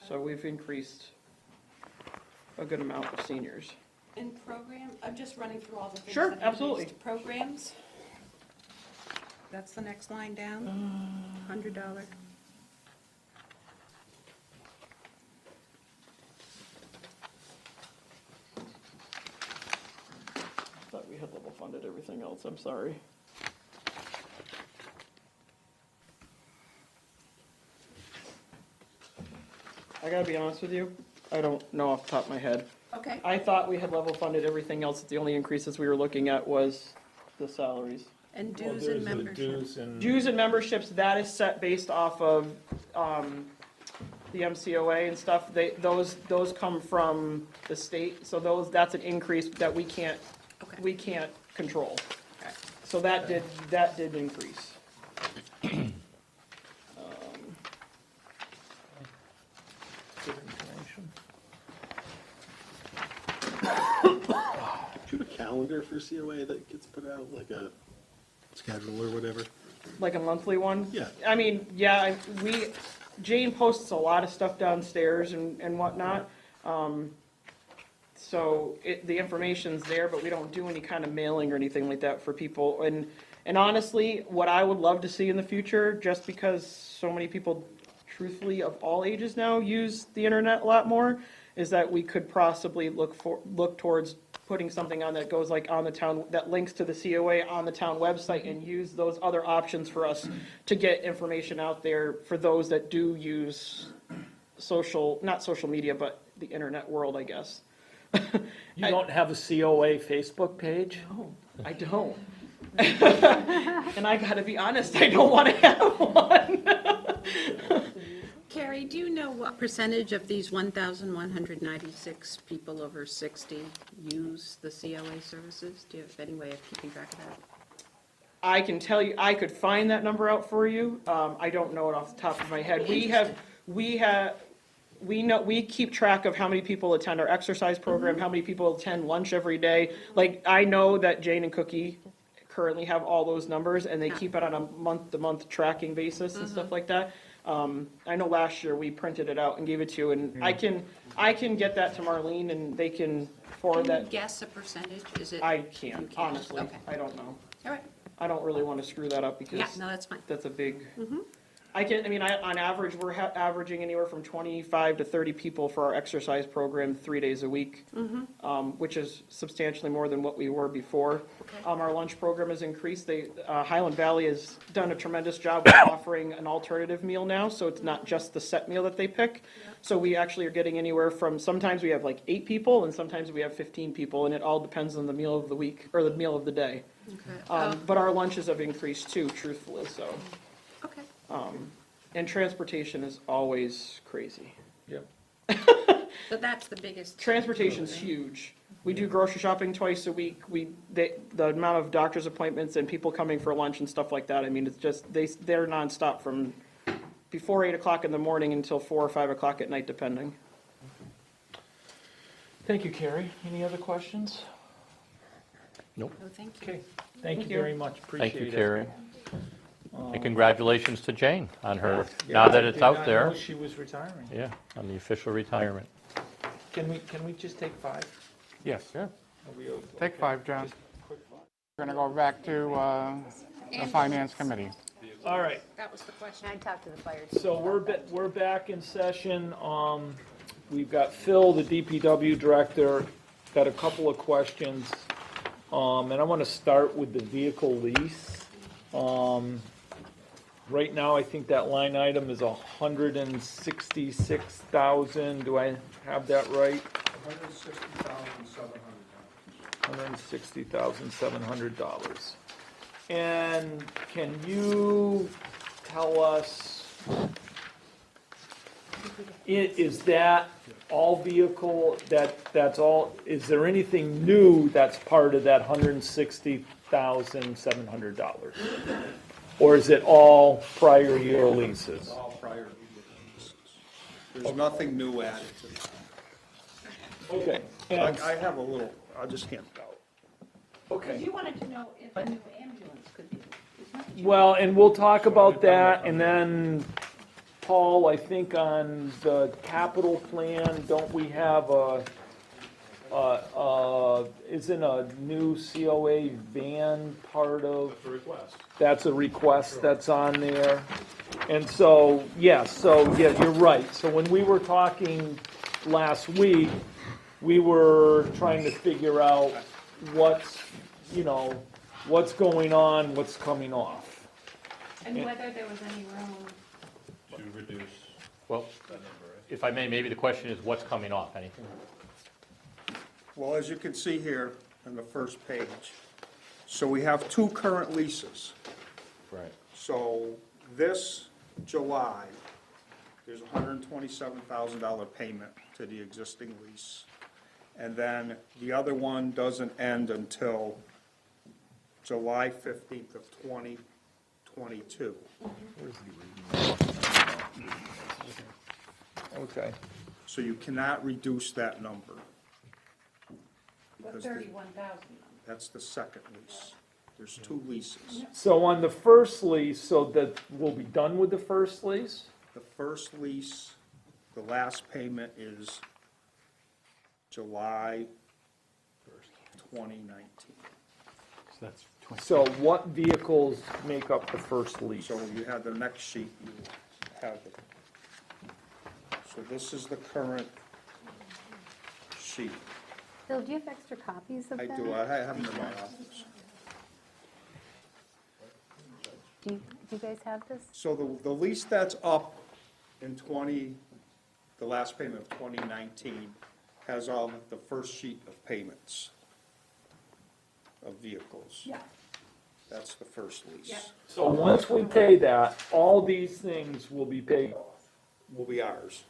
So we've increased a good amount of seniors. And program, I'm just running through all the things. Sure, that have absolutely. increased. Programs. That's the next line down, $100. Thought we had level funded everything else, I'm sorry. I gotta be honest with you, I don't know off the top of my head. Okay. I thought we had level funded everything else, the only increases we were looking at was the salaries. And Well, dues there's and the membership. dues and. Dues and memberships, that is set based off of, the MCOA and stuff, those come from the state, so that's an increase that we can't control. Okay. So that did increase. Good information. Do you have a calendar for COA that gets put out, like a schedule or whatever? Like a monthly one? Yeah. I mean, yeah, Jane posts a lot of stuff downstairs and whatnot. So the information's there, but we don't do any kind of mailing or anything like that for people. And honestly, what I would love to see in the future, just because so many people, truthfully, of all ages now use the internet a lot more, is that we could possibly look towards putting something on that goes like on the town, that links to the COA on the town website, and use those other options for us to get information out there for those that do use not social media, but the internet world, I guess. You don't have a COA Facebook page? No, I don't. And I gotta be honest, I don't wanna have one. Carrie, do you know what percentage of these 1,196 people over 60 use the COA services? Do you have any way of keeping track of that? I can tell you, I could find that number out for you. I don't know it off the top of my head. We keep track of how many people attend our exercise program, how many people attend lunch every day. Like, I know that Jane and Cookie currently have all those numbers, and they keep it on a month-to-month tracking basis and stuff like that. I know last year we printed it out and gave it to you, and I can get that to Marlene, and they can forward Can you that. guess a percentage? Is it? I You can't, can't. honestly. Okay. I don't know. All right. I don't really want to screw that up because Yeah, no, that's fine. that's a big. On average, we're averaging anywhere from 25 to 30 people for our exercise program 3 days a week, which is substantially more than what we were before. Our lunch program has increased. Highland Valley has done a tremendous job with offering an alternative meal now, so it's not just the set meal that they pick. So we actually are getting anywhere from, sometimes we have like 8 people, and sometimes we have 15 people, and it all depends on the meal of the week, or the meal of the day. Okay. But our lunches have increased too, truthfully, so. Okay. And transportation is always crazy. Yep. So that's the biggest. Transportation's huge. We do grocery shopping twice a week. The amount of doctor's appointments and people coming for lunch and stuff like that, I mean, it's just, they're nonstop from before 8 o'clock in the morning until 4 or 5 o'clock at night, depending. Thank you, Carrie. Any other questions? Nope. Oh, thank you. Okay, thank you you. very much, appreciate it. Thank you, Carrie. And congratulations to Jane on her, now Yeah, that I it's did out not there. know she was retiring. Yeah, on the official retirement. Can we just take 5? Yes. Are we okay? Take 5, John. Just quick 5. We're going to go back to the Finance Committee. All right, That was the question. And I talked to the fire chief. so we're back in session. We've got Phil, the DPW director, got a couple of questions. And I want to start with the vehicle lease. Right now, I think that line item is 166,000. Do I have that right? $160,700. And can you tell us, is that all vehicle, that's all, is there anything new that's part of that $160,700? Or is it all prior year leases? All prior leases. There's nothing new added to that. Okay. I have a little, I'll just hand it out. Okay. You wanted to know if a new ambulance could be, isn't it? Well, and we'll talk about that, and then, Paul, I think on the capital plan, don't we have isn't a new COA van part of? The request. That's a request that's on there. And so, yeah, you're right. So when we were talking last week, we were trying to figure out what's going on, what's coming off. And whether there was any room. To reduce Well, that number, right? if I may, maybe the question is what's coming off, anything? Well, as you can see here on the first page, so we have two current leases. Right. So this July, there's a $127,000 payment to the existing lease. And then the other one doesn't end until July 15th of 2022. Okay. So you cannot reduce that number. The Because 31,000. that's the second lease. There's two leases. So on the first lease, so that we'll be done with the first lease? The first lease, the last payment is July 2019. So what vehicles make up the first lease? So you have the next sheet, you have it. So this is the current sheet. Bill, do you have extra copies of I that? do, I have them in my office. Do you guys have this? So the lease that's up in the last payment of 2019 has all the first sheet of payments of vehicles. Yeah. That's the first lease. Yeah. So once we pay that, all these things will be paid off. Will be ours,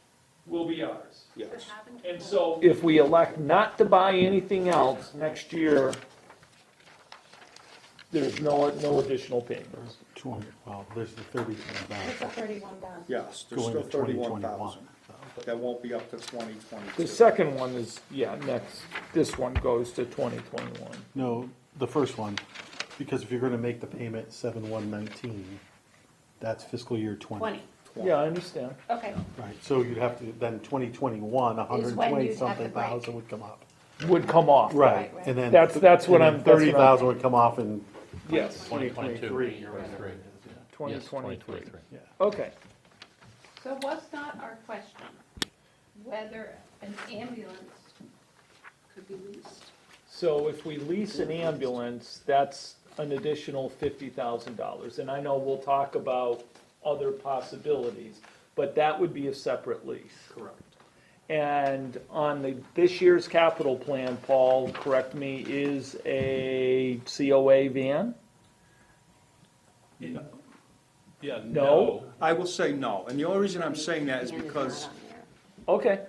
Will be ours. yes. And so if we elect not to buy anything else next year, there's no additional payments. 200, well, there's the 31,000. It's a 31,000. Yes, there's Going still to 2021. 31,000. That won't be up to 2022. The second one is, next, this one goes to 2021. No, the first one, because if you're gonna make the payment 7/1/19, that's fiscal year 20. 20. Yeah, I understand. Okay. Right, so you'd have to, then 2021, Is when 120 you'd have something to break. thousand would come up. Would come off. Right, right. and then. That's what I'm- that's what I'm- 30,000 would come off in Yes, 2022. 2023. 2023. Yeah. Okay. So was not our question whether an ambulance could be leased? So if we lease an ambulance, that's an additional $50,000. And I know we'll talk about other possibilities, but that would be a separate lease. Correct. And on this year's capital plan, Paul, correct me, is a COA van? Yeah, No? I will say no, and the only reason I'm saying that is And it's because, not on there. Okay,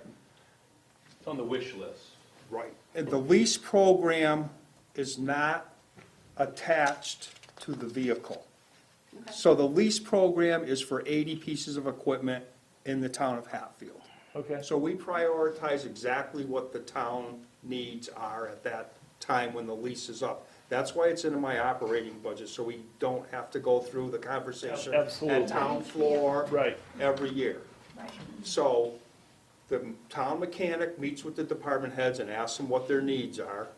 It's on the wish list. right, and the lease program is not attached to the vehicle. So the lease program is for 80 pieces of equipment in the town of Hatfield. okay. So we prioritize exactly what the town needs are at that time when the lease is up. That's why it's in my operating budget, so we don't have to go through the conversation Absolutely. at town floor Right. every year. Right. So the town mechanic meets with the department heads and asks them what their needs are.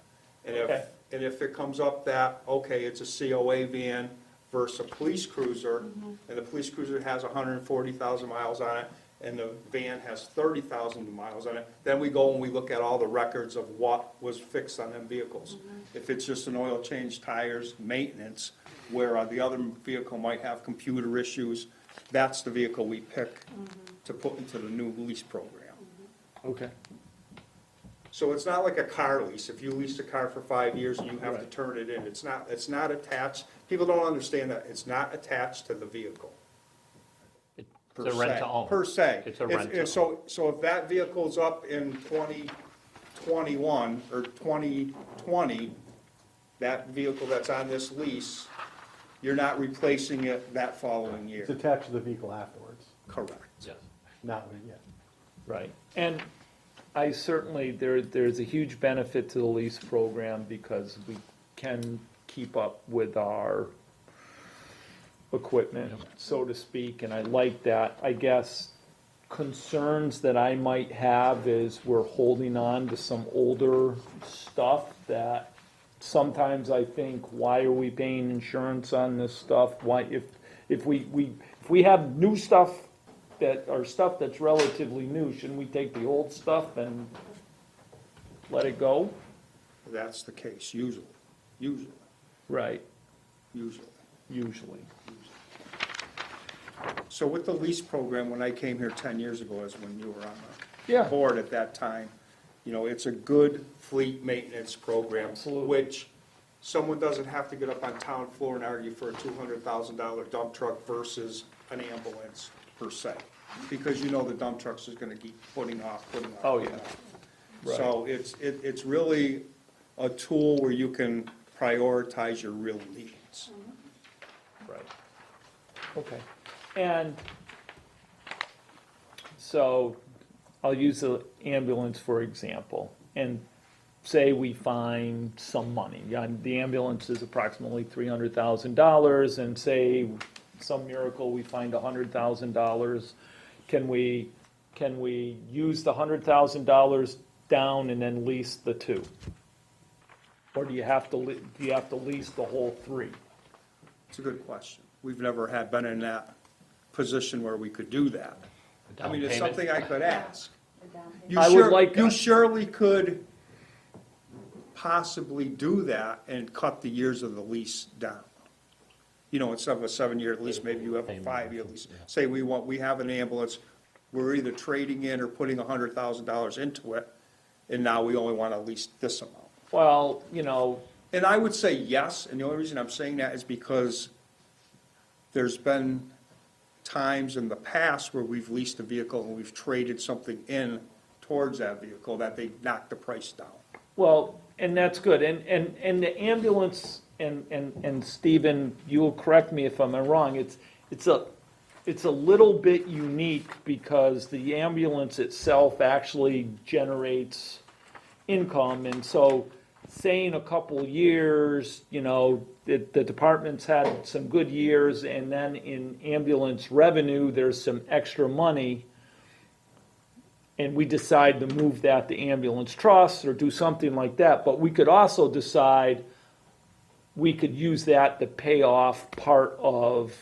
And Okay. And if it comes up that, okay, it's a COA van versus a police cruiser, and the police cruiser has 140,000 miles on it, and the van has 30,000 miles on it, then we go and we look at all the records of what was fixed on them vehicles. If it's just an oil change, tires, maintenance, where the other vehicle might have computer issues, that's the vehicle we pick to put into the new lease program. Okay. So it's not like a car lease. If you lease a car for 5 years and you have to Right. turn it in, it's not attached. People don't understand that. It's not attached to the vehicle. It's per a se. rent-to-own. Per se. It's a If- rent-to-own. So if that vehicle's up in 2021 or 2020, that vehicle that's on this lease, you're not replacing it that following year. It's attached to the vehicle afterwards, Correct. Yes. not when, yeah. Right, and I certainly, there's a huge benefit to the lease program because we can keep up with our equipment, so to speak, and I like that. I guess concerns that I might have is we're holding on to some older stuff that sometimes I think, why are we paying insurance on this stuff? Why, if we have new stuff that, or stuff that's relatively new, shouldn't we take the old stuff and let it go? That's the case, usually. Right, Usually. So with the lease program, when I came here 10 years ago, is when you were on Yeah. the board at that time, you know, it's a good fleet maintenance program. Absolutely. Which someone doesn't have to get up on town floor and argue for a $200,000 dump truck versus an ambulance per se. Because you know the dump trucks is gonna keep putting off. Oh, yeah. Right. So it's really a tool where you can prioritize your real needs. right. Okay, and so I'll use the ambulance for example, and say we find some money. Yeah, the ambulance is approximately $300,000, and say some miracle we find $100,000. Can we use the $100,000 down and then lease the two? Or do you have to lease the whole three? It's a good question. We've never been in that position where we could do that. I mean, it's Down payment? something I could ask. You surely could possibly do that and cut the years of the lease down. You know, instead of a 7-year lease, maybe you have a 5-year lease. Say we have an ambulance, we're either trading in or putting $100,000 into it, and now we only want to lease this amount. Well, you know, And I would say yes, and the only reason I'm saying that is because there's been times in the past where we've leased a vehicle and we've traded something in towards that vehicle that they knocked the price down. well, and that's good, and the ambulance, and Stephen, you'll correct me if I'm wrong, it's a little bit unique because the ambulance itself actually generates income, and so say in a couple of years, you know, the department's had some good years, and then in ambulance revenue, there's some extra money, and we decide to move that to ambulance trust or do something like that, but we could also decide we could use that to pay off part of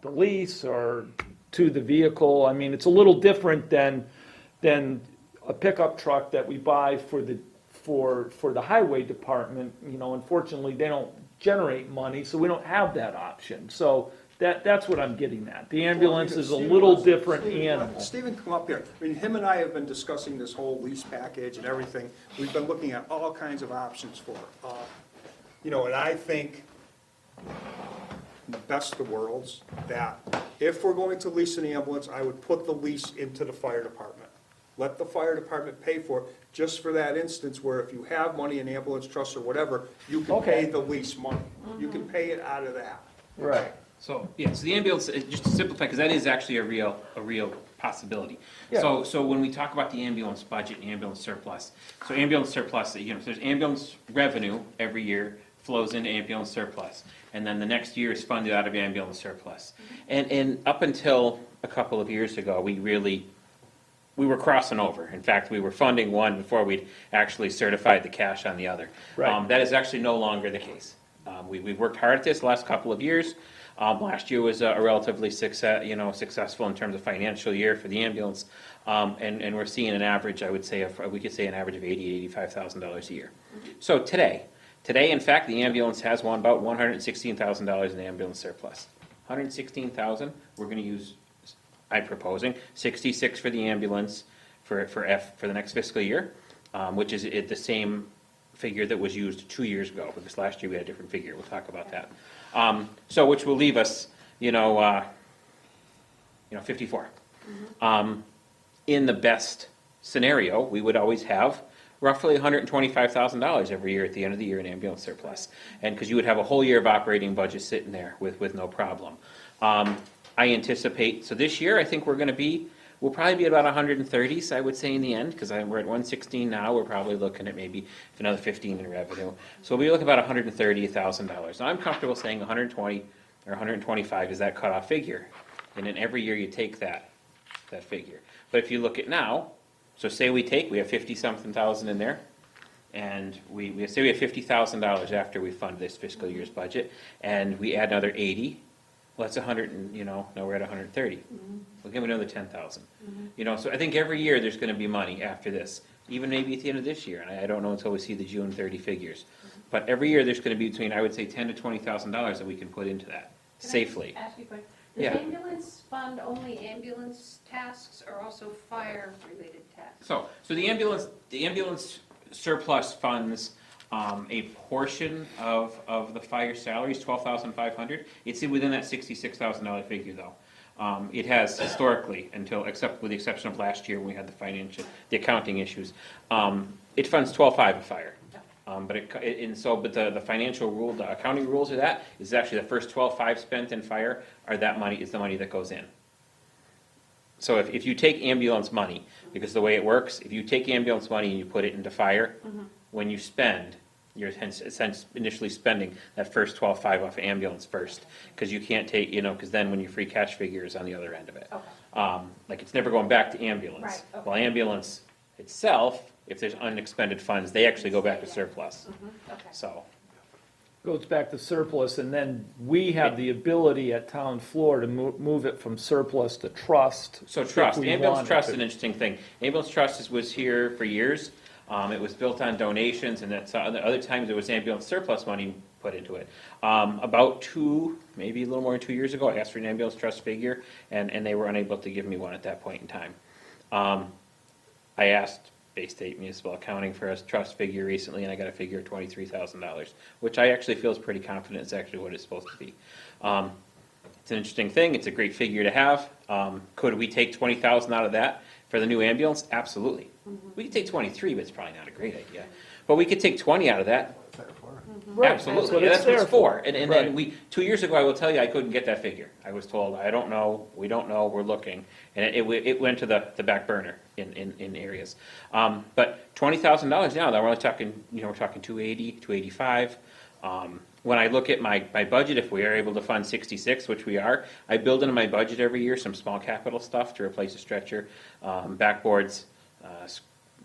the lease or to the vehicle. I mean, it's a little different than a pickup truck that we buy for the highway department. You know, unfortunately, they don't generate money, so we don't have that option. So that's what I'm getting at. The ambulance is a little different animal. Stephen, come up here. I mean, him and I have been discussing this whole lease package and everything. We've been looking at all kinds of options for it. You know, and I think the best of worlds, that if we're going to lease an ambulance, I would put the lease into the fire department. Let the fire department pay for it, just for that instance where if you have money in ambulance trust or whatever, you can pay the lease money. You can pay it out of that. Right. So, yeah, so the ambulance, just to simplify, because that is actually a real possibility. Yeah. So when we talk about the ambulance budget and ambulance surplus, so ambulance surplus, you know, there's ambulance revenue every year flows into ambulance surplus, and then the next year is funded out of ambulance surplus. And up until a couple of years ago, we we were crossing over. In fact, we were funding one before we'd actually certified the cash on the other. Right. That is actually no longer the case. We've worked hard at this the last couple of years. Last year was a relatively successful in terms of financial year for the ambulance. And we're seeing an average, I would say, we could say an average of $85,000 a year. So today, in fact, the ambulance has about $116,000 in ambulance surplus. $116,000, we're gonna use, I'm proposing, 66 for the ambulance for the next fiscal year, which is the same figure that was used 2 years ago, because last year we had a different figure. We'll talk about that. So which will leave us, 54. In the best scenario, we would always have roughly $125,000 every year at the end of the year in ambulance surplus. And because you would have a whole year of operating budget sitting there with no problem. I anticipate, so this year, I think we'll probably be about 130s, I would say, in the end, because we're at 116 now. We're probably looking at maybe another 15 in revenue. So we'll be looking about $130,000. Now, I'm comfortable saying 120 or 125 is that cutoff figure. And then every year you take that figure. But if you look at now, so say we have 50-something thousand in there, and we say we have $50,000 after we fund this fiscal year's budget, and we add another 80, well, that's 100, and now we're at 130. We'll give another 10,000. So I think every year there's going to be money after this, even maybe at the end of this year, and I don't know until we see the June 30 figures. But every year there's going to be between, I would say, $10,000 to $20,000 that we can put into that safely. Can I just ask you a question? Yeah. Does ambulance fund only ambulance tasks or also fire-related tasks? So the ambulance surplus funds a portion of the fire salaries, $12,500. It's within that $66,000 figure, though. It has historically, except with the exception of last year when we had the accounting issues, it funds $12,500 of fire. But the financial rule, the accounting rules of that is actually the first $12,500 spent in fire is the money that goes in. So if you take ambulance money, because the way it works, if you take ambulance money and you put it into fire, when you spend, you're initially spending that first $12,500 off ambulance first, because you can't take, because then when your free cash figure is on the other end of it. Okay. It's never going back to ambulance. Right, okay. While ambulance itself, if there's unexpended funds, they actually go back to surplus. Okay. So. Goes back to surplus, and then we have the ability at town floor to move it from surplus to trust. So trust, if we ambulance wanted trust is to. an interesting thing. Ambulance trust was here for years. It was built on donations, and other times there was ambulance surplus money put into it. About maybe a little more than 2 years ago, I asked for an ambulance trust figure, and they were unable to give me one at that point in time. I asked Bay State Municipal Accounting for a trust figure recently, and I got a figure of $23,000, which I actually feel is pretty confident it's actually what it's supposed to be. It's an interesting thing. It's a great figure to have. Could we take $20,000 out of that for the new ambulance? Absolutely. We could take 23, but it's probably not a great idea. But we could take 20 out of that. Right, Absolutely. that's what it's there for. for. And Right. then 2 years ago, I will tell you, I couldn't get that figure. I was told, I don't know, we don't know, we're looking. And it went to the back burner in areas. But $20,000 now, we're only talking, we're talking 280, 285. When I look at my budget, if we are able to fund 66, which we are, I build into my budget every year some small capital stuff to replace a stretcher, backboards,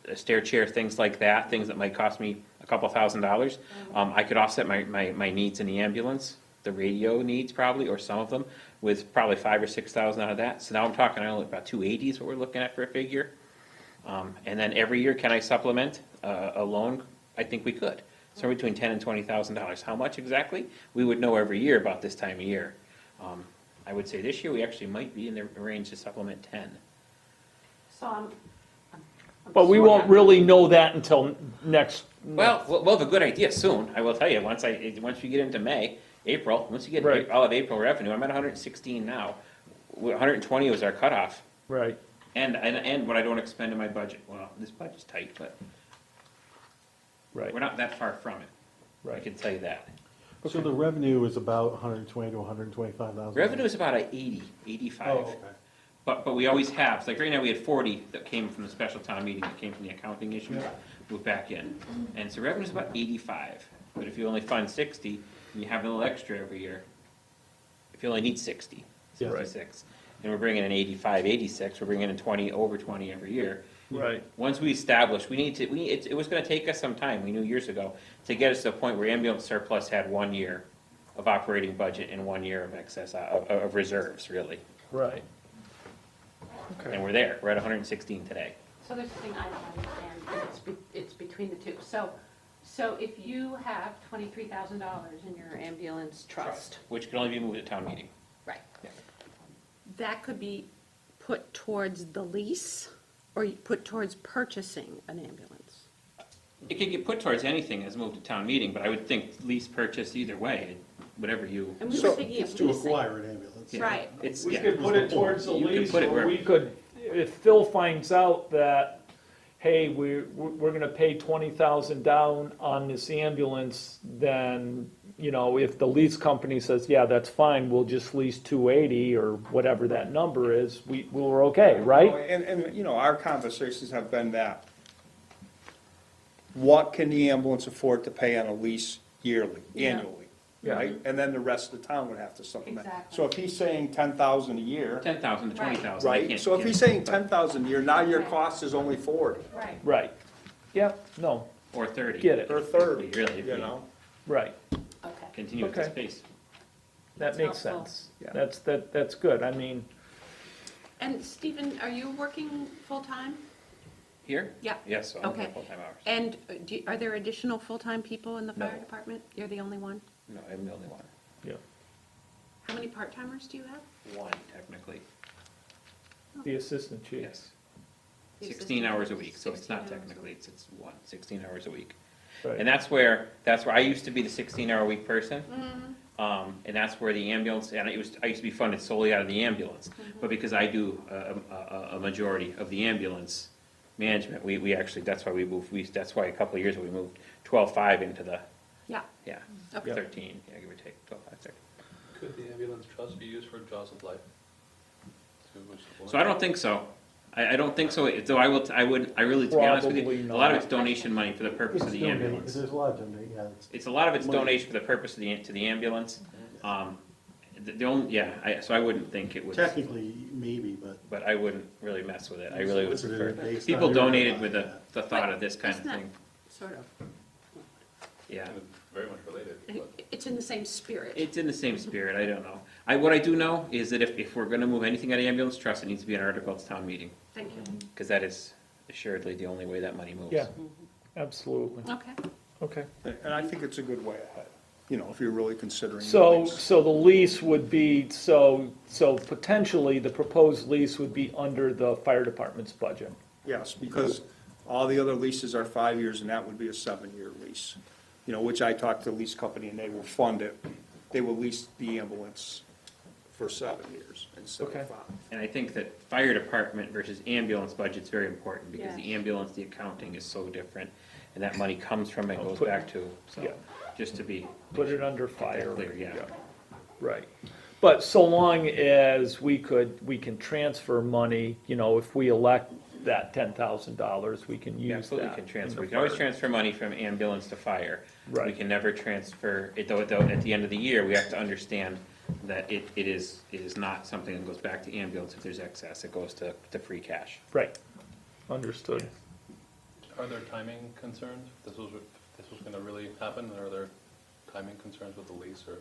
a stair chair, things like that, things that might cost me a couple $1,000s. I could offset my needs in the ambulance, the radio needs probably, or some of them, with probably $5,000 or $6,000 out of that. So now I'm talking only about 280 is what we're looking at for a figure. And then every year, can I supplement a loan? I think we could. Somewhere between $10,000 and $20,000. How much exactly? We would know every year about this time of year. I would say this year we actually might be in the range to supplement 10. So I'm But we sort won't of- really know that until next. Well, we'll have a good idea soon. I will tell you, once we get into May, April, once you get Right. all of April revenue, I'm at 116 now. 120 was our cutoff. Right. And what I don't expend in my budget. Well, this budget's tight, but Right. we're not that far from it. I Right. can tell you that. So the revenue is about 120 to 125,000? Revenue is about 80, 85. Oh, okay. But we always have, so like right now we had 40 that came from the special town meeting, that came from the accounting issues, moved back in. And so revenue's about 85, but if you only fund 60, and you have a little extra every year, if you only need 60, Yeah. 66, and we're bringing in 85, 86, we're bringing in 20, over 20 every year. Right. Once we establish, it was gonna take us some time, we knew years ago, to get us to the point where ambulance surplus had 1 year of operating budget and 1 year of excess, of reserves, really. Right. And we're there, we're at 116 today. So there's a thing I don't understand, and it's between the two. So if you have $23,000 in your ambulance trust, Which can only be moved at town meeting. right, that could be put towards the lease, or you put towards purchasing an ambulance? It could get put towards anything as moved to town meeting, but I would think lease purchase either way, whatever you. And we were thinking It's of to leasing. acquire an ambulance. Yeah. Right. It's, We yeah. could put it towards the You could lease, put it or where- we could, if Phil finds out that, hey, we're gonna pay 20,000 down on this ambulance, then, you know, if the lease company says, yeah, that's fine, we'll just lease 280 or whatever that number is, we're okay, right? And, you know, our conversations have been that, what can the ambulance afford to pay on a lease yearly, annually? Yeah. Right? And then the rest of the town would have to supplement. Exactly. So if he's saying 10,000 a year, 10,000 to 20,000. I right? can't- So if yeah. he's saying 10,000 a year, now your Right. cost is only 40 Right. Right. Yep, no, Or 30. get it, or 30, Really, if you we know? right. Okay. Continue at this Okay. pace. That That's makes helpful. sense. Yeah. That's good, I mean, And Stephen, are you working full-time? Here? Yeah. Yes, so I'm Okay. working full-time hours. And are there additional full-time people in the No. fire department? You're the only one? No, I'm the only one. yeah, How many part-timers do you have? One, technically. the assistant chief. Yes. The 16 assistant hours a chief, week, so it's 16 not hours a technically, week. it's one, 16 hours a week. Right. And that's where I used to be the 16-hour-a-week person. Mm-hmm. And that's where the ambulance, and I used to be funded solely out of the ambulance. Mm-hmm. But because I do a majority of the ambulance management, we actually, that's why we moved, that's why a couple of years ago, we moved 12.5 into the, Yeah. yeah, Okay. 13, yeah, give or take, 12.5, 13. Could the ambulance trust be used for Jaws of Life? To support- So I don't think so. I don't think so, though I really, to be honest with Probably you, a not. lot of it's donation money for the purpose of the ambulance. There's a lot of them, yeah. It's a lot of it's donation for the purpose of to the ambulance. The only, yeah, so I wouldn't think it was, Technically, maybe, but. I wouldn't really mess with it. I really would Is it prefer. based People on- donated with the thought of this kind of Isn't that thing, Sort of. yeah. Very much related, but It's in the same spirit. It's in the same spirit, I don't know. What I do know is that if we're gonna move anything out of ambulance trust, it needs to be an article at town meeting, Thank you. because that is assuredly the only way that money moves. Yeah, absolutely, Okay. okay. And I think it's a good way ahead, you know, if you're really considering. the So, lease. so the lease would be, so potentially the proposed lease would be under the fire department's budget. Yes, because all the other leases are 5 years, and that would be a 7-year lease. You know, which I talked to the lease company, and they will fund it. They will lease the ambulance for 7 years instead Okay. of 5. And I think that fire department versus ambulance budget's very important, because the Yes. ambulance, the accounting is so different, and that money comes from and I'll goes put- back to, so, yeah. just to be. Put it under that fire. clear, yeah. Right. But so long as we can transfer money, you know, if we elect that $10,000, we can Yeah, use absolutely that. can in transfer, the we can always fire. transfer money from ambulance to fire. We Right. can never transfer, though, at the end of the year, we have to understand that it is not something that goes back to ambulance if there's excess, it goes to free cash. Right, understood. are there timing concerns? If this was gonna really happen, are there timing concerns with the lease or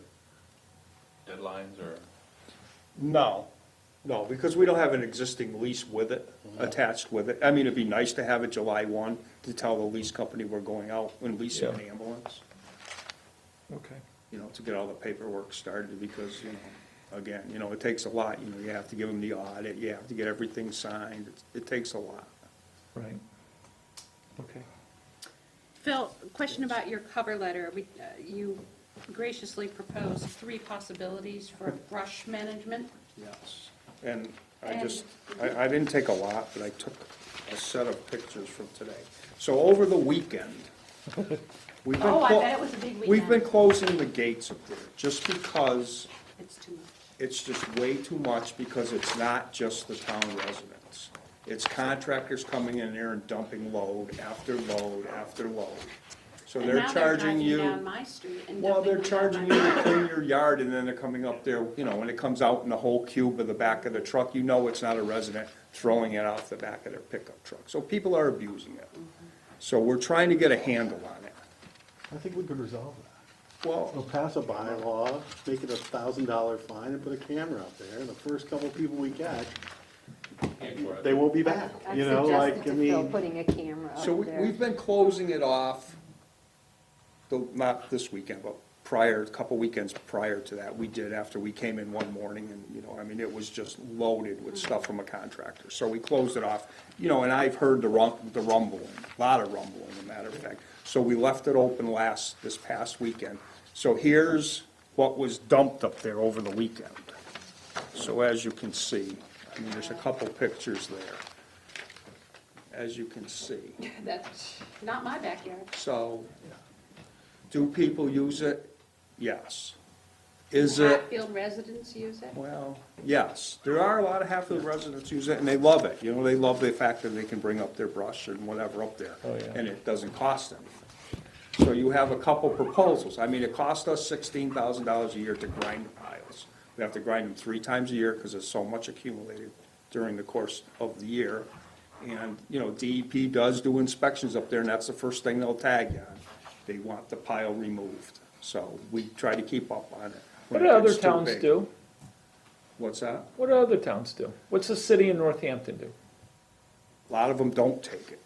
deadlines or? No, because we don't have an existing lease with it, attached with it. I mean, it'd be nice to have it July 1 to tell the lease company we're going out and leasing an Yeah. ambulance, Okay. you know, to get all the paperwork started, because, you know, again, you know, it takes a lot. You know, you have to give them the audit, you have to get everything signed. It takes a lot. Right. Okay. Phil, question about your cover letter. You graciously proposed 3 possibilities for brush management. Yes. And I didn't take a lot, but I took a set of pictures from today. So over the weekend, we've been. Oh, I bet it was a big We've weekend. been closing the gates up there, just because It's too much. it's just way too much, because it's not just the town residents. It's contractors coming in there and dumping load after load after load. So And they're now charging you. driving down my street and Well, dumping they're them charging down you my to clean your yard, and then they're coming up there, you know, when it comes out in the whole cube of the back of the truck, you know it's not a resident throwing it off the back of their pickup truck. So people are abusing it. So we're trying to get a handle on it. I think we could resolve that. Well, We'll pass a bylaw, make it $1,000 fine and put a camera up there, and the first couple people we catch, they won't be back, I've you know, like, suggested I to Phil mean. putting a camera up so there. we've been closing it off, though not this weekend, but prior, a couple weekends prior to that, we did after we came in one morning and, you know, I mean, it was just loaded with stuff from a contractor. So we closed it off, you know, and I've heard the rumbling, a lot of rumbling, as a matter of fact. So we left it open this past weekend. So here's what was dumped up there over the weekend. So as you can see, I mean, there's a couple pictures there. As you can see. That's not my backyard. So, do people use it? Yes. Is it? Hatfield residents use it? Well, yes. There are a lot of Hatfield residents use it, and they love it. You know, they love the fact that they can bring up their brush and whatever up there. Oh, yeah. And it doesn't cost anything. So you have a couple proposals. I mean, it costs us $16,000 a year to grind the piles. We have to grind them 3 times a year because there's so much accumulated during the course of the year. And, you know, DEP does do inspections up there, and that's the first thing they'll tag you on. They want the pile removed. So we try to keep up on it. What When do it other gets too towns big. do? What's that? What do other towns do? What's the city in Northampton do? A lot of them don't take it.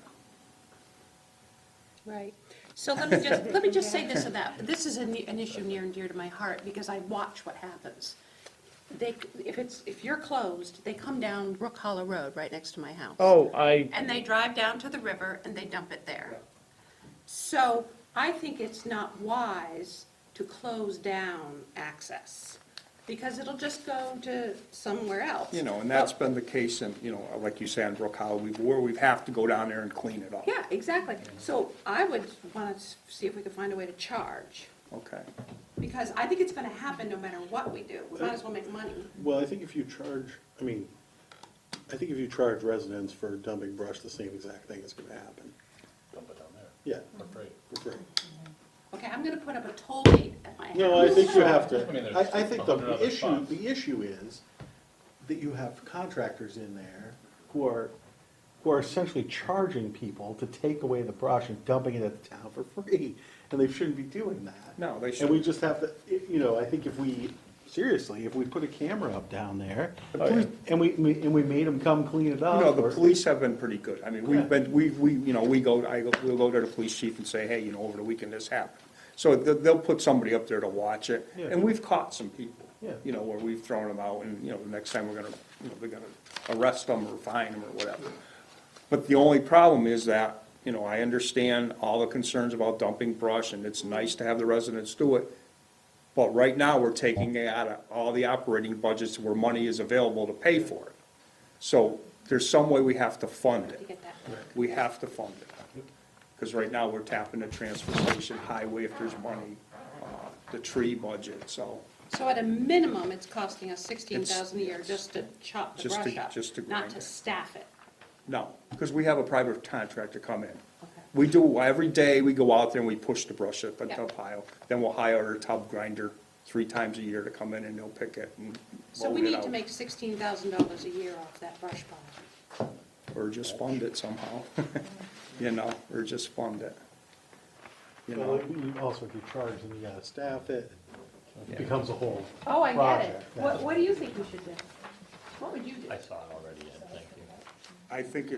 Right. So let me just say this and that. This is an issue near and dear to my heart because I watch what happens. If you're closed, they come down Brook Hollow Road right next to my house. Oh, And they drive down to the river and they dump it there. So I think it's not wise to close down access because it'll just go to somewhere else. You know, and that's been the case in, you know, like you say on Brook Hollow, we have to go down there and clean it up. Yeah, exactly. So I would want to see if we could find a way to charge. Okay. Because I think it's gonna happen no matter what we do. We might as well make money. Well, I think if you charge, I think if you charge residents for dumping brush, the same exact thing is gonna happen. Dump it down there. Yeah, For free. for free. Okay, I'm gonna put up a toll gate at my house. No, I think you have I mean, to, there's I think 100 other the issue is that you have contractors in there who are essentially charging people to take away the brush and dumping it at the town for free, and they shouldn't be doing that. No, they And shouldn't. we just have to, you know, I think if we put a camera up down there, and we made them come clean it up. You know, the or- police have been pretty good. I mean, we'll go to the police chief and say, hey, you know, over the weekend this happened. So they'll put somebody up there to watch it, Yeah. and we've caught some people. Yeah. You know, where we've thrown them out, and, you know, the next time they're gonna arrest them or fine them or whatever. But the only problem is that, you know, I understand all the concerns about dumping brush, and it's nice to have the residents do it. But right now, we're taking it out of all the operating budgets where money is available to pay for it. So there's some way we have to fund it. Get that. We have to fund it. Because right now, we're tapping the transfer station, highway if there's money, the tree budget, so. So at a minimum, it's costing us $16,000 a year just to chop the Just to- brush up, just to not grind to it. staff it. No, because we have a private contractor come in. Okay. We do, every day, we go out there and we push the brush up into Yeah. a pile. Then we'll hire a tub grinder 3 times a year to come in and they'll pick it and So load we it need to out. make $16,000 a year off that brush pile. Or just fund it somehow, you know, or just fund it. You Well, know, you also get charged and you gotta staff it, Yeah. it becomes a whole Oh, I get it. project. What do you think we should do? What would you do? I saw it already, Ed, thank you. I think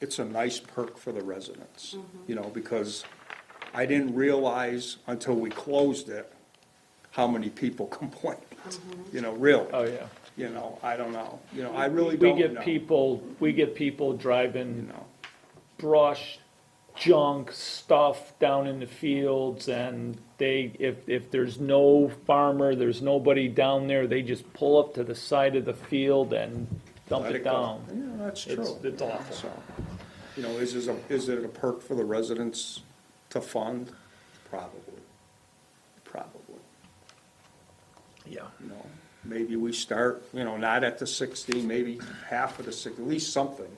it's a nice perk for the residents, you know, because I didn't realize until we closed it, how many people complained. You know, really, Oh, yeah. you know, I don't know, you know, I really We don't get know. people You driving know, brush, junk, stuff down in the fields, and if there's no farmer, there's nobody down there, they just pull up to the side of the field and dump let it go. down. Yeah, that's true. It's awful. So, you know, is it a perk for the residents to fund? Probably. Yeah. You know, maybe we start, you know, not at the 60, maybe half of the 60, at least something.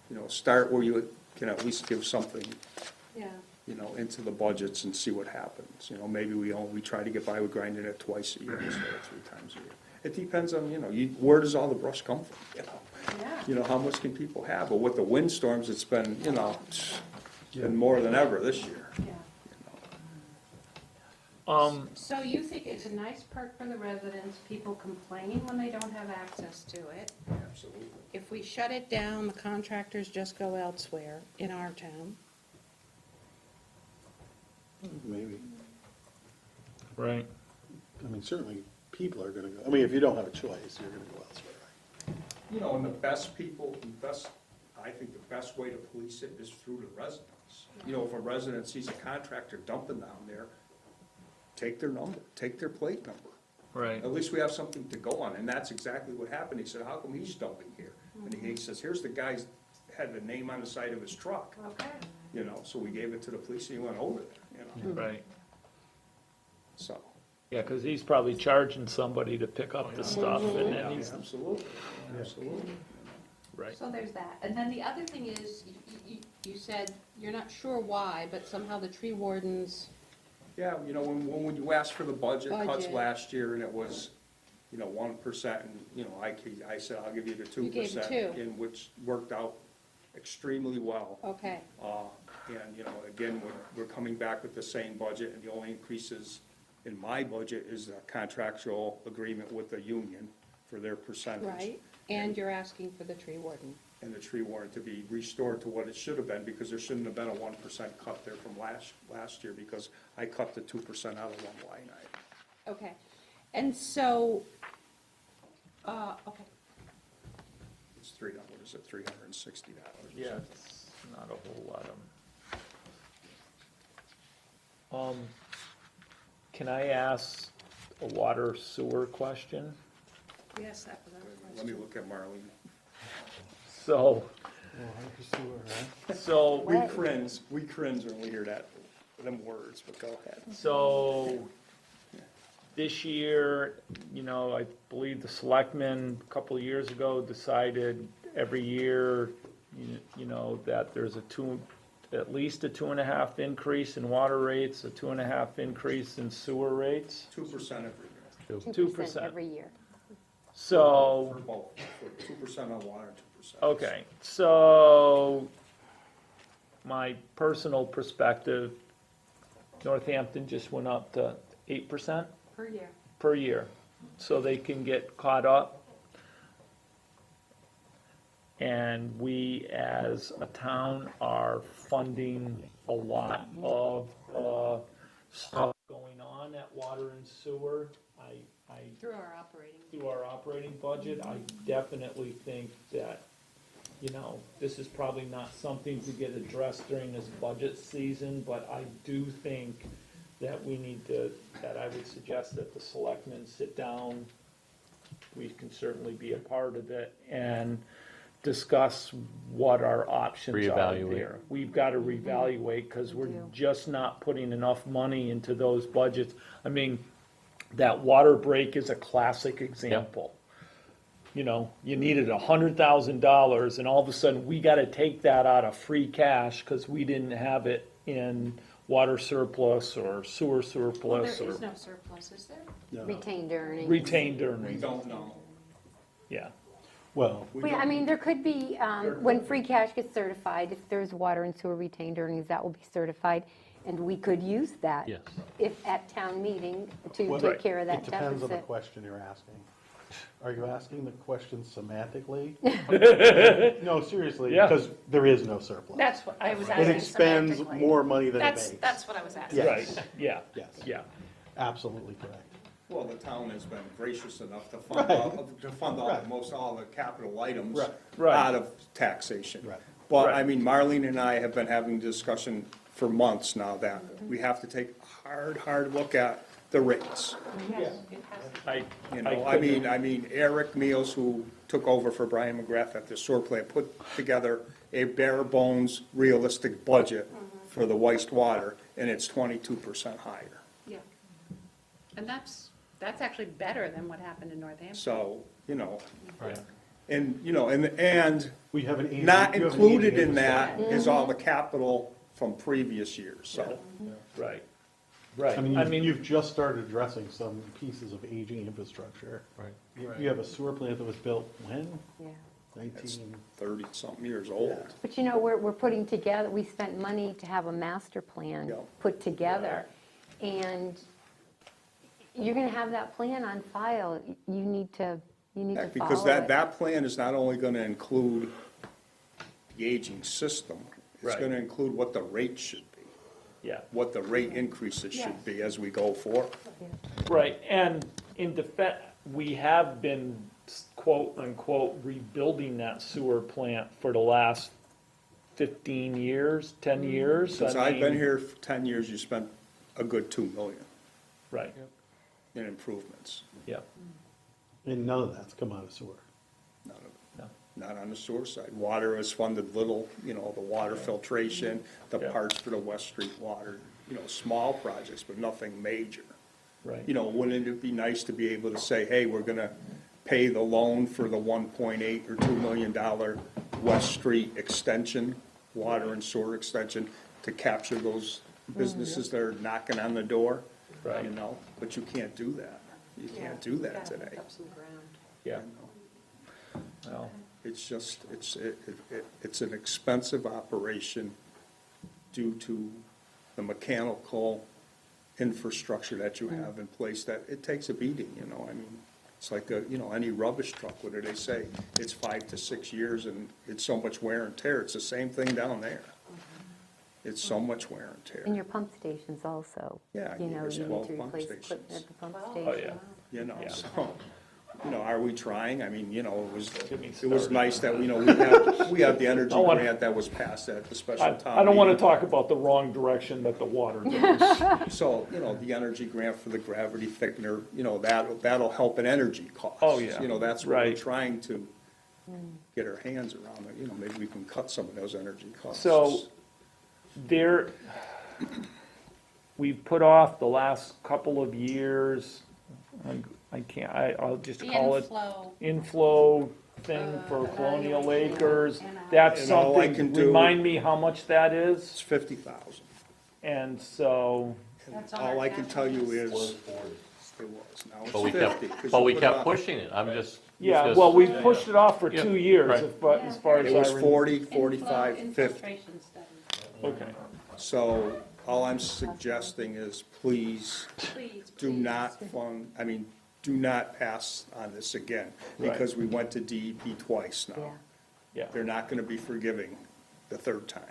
You know, start where you can at least give something. Yeah. you know, into the budgets and see what happens. You know, maybe we try to get by with grinding it twice a year instead of 3 times a year. It depends on, you know, where does all the brush come from, you know? Yeah. You know, how much can people have? But with the windstorms, it's been, you know, it's been more than ever this year. Yeah. So you think it's a nice perk for the residents, people complain when they don't have access to it. Absolutely. If we shut it down, the contractors just go elsewhere in our town. Maybe. Right. I mean, certainly, people are gonna go, I mean, if you don't have a choice, you're gonna go elsewhere, right? You know, and I think the best way to police it is through the residents. You know, if a resident sees a contractor dumping down there, take their number, take their plate number. Right. At least we have something to go on, and that's exactly what happened. He said, how come he's dumping here? And he says, here's the guy's, had the name on the side of his truck. Okay. You know, so we gave it to the police and he went over there, you know, Right. so. Yeah, because he's probably charging somebody to pick up the stuff, and then he's, Absolutely, absolutely. right. So there's that. And then the other thing is, you said you're not sure why, but somehow the tree wardens, Yeah, you know, when you asked for the budget cuts Budget. last year, and it was, you know, 1%, and, you know, I said, I'll give you the 2%. You gave the 2. And which worked out extremely well. okay, And, you know, again, we're coming back with the same budget, and the only increases in my budget is a contractual agreement with the union for their percentage. right? And you're asking for the tree warden. And the tree warrant to be restored to what it should have been, because there shouldn't have been a 1% cut there from last year, because I cut the 2% out of one line item. Okay. And so, okay. It's what is it, $360? Yeah, it's not a whole lot of them. Can I ask a water sewer question? Yes, that was our Let me question. look at Marlene. So, so, We cringe when we hear them words, but go ahead. so, this year, you know, I believe the selectmen, a couple of years ago, decided every year, you know, that there's at least a 2.5 increase in water rates, a 2.5 increase in sewer rates. 2% every year, 2% every year. So, for both, for 2% on water and 2%. okay, so my personal perspective, Northampton just went up to 8% Per year. per year, so they can get caught up. And we, as a town, are funding a lot of stuff going on at water and sewer. Through our operating. Through our operating budget, I definitely think that, you know, this is probably not something to get addressed during this budget season, but I do think that that I would suggest that the selectmen sit down, we can certainly be a part of it, and discuss what our options are Reevaluate. there. We've got to reevaluate, because we're just not putting enough money into those budgets. I mean, that water break is a classic example. You know, you needed $100,000, and all of a sudden, we got to take that out of free cash because we didn't have it in water surplus or sewer Well, surplus there or is no surplus, is there? Retained earnings. retained We earnings. don't know. Yeah, Well, I mean, there could be, when free cash gets certified, if there's water and sewer retained earnings, that will be certified, and we could use that. Yes. If at town meeting, to Well, take care of that it depends on the deficit. question you're asking. Are you asking the question semantically? No, seriously, Yeah. because there is no surplus. That's what I was It asking expends semantically. more money than it makes. That's what I was asking. Yes. right, yeah, Yes, yeah. absolutely correct. Well, the town has been gracious enough to Right. fund all, Right. most all the capital items Right. Right. out of taxation. Right. But, Right. I mean, Marlene and I have been having discussion for months now that we have to take a hard look at the rates. Yes, it has to. You know, I mean, Eric Meals, who took over for Brian McGrath at the sewer plant, put together a bare bones, realistic budget for the wastewater, and it's 22% higher. Yeah. And that's actually better than what happened in Northampton. So, you know, Right. and, you know, and We have an. not you have an included 88%. in that is all the capital from previous years, so. Right, right. I mean, you've just started addressing some pieces of aging infrastructure. Right. You have a sewer plant that was built when? Yeah. 30-something years old. But you know, we're putting together, we spent money to have a master plan Yeah. put together. And you're going to have that plan on file. You need to follow Because it. that plan is not only gonna include the aging system, it's Right. gonna include what the rate should be, Yeah, what the rate increases should be as we go forward. right, and in defense, we have been quote unquote rebuilding that sewer plant for the last 15 years, 10 years. Since I I've been mean, here for 10 years, you spent a good 2 million Right, in improvements. yeah, And none of that's come out of sewer? None of it. no, Not on the sewer side. Water has funded little, the water filtration, the Yeah. parts for the West Street water, small projects, but nothing major. right. Wouldn't it be nice to be able to say, hey, we're gonna pay the loan for the 1.8 or $2 million West Street extension, water and sewer extension, to capture those businesses that are knocking on the door? Right. But you can't do that. You can't do that today. Yeah. Well, It's just, it's an expensive operation due to the mechanical infrastructure that you have in place, that it takes a beating, I mean, it's like, any rubbish truck, what do they say? It's 5 to 6 years and it's so much wear and tear. It's the same thing down there. It's so much wear and tear. And your pump stations also. Yeah, You know, there's you 12 need to pump replace stations. equipment at the pump oh, station. yeah. Yeah. So, are we trying? I mean, it was started. nice that, we have the energy I wanna- grant that was passed at the special I town I don't want to meeting. talk about the wrong direction that the water goes. So, the energy grant for the gravity thickener, that'll help in energy costs. Oh, yeah. That's what we're Right. trying to get our hands around, maybe we can cut some of those energy costs. So, we've put off the last couple of years, I'll just The call it inflow. inflow thing for Colonial Acres. That's And all I something, can do- remind me how much that It's is? 50,000. And so, That's on All our I can tell you is, Was it was, now it's But we 50. kept, 'cause but you we put kept on- pushing it, I'm just. yeah, just- well, we've pushed it off for Yeah, 2 years, right. as far as It was I remember. 40, 45, 50. Infiltration study. Okay, So all I'm suggesting is please Please, do please. not do not pass on this again, Right. because we went to DEP twice Yeah. now. yeah, They're not gonna be forgiving the third time.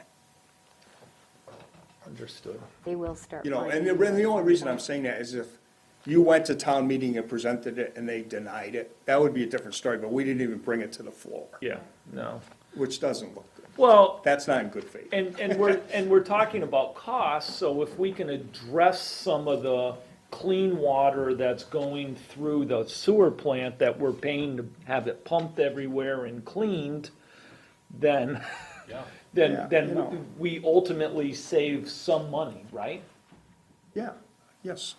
understood. They will start. And finding the only it. reason I'm saying that is if you went to town meeting and presented it and they denied it, that would be a different story, but we didn't even bring it to the floor, Yeah, no. which doesn't look good. Well, That's not in good faith. and we're talking about costs, so if we can address some of the clean water that's going through the sewer plant that we're paying to have it pumped everywhere and cleaned, then, Yeah. Yeah, then we ultimately save some money, right? Yeah, yes.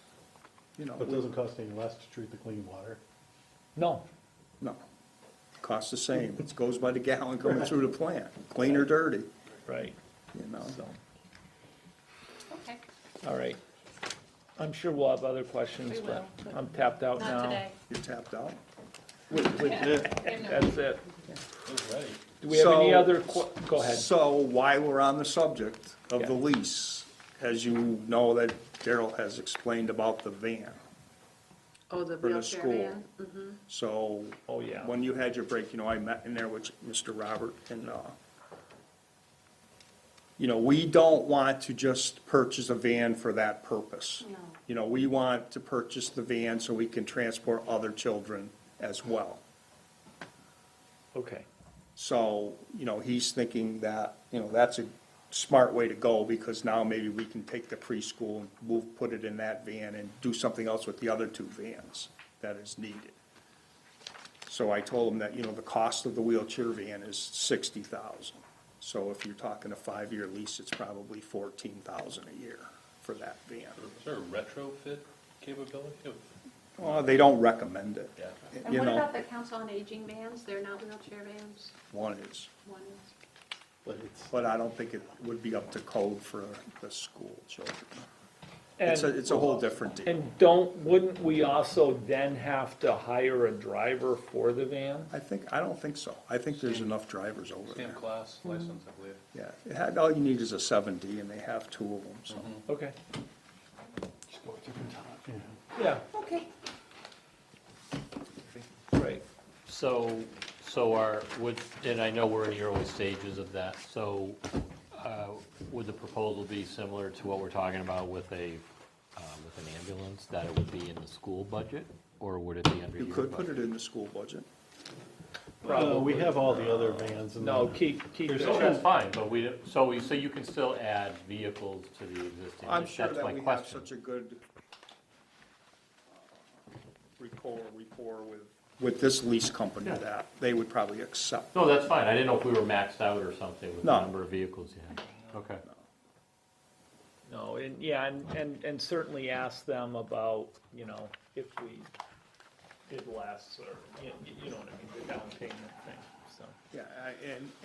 But it doesn't cost any less to treat the clean water. No, No, costs the same. It goes by the gallon coming through the plant, clean or dirty, right, So, Okay, all right. I'm sure we'll have other questions, We will, but but I'm tapped out now. not today. you're tapped out. That's it. Who's ready? Do we have any So- other, go ahead. So while we're on the subject of the Yeah. lease, as you know that Daryl has explained about the van Oh, the for the wheelchair school. van? So Oh, yeah. when you had your break, I met in there with Mr. Robert and, we don't want to just purchase a van for that purpose. No. We want to purchase the van so we can transport other children as well. Okay, So, he's thinking that, that's a smart way to go, because now maybe we can take the preschool and put it in that van and do something else with the other 2 vans that is needed. So I told him that, the cost of the wheelchair van is 60,000. So if you're talking a 5-year lease, it's probably 14,000 a year for that van. Is there a retrofit capability of? Well, they don't recommend it. Yeah. And what about the Council on Aging vans? They're not wheelchair vans? One is. One is. but I don't think it would be up to code for the school children. And- It's a whole different deal. And wouldn't we also then have to hire a driver for the van? I don't think so. I think there's enough drivers over there. Same class license, I believe. Yeah, all you need is a 7D, and they have 2 of them, so. Okay. Just go to the top, yeah. Yeah, Okay. right. So and I know we're in the early stages of that, so would the proposal be similar to what we're talking about with an ambulance, that it would be in the school budget, or would it be under You your could budget? put it in the school budget. We have all the other vans in No, there. keep So that's fine, but so you can still add vehicles to the existing. I'm sure That's that my we have question. such a good rapport with this lease company that they would probably accept. No, that's fine. I didn't know if we were maxed out or something with the No. number of vehicles you had. Okay. No, and certainly ask them about, if we did less, or, you know what I mean, the down payment thing, so. Yeah,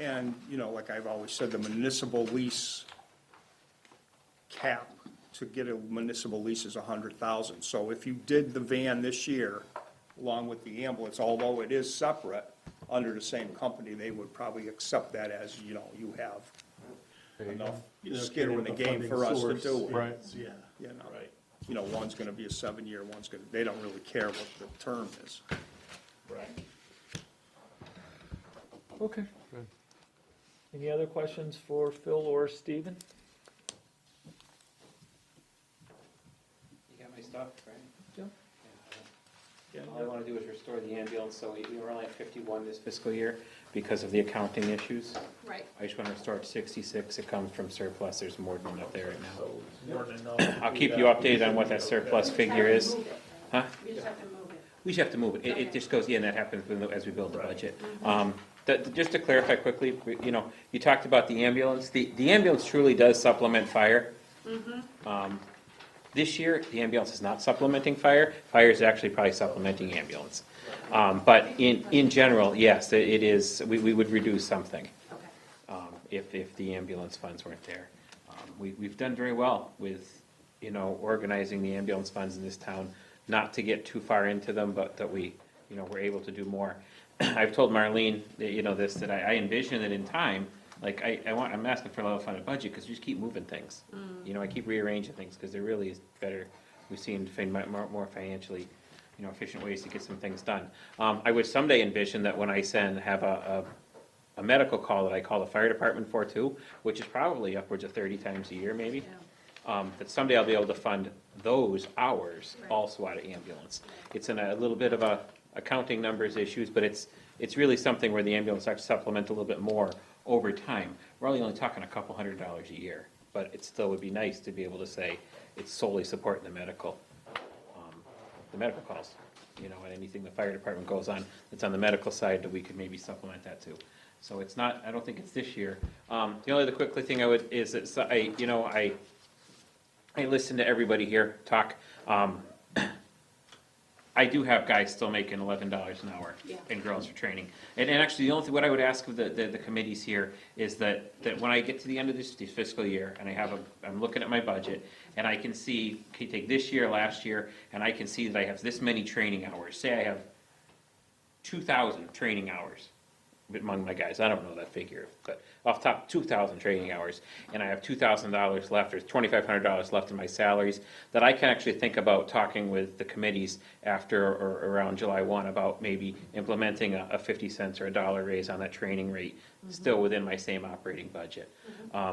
and, like I've always said, the municipal lease cap to get a municipal lease is 100,000. So if you did the van this year, along with the ambulance, although it is separate, under the same company, they would probably accept that as, you have enough skin in the game for us to do it. Right. Yeah. One's gonna be a 7-year, they don't really care what the term is. Right. Okay. Any other questions for Phil or Stephen? You got my stuff, right? Yeah. All I want to do is restore the ambulance, so we were only at 51 this fiscal year because of the accounting issues. Right. I just want to restore it to 66, it comes from surplus, there's more than enough there right now. So, more than enough. I'll keep you updated on what that surplus figure is. Huh? You just have to move it. We just have to move it, it just goes, and that happens as we build the budget. Just to clarify quickly, you talked about the ambulance, the ambulance truly does supplement fire. This year, the ambulance is not supplementing fire. Fire is actually probably supplementing ambulance. But in general, yes, it is, we would reduce something if the ambulance funds weren't there. We've done very well with, organizing the ambulance funds in this town, not to get too far into them, but that we, we're able to do more. I've told Marlene, that, that I envision that in time, like, I'm asking for a level funded budget, because we just keep moving things. I keep rearranging things, because there really is better, we've seen more financially, efficient ways to get some things done. I would someday envision that when I have a medical call that I call the fire department for too, which is probably upwards of 30 times a year maybe, that someday I'll be able to fund those hours also out of ambulance. It's in a little bit of a accounting numbers issues, but it's really something where the ambulance starts to supplement a little bit more over time. We're only talking a couple $100 a year, but it still would be nice to be able to say it's solely supporting the medical calls, and anything the fire department goes on that's on the medical side, that we could maybe supplement that too. So it's not, I don't think it's this year. The only other quick thing is that I listen to everybody here talk. I do have guys still making $11 an hour and girls for training. And actually, the only thing, what I would ask of the committees here is that when I get to the end of this fiscal year and I'm looking at my budget and I can see, okay, take this year, last year, and I can see that I have this many training hours. Say I have 2,000 training hours among my guys. I don't know that figure, but off the top, 2,000 training hours, and I have $2,000 left, or $2,500 left in my salaries, that I can actually think about talking with the committees after or around July 1 about maybe implementing a 50 cents or $1 raise on that training rate, still within my same operating budget.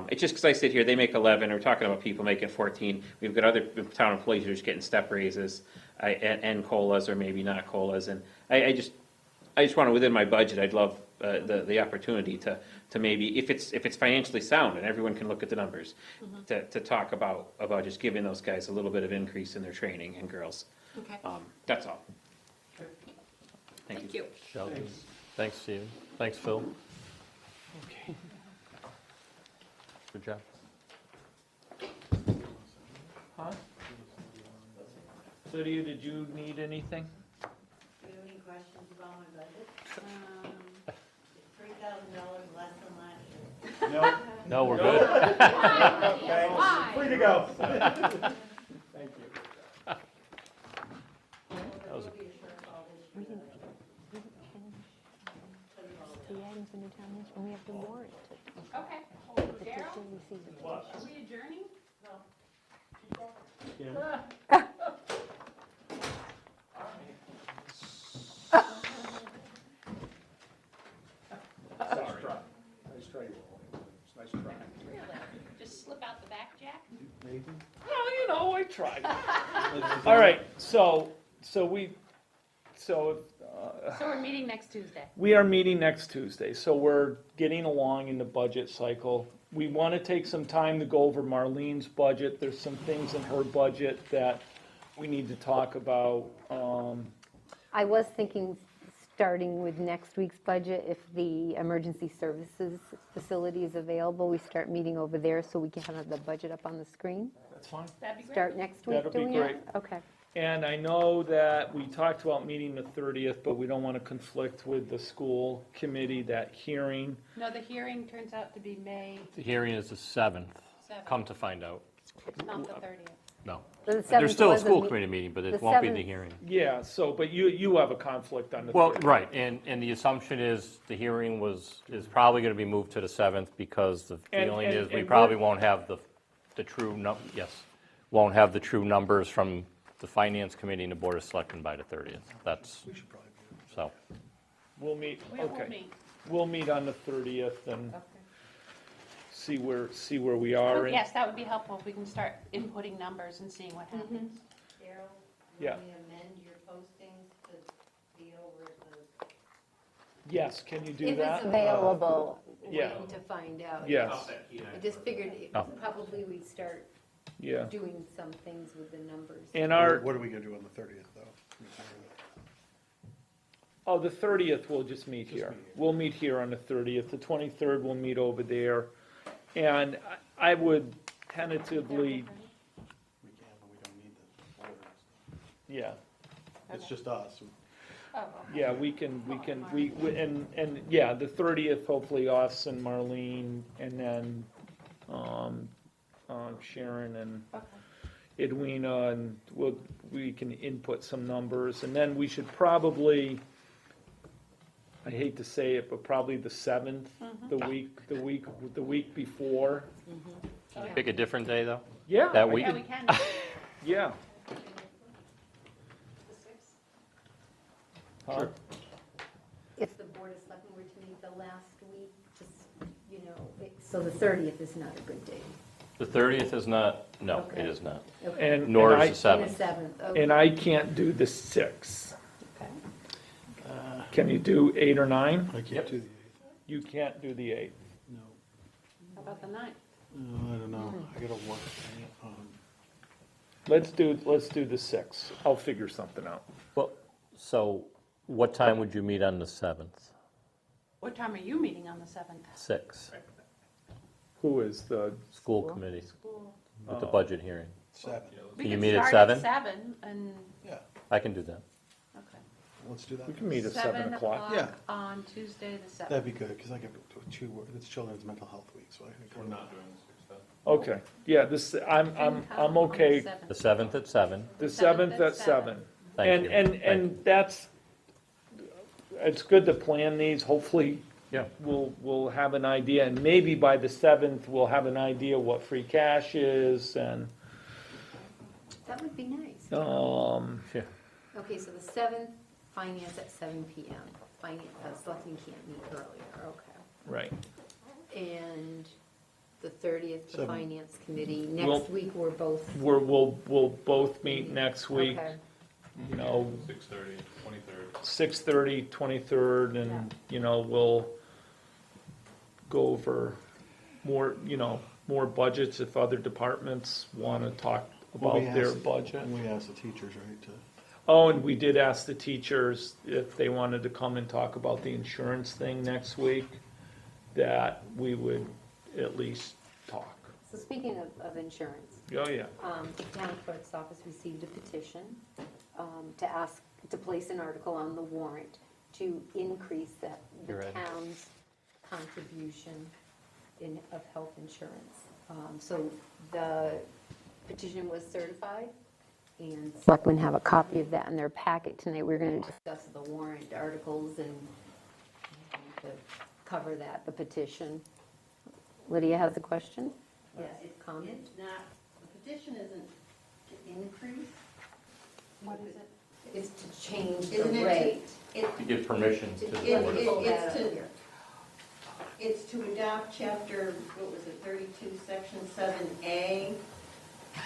It's just because I sit here, they make 11, we're talking about people making 14. We've got other town employees who are just getting step raises and COLAs, or maybe not COLAs, and I just want to, within my budget, I'd love the opportunity to maybe, if it's financially sound and everyone can look at the numbers, to talk about just giving those guys a little bit of increase in their training, and girls. Okay. That's all. Thank you. Sheldon. Thanks, Stephen. Thanks, Phil. Okay. Good job. Huh? Lydia, did you need anything? Do you have any questions about my budget? $3,000 less than last year. No. No, we're good. Free to go. Thank you. That was a- We didn't the items in the town list, and we have the warrant. Okay. The petition, receive the petition. Are we adjourning? Nice try, Will. Nice try. Just slip out the back, Jack? Maybe. Well, I tried. All right, so So we're meeting next Tuesday. we are meeting next Tuesday, so we're getting along in the budget cycle. We want to take some time to go over Marlene's budget. There's some things in her budget that we need to talk about. I was thinking, starting with next week's budget, if the emergency services facility is available, we start meeting over there so we can have the budget up on the screen. That's fine. That'd be great. Start next week That'll be doing great. it? Okay. And I know that we talked about meeting the 30th, but we don't want to conflict with the school committee, that hearing. No, the hearing turns out to be May The hearing is the 7th, 7th, come to find out. not the 30th. No. So the There's 7th still a was school me- committee meeting, but the it won't be the 7th hearing. Yeah, so, but you have a conflict on the 30th. Well, right, and the assumption is the hearing is probably going to be moved to the 7th because the feeling and- is we and probably we're- won't have the true, won't have the true numbers from the Finance Committee and the Board of Selectmen by the 30th. That's, so, We'll meet, We will okay. meet. We'll meet on the 30th and see where we are. and- Yes, that would be helpful if we can start inputting numbers and seeing what happens. Daryl, Yeah. will we amend your postings to deal with the? Yes, can you do If that? it's available, Yeah. waiting to find out. Yes, I just figured Oh. probably we'd start yeah. doing some things with the numbers. And our, What are we gonna do on the 30th, though? the 30th, we'll just meet here. We'll meet here on the 30th. The 23rd, we'll meet over there. And I would tentatively, We can, but we don't need the orders. yeah. It's just us. Oh, Yeah, and yeah, the 30th, hopefully us and Marlene, and then Sharon and okay. Edwina, and we can input some numbers, and then we should probably, I hate to say it, but probably the 7th, the week before. pick a different day, though? Yeah. That week? Yeah, we can. Yeah. Huh? If the Board of Selectmen were to meet the last week, just, so the 30th is not a good date. The 30th is not, no, Okay. it is not. Okay. And Nor and is the I- 7th. And the 7th, okay. And I can't do the 6th. Okay. Can you do 8 or 9? I can't do the 8th. You can't do the 8th. No. How about the 9th? I don't know. I gotta work. Let's do the 6th. I'll figure something out. Well, so what time would you meet on the 7th? What time are you meeting on the 7th? 6, Who is the, school committee, School. with the budget hearing. 7. We Can you could meet at start 7? 7 and, Yeah, I can do that. okay. let's do that. we can meet at 7 o'clock. Yeah. On Tuesday, the 7th. That'd be good, because I get it's Children's Mental Health Week, so I think. We're not doing the 6th. Okay, yeah, I'm okay. The 7th at 7. The 7th at 7. Thank you. And that's, it's good to plan these, hopefully. Yeah. We'll have an idea, and maybe by the 7th, we'll have an idea what free cash is, and, That would be nice. Yeah. Okay, so the 7th, finance at 7 PM. Selectmen can't meet earlier, okay. right. And the 30th, the 7th. finance committee. Well- Next week, we're both. We'll both meet next week, Okay. 6:30, 23rd. 6:30, 23rd, and, we'll go over more budgets if other departments want to talk Well, about we their asked- budget. And we asked the teachers, right, to. Oh, and we did ask the teachers if they wanted to come and talk about the insurance thing next week, that we would at least talk. So speaking of insurance, Oh, yeah. the town clerk's office received a petition to place an article on the warrant to increase the You're right. town's contribution of health insurance. So the petition was certified, and selectmen have a copy of that in their packet tonight. We're going to discuss the warrant articles and to cover that, the petition. Lydia has a question? Yes, Comment? it's not, the petition isn't to increase. What is it? It's to change Isn't the it rate. To give permission to the board. It's to adopt chapter, what was it, 32, section 7A,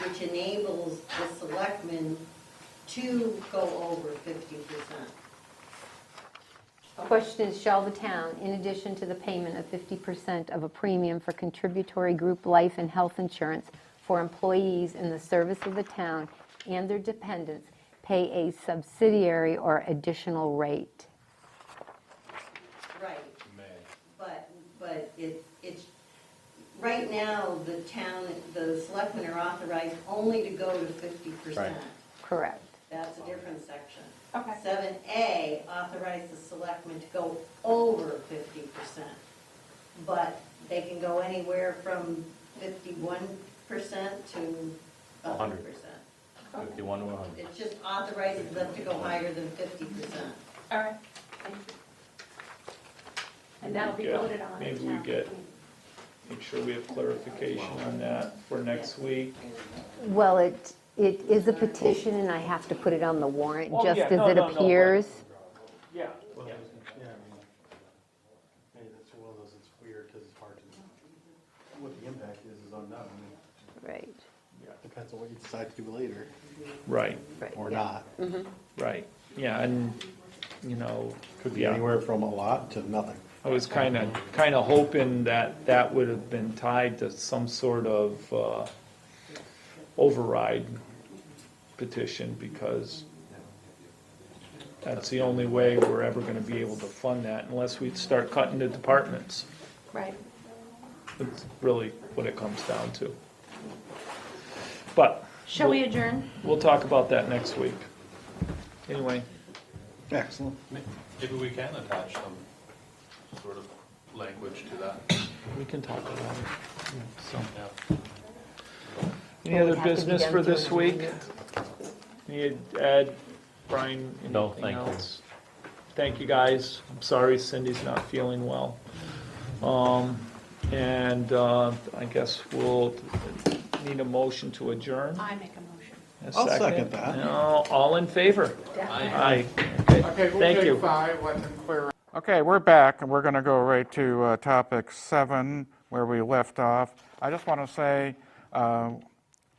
which enables the selectmen to go over 50%. Question is, shall the town, in addition to the payment of 50% of a premium for contributory group life and health insurance for employees in the service of the town and their dependents, pay a subsidiary or additional rate? Right. But it's, right now, the town, the selectmen are authorized only to go to 50%. Right. Correct. That's a different section. Okay. 7A authorizes the selectmen to go over 50%. But they can go anywhere from 51% to 100%. 51 to 100. It just authorizes them to go higher than 50%. All right, thank you. And that'll be voted on. Maybe we make sure we have clarification on that for next week. Well, it is a petition, and I have to put it on the warrant, Oh, just yeah, as no, it no, no, appears. Yeah, Well, yeah. yeah, maybe that's one of those, it's weird because it's hard to, what the impact is unknown. Right. Depends on what you decide to do later, Right, or not. right. Yeah, and, you know, Could be yeah. anywhere from a lot to nothing. I was kind of hoping that that would have been tied to some sort of override petition, because that's the only way we're ever going to be able to fund that, unless we start cutting the departments. Right. It's really what it comes down to. But Shall we adjourn? we'll talk about that next week. Anyway, Excellent. Maybe we can attach some sort of language to that. we can talk about it. So, Yeah. any Well, it other has to be business done for through this an week? amendment. Need Ed, Brian, No, anything thank you. else? Thank you, guys. I'm sorry Cindy's not feeling well. I guess we'll need a motion to adjourn. I make a motion. A I'll second that. No, all in favor? Aye. Okay, thank you. Okay, we're back, and we're going to go right to topic 7, where we left off. I just want to say,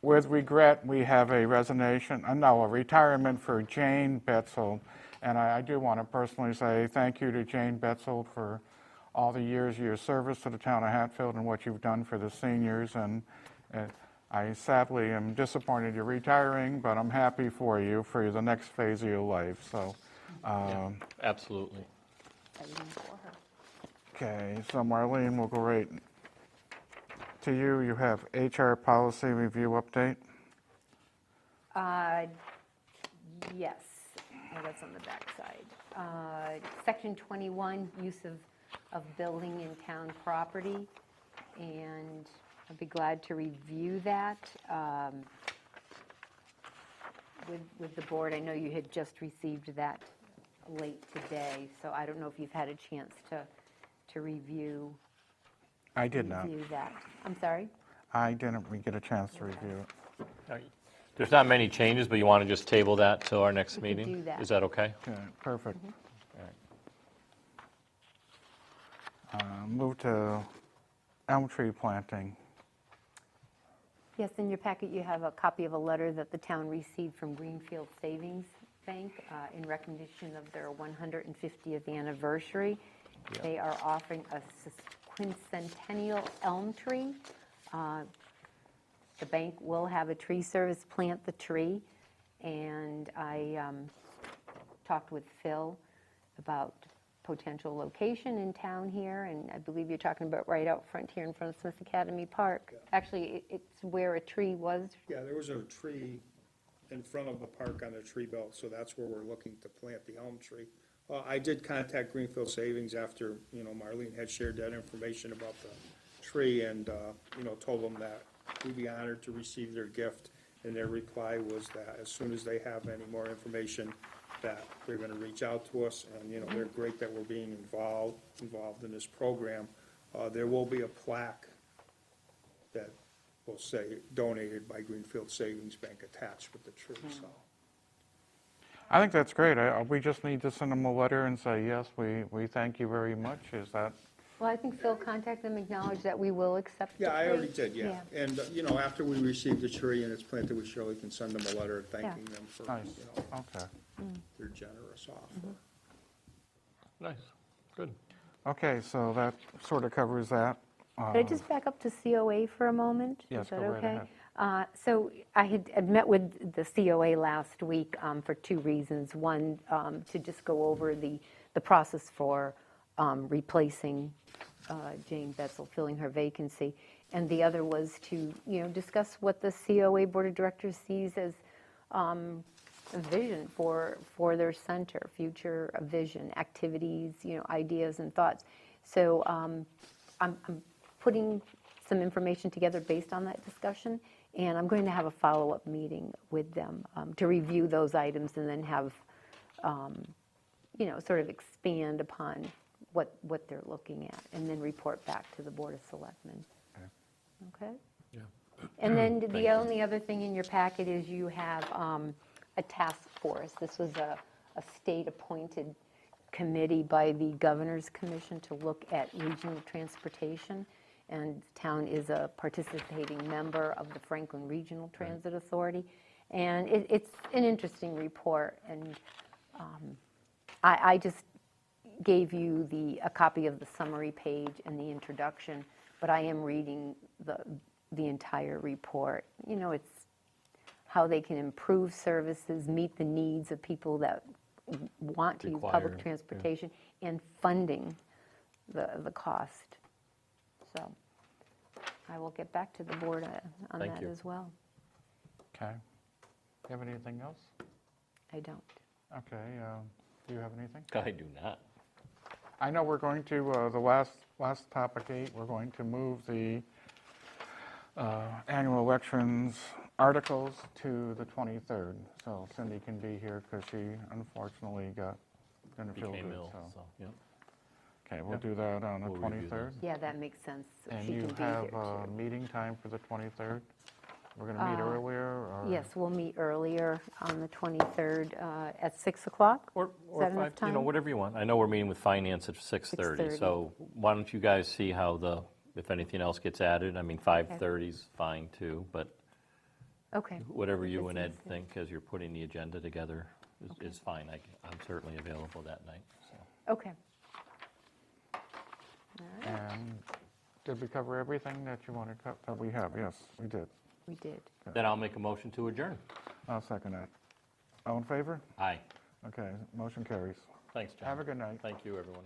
with regret, we have a a retirement for Jane Betzel. And I do want to personally say thank you to Jane Betzel for all the years of your service to the town of Hatfield and what you've done for the seniors. And I sadly am disappointed you're retiring, but I'm happy for you for the next phase of your life. So, Absolutely. okay, so Marlene, we'll go right to you. You have HR policy review update. Yes, oh, that's on the back side. Section 21, use of building in town property, and I'd be glad to review that with the board. I know you had just received that late today, so I don't know if you've had a chance to review. I did not. Review that. I'm sorry? I didn't get a chance to review it. There's not many changes, but you want to just table that till our next We could meeting? do that. Is that okay? Okay, perfect. Move to elm tree planting. Yes, in your packet, you have a copy of a letter that the town received from Greenfield Savings Bank in recognition of their 150th anniversary. Yeah. They are offering a quincentennial elm tree. The bank will have a tree service plant the tree, and I talked with Phil about potential location in town here, and I believe you're talking about right out front here in front of Smith Academy Park. Actually, it's where a tree was. Yeah, there was a tree in front of the park on the tree belt, so that's where we're looking to plant the elm tree. I did contact Greenfield Savings after, Marlene had shared that information about the tree and, told them that we'd be honored to receive their gift. And their reply was that as soon as they have any more information, that they're gonna reach out to us. And, they're great that we're being involved in this program. There will be a plaque that will say donated by Greenfield Savings Bank attached with the tree, so. I think that's great. We just need to send them a letter and say, yes, we thank you very much. Is that, Well, I think Phil contacted them, acknowledged that we will accept the Yeah, I tree. already did, yeah. And, after we receive the tree and it's planted, we surely can send them a letter thanking them for, nice, okay. their generous offer. Nice, good. Okay, so that sort of covers that. Could I just back up to COA for a moment? Yes, Is that go right okay? ahead. So I had met with the COA last week for two reasons. One, to just go over the process for replacing Jane Betzel, filling her vacancy. And the other was to, discuss what the COA Board of Directors sees as a vision for their center, future vision, activities, ideas and thoughts. So I'm putting some information together based on that discussion, and I'm going to have a follow-up meeting with them to review those items and then have, sort of expand upon what they're looking at, and then report back to the Board of Selectmen. Okay? Yeah. And then Thank the you. only other thing in your packet is you have a task force. This was a state-appointed committee by the Governor's Commission to look at regional transportation, and the town is a participating member of the Franklin Regional Transit Authority. And it's an interesting report, and I just gave you a copy of the summary page and the introduction, but I am reading the entire report. It's how they can improve services, meet the needs of people that want to use Require, public yeah. transportation, and funding the cost. So I will get back to the board on Thank that you. as well. Okay. You have anything else? I don't. Okay, do you have anything? I do not. I know we're going to, the last topic 8, we're going to move the annual elections articles to the 23rd. So Cindy can be here because she unfortunately didn't feel Became good. ill, So. so, yeah. Okay, we'll do that on the We'll review 23rd. Yeah, that makes sense. And She you can be have here, a too. meeting time for the 23rd? We're going to meet earlier? Or? Yes, we'll meet earlier on the 23rd at 6 o'clock. Or Is that enough 5, time? whatever you want. I know we're meeting with finance at 6:30, 6:30. so why don't you guys see how if anything else gets added? I mean, 5:30 is fine too, but Okay. whatever you and Ed Business. think as you're putting the agenda together is fine. I'm certainly available that night, so. Okay. All right, And did we cover everything that you want to cover? That we have, yes, we did. we did. Then I'll make a motion to adjourn. I'll second that. All in favor? Aye. Okay, motion carries. Thanks, John. Have a good night. Thank you, everyone.